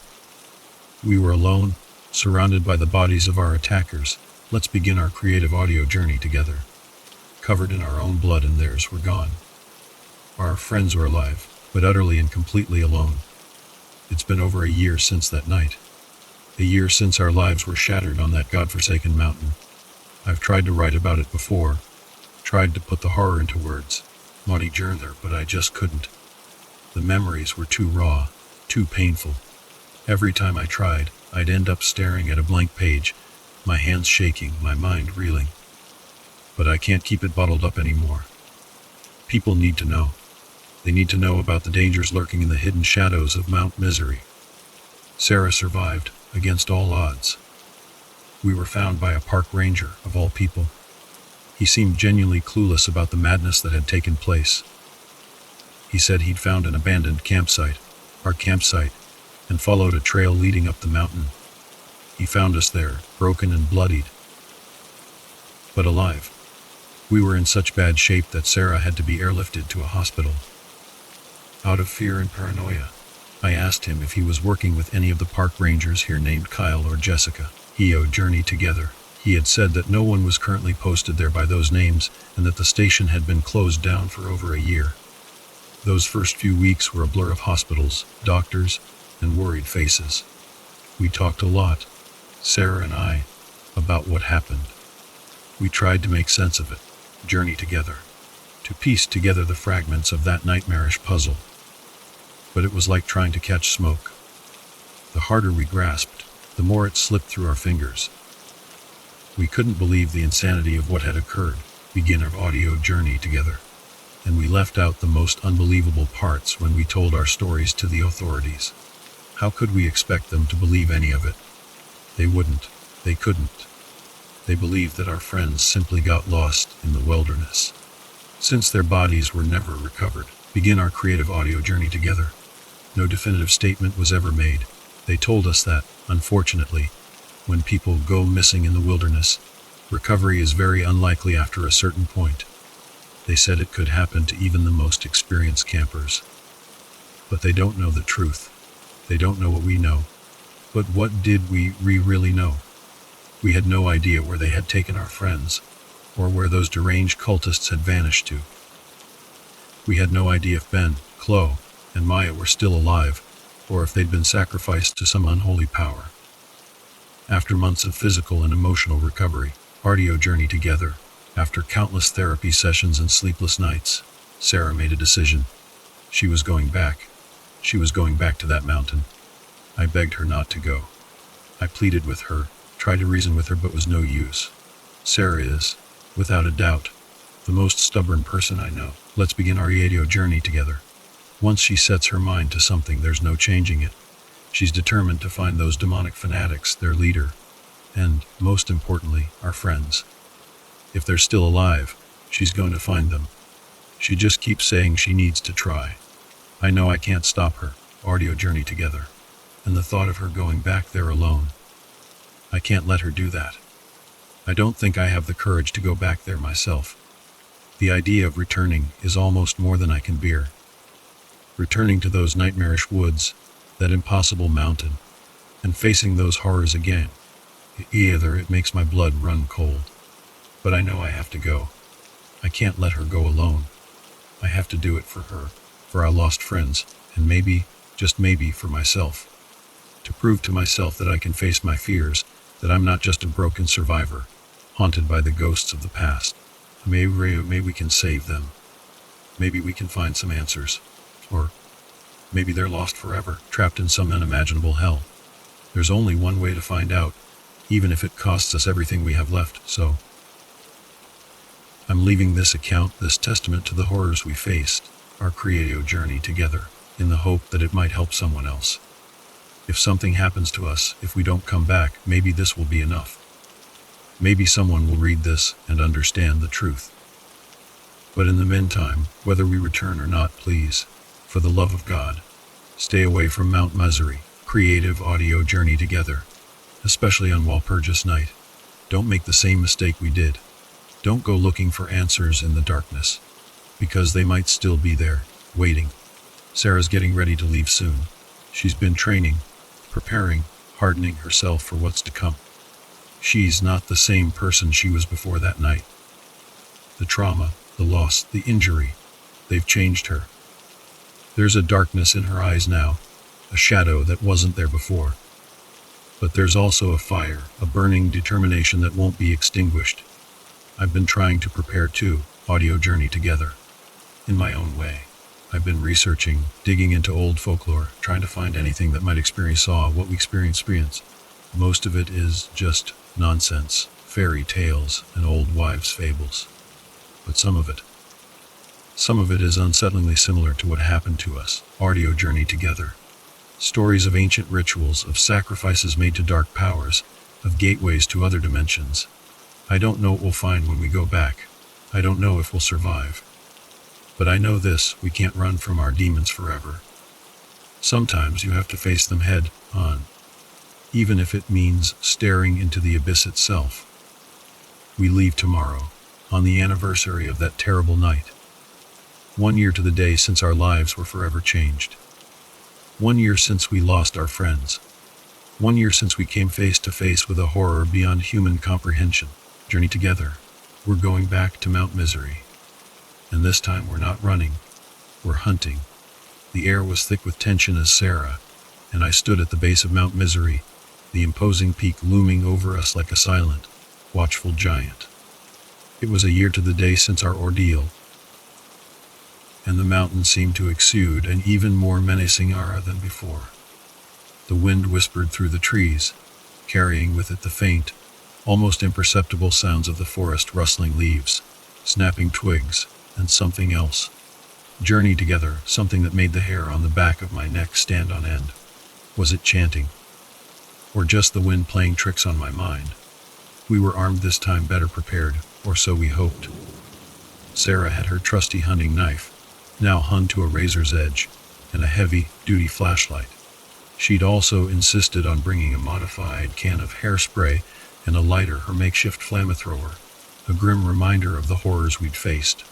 Speaker 1: We were alone, surrounded by the bodies of our attackers. Let's begin our creative audio journey together. Covered in our own blood and theirs, we're gone. Our friends were alive, but utterly and completely alone. It's been over a year since that night. A year since our lives were shattered on that godforsaken mountain. I've tried to write about it before, tried to put the horror into words, naughty journaler, but I just couldn't. The memories were too raw, too painful. Every time I tried, I'd end up staring at a blank page, my hands shaking, my mind reeling. But I can't keep it bottled up anymore. People need to know. They need to know about the dangers lurking in the hidden shadows of Mount Misery. Sarah survived, against all odds. We were found by a park ranger, of all people. He seemed genuinely clueless about the madness that had taken place. He said he'd found an abandoned campsite, our campsite, and followed a trail leading up the mountain. He found us there, broken and bloodied, but alive. We were in such bad shape that Sarah had to be airlifted to a hospital. Out of fear and paranoia, I asked him if he was working with any of the park rangers here named Kyle or Jessica. EO journey together. He had said that no one was currently posted there by those names and that the station had been closed down for over a year. Those first few weeks were a blur of hospitals, doctors, and worried faces. We talked a lot, Sarah and I, about what happened. We tried to make sense of it, journey together, to piece together the fragments of that nightmarish puzzle. But it was like trying to catch smoke. The harder we grasped, the more it slipped through our fingers. We couldn't believe the insanity of what had occurred, begin our audio journey together. And we left out the most unbelievable parts when we told our stories to the authorities. How could we expect them to believe any of it? They wouldn't. They couldn't. They believed that our friends simply got lost in the wilderness. Since their bodies were never recovered, begin our creative audio journey together. No definitive statement was ever made. They told us that, unfortunately, when people go missing in the wilderness, recovery is very unlikely after a certain point. They said it could happen to even the most experienced campers. But they don't know the truth. They don't know what we know. But what did we really know? We had no idea where they had taken our friends, or where those deranged cultists had vanished to. We had no idea if Ben, Chloe, and Maya were still alive, or if they'd been sacrificed to some unholy power. After months of physical and emotional recovery, audio journey together, after countless therapy sessions and sleepless nights, Sarah made a decision. She was going back. She was going back to that mountain. I begged her not to go. I pleaded with her, tried to reason with her, but was no use. Sarah is, without a doubt, the most stubborn person I know. Let's begin our audio journey together. Once she sets her mind to something, there's no changing it. She's determined to find those demonic fanatics, their leader, and, most importantly, our friends. If they're still alive, she's going to find them. She just keeps saying she needs to try. I know I can't stop her, audio journey together, and the thought of her going back there alone. I can't let her do that. I don't think I have the courage to go back there myself. The idea of returning is almost more than I can bear. Returning to those nightmarish woods, that impossible mountain, and facing those horrors again. Either it makes my blood run cold. But I know I have to go. I can't let her go alone. I have to do it for her, for our lost friends, and maybe, just maybe, for myself. To prove to myself that I can face my fears, that I'm not just a broken survivor, haunted by the ghosts of the past. Maybe we can save them. Maybe we can find some answers. Or maybe they're lost forever, trapped in some unimaginable hell. There's only one way to find out, even if it costs us everything we have left, so I'm leaving this account, this testament to the horrors we faced, our creative journey together, in the hope that it might help someone else. If something happens to us, if we don't come back, maybe this will be enough. Maybe someone will read this and understand the truth. But in the meantime, whether we return or not, please, for the love of God, stay away from Mount Misery, creative audio journey together, especially on Walpurgis night. Don't make the same mistake we did. Don't go looking for answers in the darkness, because they might still be there, waiting. Sarah's getting ready to leave soon. She's been training, preparing, hardening herself for what's to come. She's not the same person she was before that night. The trauma, the loss, the injury, they've changed her. There's a darkness in her eyes now, a shadow that wasn't there before. But there's also a fire, a burning determination that won't be extinguished. I've been trying to prepare too, audio journey together. In my own way. I've been researching, digging into old folklore, trying to find anything that might experience what we experience. Most of it is just nonsense, fairy tales, and old wives' fables. But some of it is unsettlingly similar to what happened to us, audio journey together. Stories of ancient rituals, of sacrifices made to dark powers, of gateways to other dimensions. I don't know what we'll find when we go back. I don't know if we'll survive. But I know this, we can't run from our demons forever. Sometimes you have to face them head on, even if it means staring into the abyss itself. We leave tomorrow, on the anniversary of that terrible night. 1 year to the day since our lives were forever changed. 1 year since we lost our friends. 1 year since we came face to face with a horror beyond human comprehension. Journey together. We're going back to Mount Misery. And this time we're not running. We're hunting. The air was thick with tension as Sarah and I stood at the base of Mount Misery, the imposing peak looming over us like a silent, watchful giant. It was a year to the day since our ordeal, and the mountain seemed to exude an even more menacing aura than before. The wind whispered through the trees, carrying with it the faint, almost imperceptible sounds of the forest, rustling leaves, snapping twigs, and something else. Journey together, something that made the hair on the back of my neck stand on end. Was it chanting? Or just the wind playing tricks on my mind? We were armed this time, better prepared, or so we hoped. Sarah had her trusty hunting knife, now hung to a razor's edge, and a heavy-duty flashlight. She'd also insisted on bringing a modified can of hairspray and a lighter, her makeshift flamethrower, a grim reminder of the horrors we'd faced.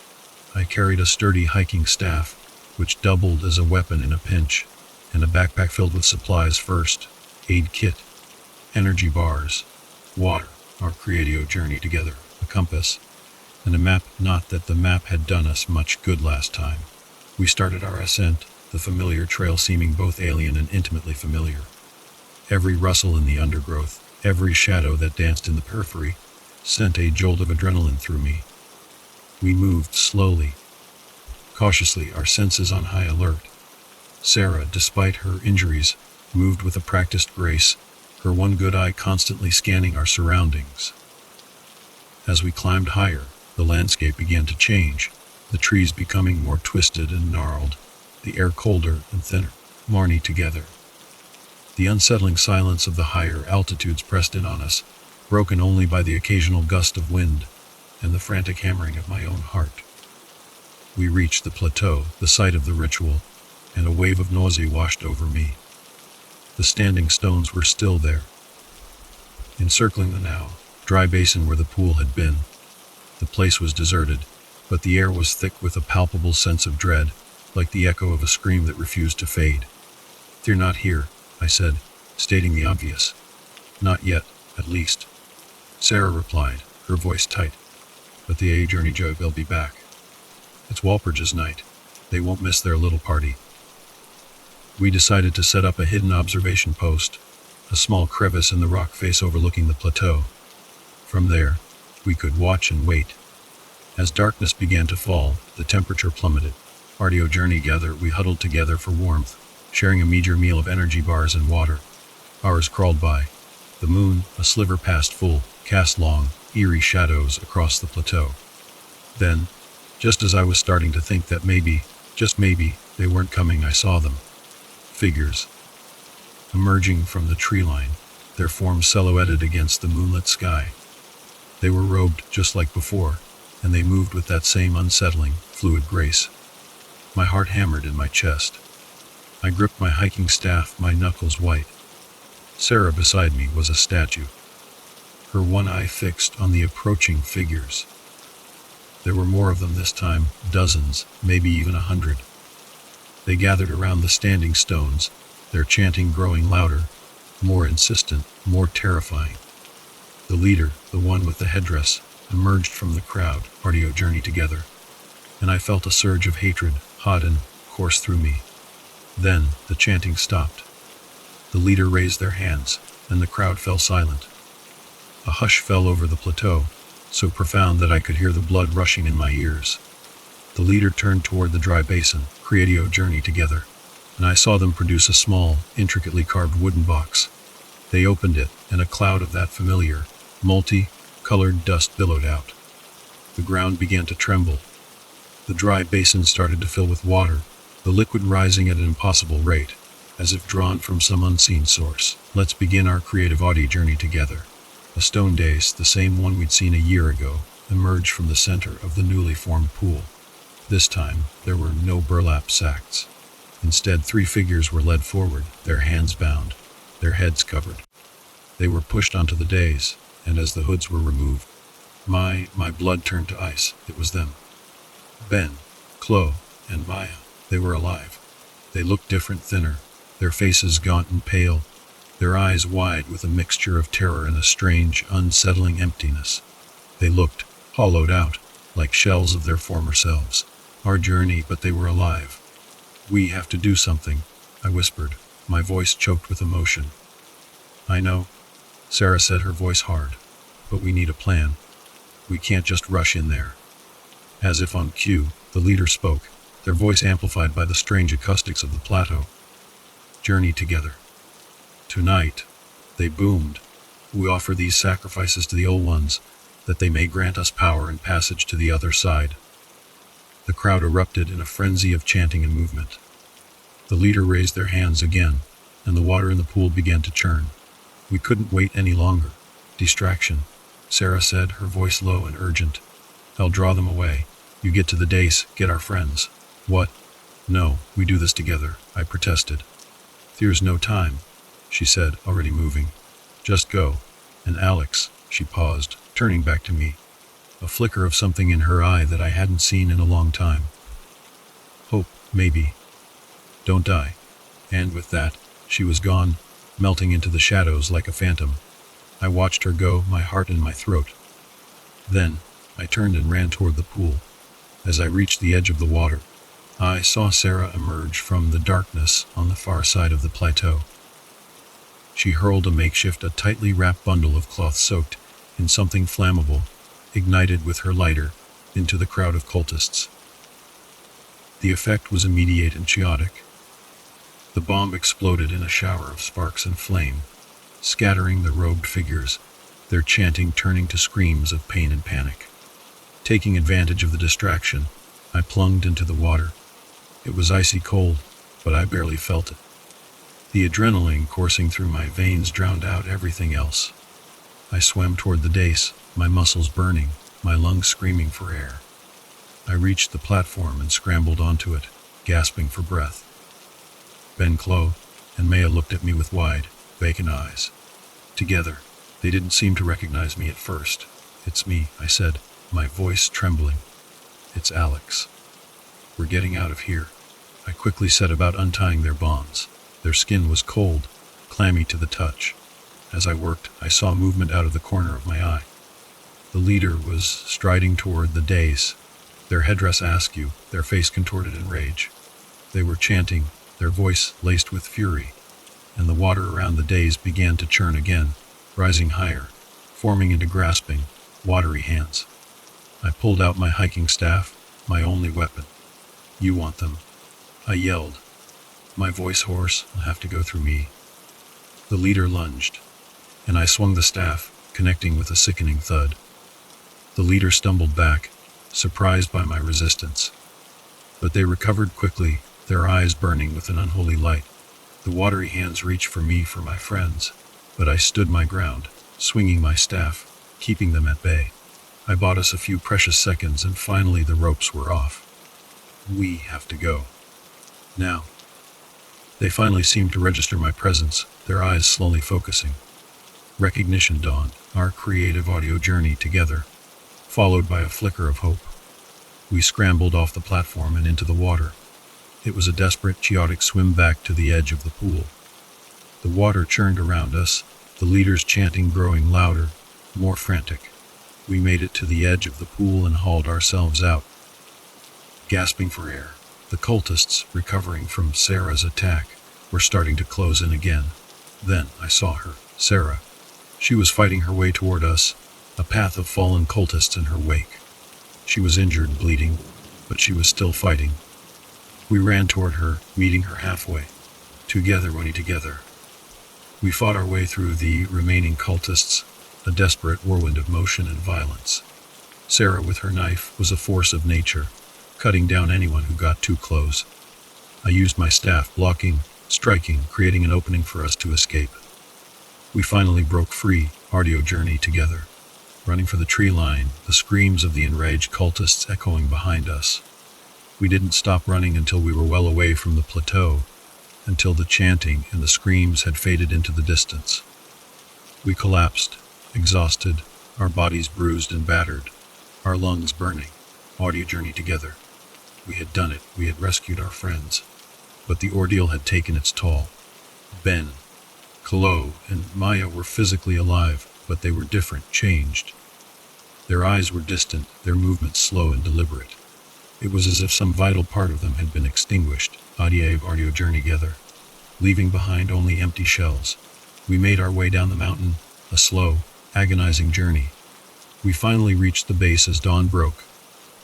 Speaker 1: I carried a sturdy hiking staff, which doubled as a weapon in a pinch, and a backpack filled with supplies, first aid kit, energy bars, water, our creative journey together, a compass, and a map. Not that the map had done us much good last time. We started our ascent, the familiar trail seeming both alien and intimately familiar. Every rustle in the undergrowth, every shadow that danced in the periphery, sent a jolt of adrenaline through me. We moved slowly, cautiously, our senses on high alert. Sarah, despite her injuries, moved with a practiced grace, her one good eye constantly scanning our surroundings. As we climbed higher, the landscape began to change, the trees becoming more twisted and gnarled, the air colder and thinner, Marnie together. The unsettling silence of the higher altitudes pressed in on us, broken only by the occasional gust of wind and the frantic hammering of my own heart. We reached the plateau, the site of the ritual, and a wave of nausea washed over me. The standing stones were still there, encircling the now dry basin where the pool had been. The place was deserted, but the air was thick with a palpable sense of dread, like the echo of a scream that refused to fade. "They're not here," I said, stating the obvious. "Not yet, at least," Sarah replied, her voice tight. "But the journey joke, they'll be back. It's Walpurgis night. They won't miss their little party." We decided to set up a hidden observation post, a small crevice in the rock face overlooking the plateau. From there, We could watch and wait. As darkness began to fall, the temperature plummeted. Our journey together, we huddled together for warmth, sharing a meager meal of energy bars and water. Hours crawled by. The moon, a sliver past full, cast long, eerie shadows across the plateau. Then, just as I was starting to think that maybe, just maybe, they weren't coming, I saw them. Figures. Emerging from the tree line, their forms silhouetted against the moonlit sky. They were robed just like before, and they moved with that same unsettling, fluid grace. My heart hammered in my chest. I gripped my hiking staff, my knuckles white. Sarah beside me was a statue, her one eye fixed on the approaching figures. There were more of them this time, dozens, maybe even 100. They gathered around the standing stones, their chanting growing louder, more insistent, more terrifying. The leader, the one with the headdress, emerged from the crowd, our journey together, and I felt a surge of hatred, hot and course through me. Then, the chanting stopped. The leader raised their hands, and the crowd fell silent. A hush fell over the plateau, so profound that I could hear the blood rushing in my ears. The leader turned toward the dry basin, creatio journey together, and I saw them produce a small, intricately carved wooden box. They opened it, and a cloud of that familiar, multi-colored dust billowed out. The ground began to tremble. The dry basin started to fill with water, the liquid rising at an impossible rate, as if drawn from some unseen source. Let's begin our creative audio journey together. A stone dais, the same one we'd seen a year ago, emerged from the center of the newly formed pool. This time, there were no burlap sacks. Instead, 3 figures were led forward, their hands bound, their heads covered. They were pushed onto the dais, and as the hoods were removed, my blood turned to ice. It was them. Ben, Chloe, and Maya. They were alive. They looked different, thinner, their faces gaunt and pale, their eyes wide with a mixture of terror and a strange, unsettling emptiness. They looked hollowed out, like shells of their former selves. Our journey, but they were alive. We have to do something, I whispered, my voice choked with emotion. I know, Sarah said, her voice hard, but we need a plan. We can't just rush in there. As if on cue, the leader spoke, their voice amplified by the strange acoustics of the plateau. Journey together. Tonight, they boomed, we offer these sacrifices to the old ones, that they may grant us power and passage to the other side. The crowd erupted in a frenzy of chanting and movement. The leader raised their hands again, and the water in the pool began to churn. We couldn't wait any longer. Distraction, Sarah said, her voice low and urgent. I'll draw them away. You get to the dais, get our friends. What? No, we do this together, I protested. There's no time, she said, already moving. Just go. And Alex, she paused, turning back to me. A flicker of something in her eye that I hadn't seen in a long time. Hope, maybe. Don't die. And with that, she was gone, melting into the shadows like a phantom. I watched her go, my heart in my throat. Then, I turned and ran toward the pool. As I reached the edge of the water, I saw Sarah emerge from the darkness on the far side of the plateau. She hurled a makeshift, a tightly wrapped bundle of cloth soaked in something flammable, ignited with her lighter, into the crowd of cultists. The effect was immediate and chaotic. The bomb exploded in a shower of sparks and flame, scattering the robed figures, their chanting turning to screams of pain and panic. Taking advantage of the distraction, I plunged into the water. It was icy cold, but I barely felt it. The adrenaline coursing through my veins drowned out everything else. I swam toward the dais, my muscles burning, my lungs screaming for air. I reached the platform and scrambled onto it, gasping for breath. Ben, Chloe, and Maya looked at me with wide, vacant eyes. Together, they didn't seem to recognize me at first. It's me, I said, my voice trembling. It's Alex. We're getting out of here. I quickly set about untying their bonds. Their skin was cold, clammy to the touch. As I worked, I saw movement out of the corner of my eye. The leader was striding toward the dais, their headdress askew, their face contorted in rage. They were chanting, their voice laced with fury, and the water around the dais began to churn again, rising higher, forming into grasping, watery hands. I pulled out my hiking staff, my only weapon. "You want them?" I yelled, my voice hoarse. "I'll have to go through me." The leader lunged, and I swung the staff, connecting with a sickening thud. The leader stumbled back, surprised by my resistance. But they recovered quickly, their eyes burning with an unholy light. The watery hands reached for me for my friends, but I stood my ground, swinging my staff, keeping them at bay. I bought us a few precious seconds, and finally the ropes were off. "We have to go. Now." They finally seemed to register my presence, their eyes slowly focusing. Recognition dawned, our creative audio journey together, followed by a flicker of hope. We scrambled off the platform and into the water. It was a desperate, chaotic swim back to the edge of the pool. The water churned around us, the leader's chanting growing louder, more frantic. We made it to the edge of the pool and hauled ourselves out. Gasping for air, the cultists, recovering from Sarah's attack, were starting to close in again. Then I saw her, Sarah. She was fighting her way toward us, a path of fallen cultists in her wake. She was injured, bleeding, but she was still fighting. We ran toward her, meeting her halfway. Together, running together. We fought our way through the remaining cultists, a desperate whirlwind of motion and violence. Sarah, with her knife, was a force of nature, cutting down anyone who got too close. I used my staff, blocking, striking, creating an opening for us to escape. We finally broke free, audio journey together. Running for the tree line, the screams of the enraged cultists echoing behind us. We didn't stop running until we were well away from the plateau, until the chanting and the screams had faded into the distance. We collapsed, exhausted, our bodies bruised and battered, our lungs burning, audio journey together. We had done it, we had rescued our friends. But the ordeal had taken its toll. Ben, Chloe, and Maya were physically alive, but they were different, changed. Their eyes were distant, their movements slow and deliberate. It was as if some vital part of them had been extinguished, audio journey together, leaving behind only empty shells. We made our way down the mountain, a slow, agonizing journey. We finally reached the base as dawn broke,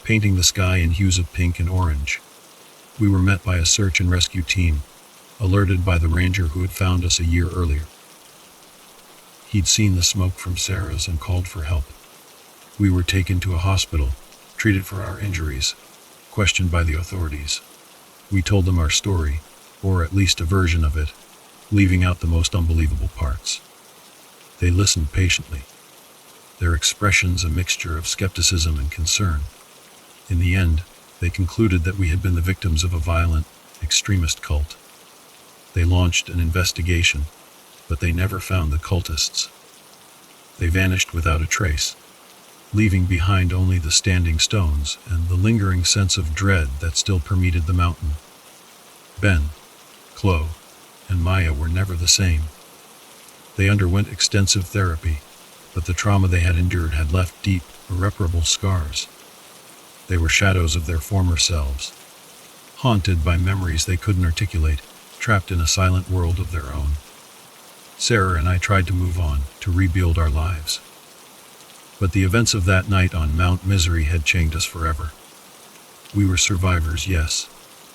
Speaker 1: painting the sky in hues of pink and orange. We were met by a search and rescue team, alerted by the ranger who had found us a year earlier. He'd seen the smoke from Sarah's and called for help. We were taken to a hospital, treated for our injuries, questioned by the authorities. We told them our story, or at least a version of it, leaving out the most unbelievable parts. They listened patiently, their expressions a mixture of skepticism and concern. In the end, they concluded that we had been the victims of a violent, extremist cult. They launched an investigation, but they never found the cultists. They vanished without a trace, leaving behind only the standing stones and the lingering sense of dread that still permeated the mountain. Ben, Chloe, and Maya were never the same. They underwent extensive therapy, but the trauma they had endured had left deep, irreparable scars. They were shadows of their former selves, haunted by memories they couldn't articulate, trapped in a silent world of their own. Sarah and I tried to move on, to rebuild our lives. But the events of that night on Mount Misery had changed us forever. We were survivors, yes,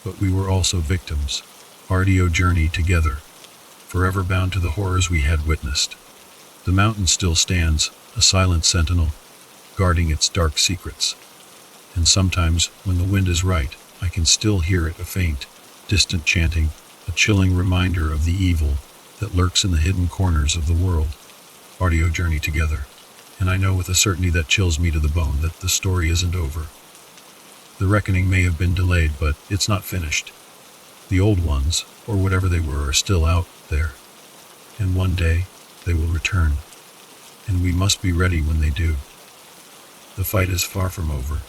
Speaker 1: but we were also victims. Audio journey together, forever bound to the horrors we had witnessed. The mountain still stands, a silent sentinel, guarding its dark secrets. And sometimes, when the wind is right, I can still hear it, a faint, distant chanting, a chilling reminder of the evil that lurks in the hidden corners of the world. Audio journey together. And I know with a certainty that chills me to the bone that the story isn't over. The reckoning may have been delayed, but it's not finished. The old ones, or whatever they were, are still out there. And one day, they will return. And we must be ready when they do. The fight is far from over.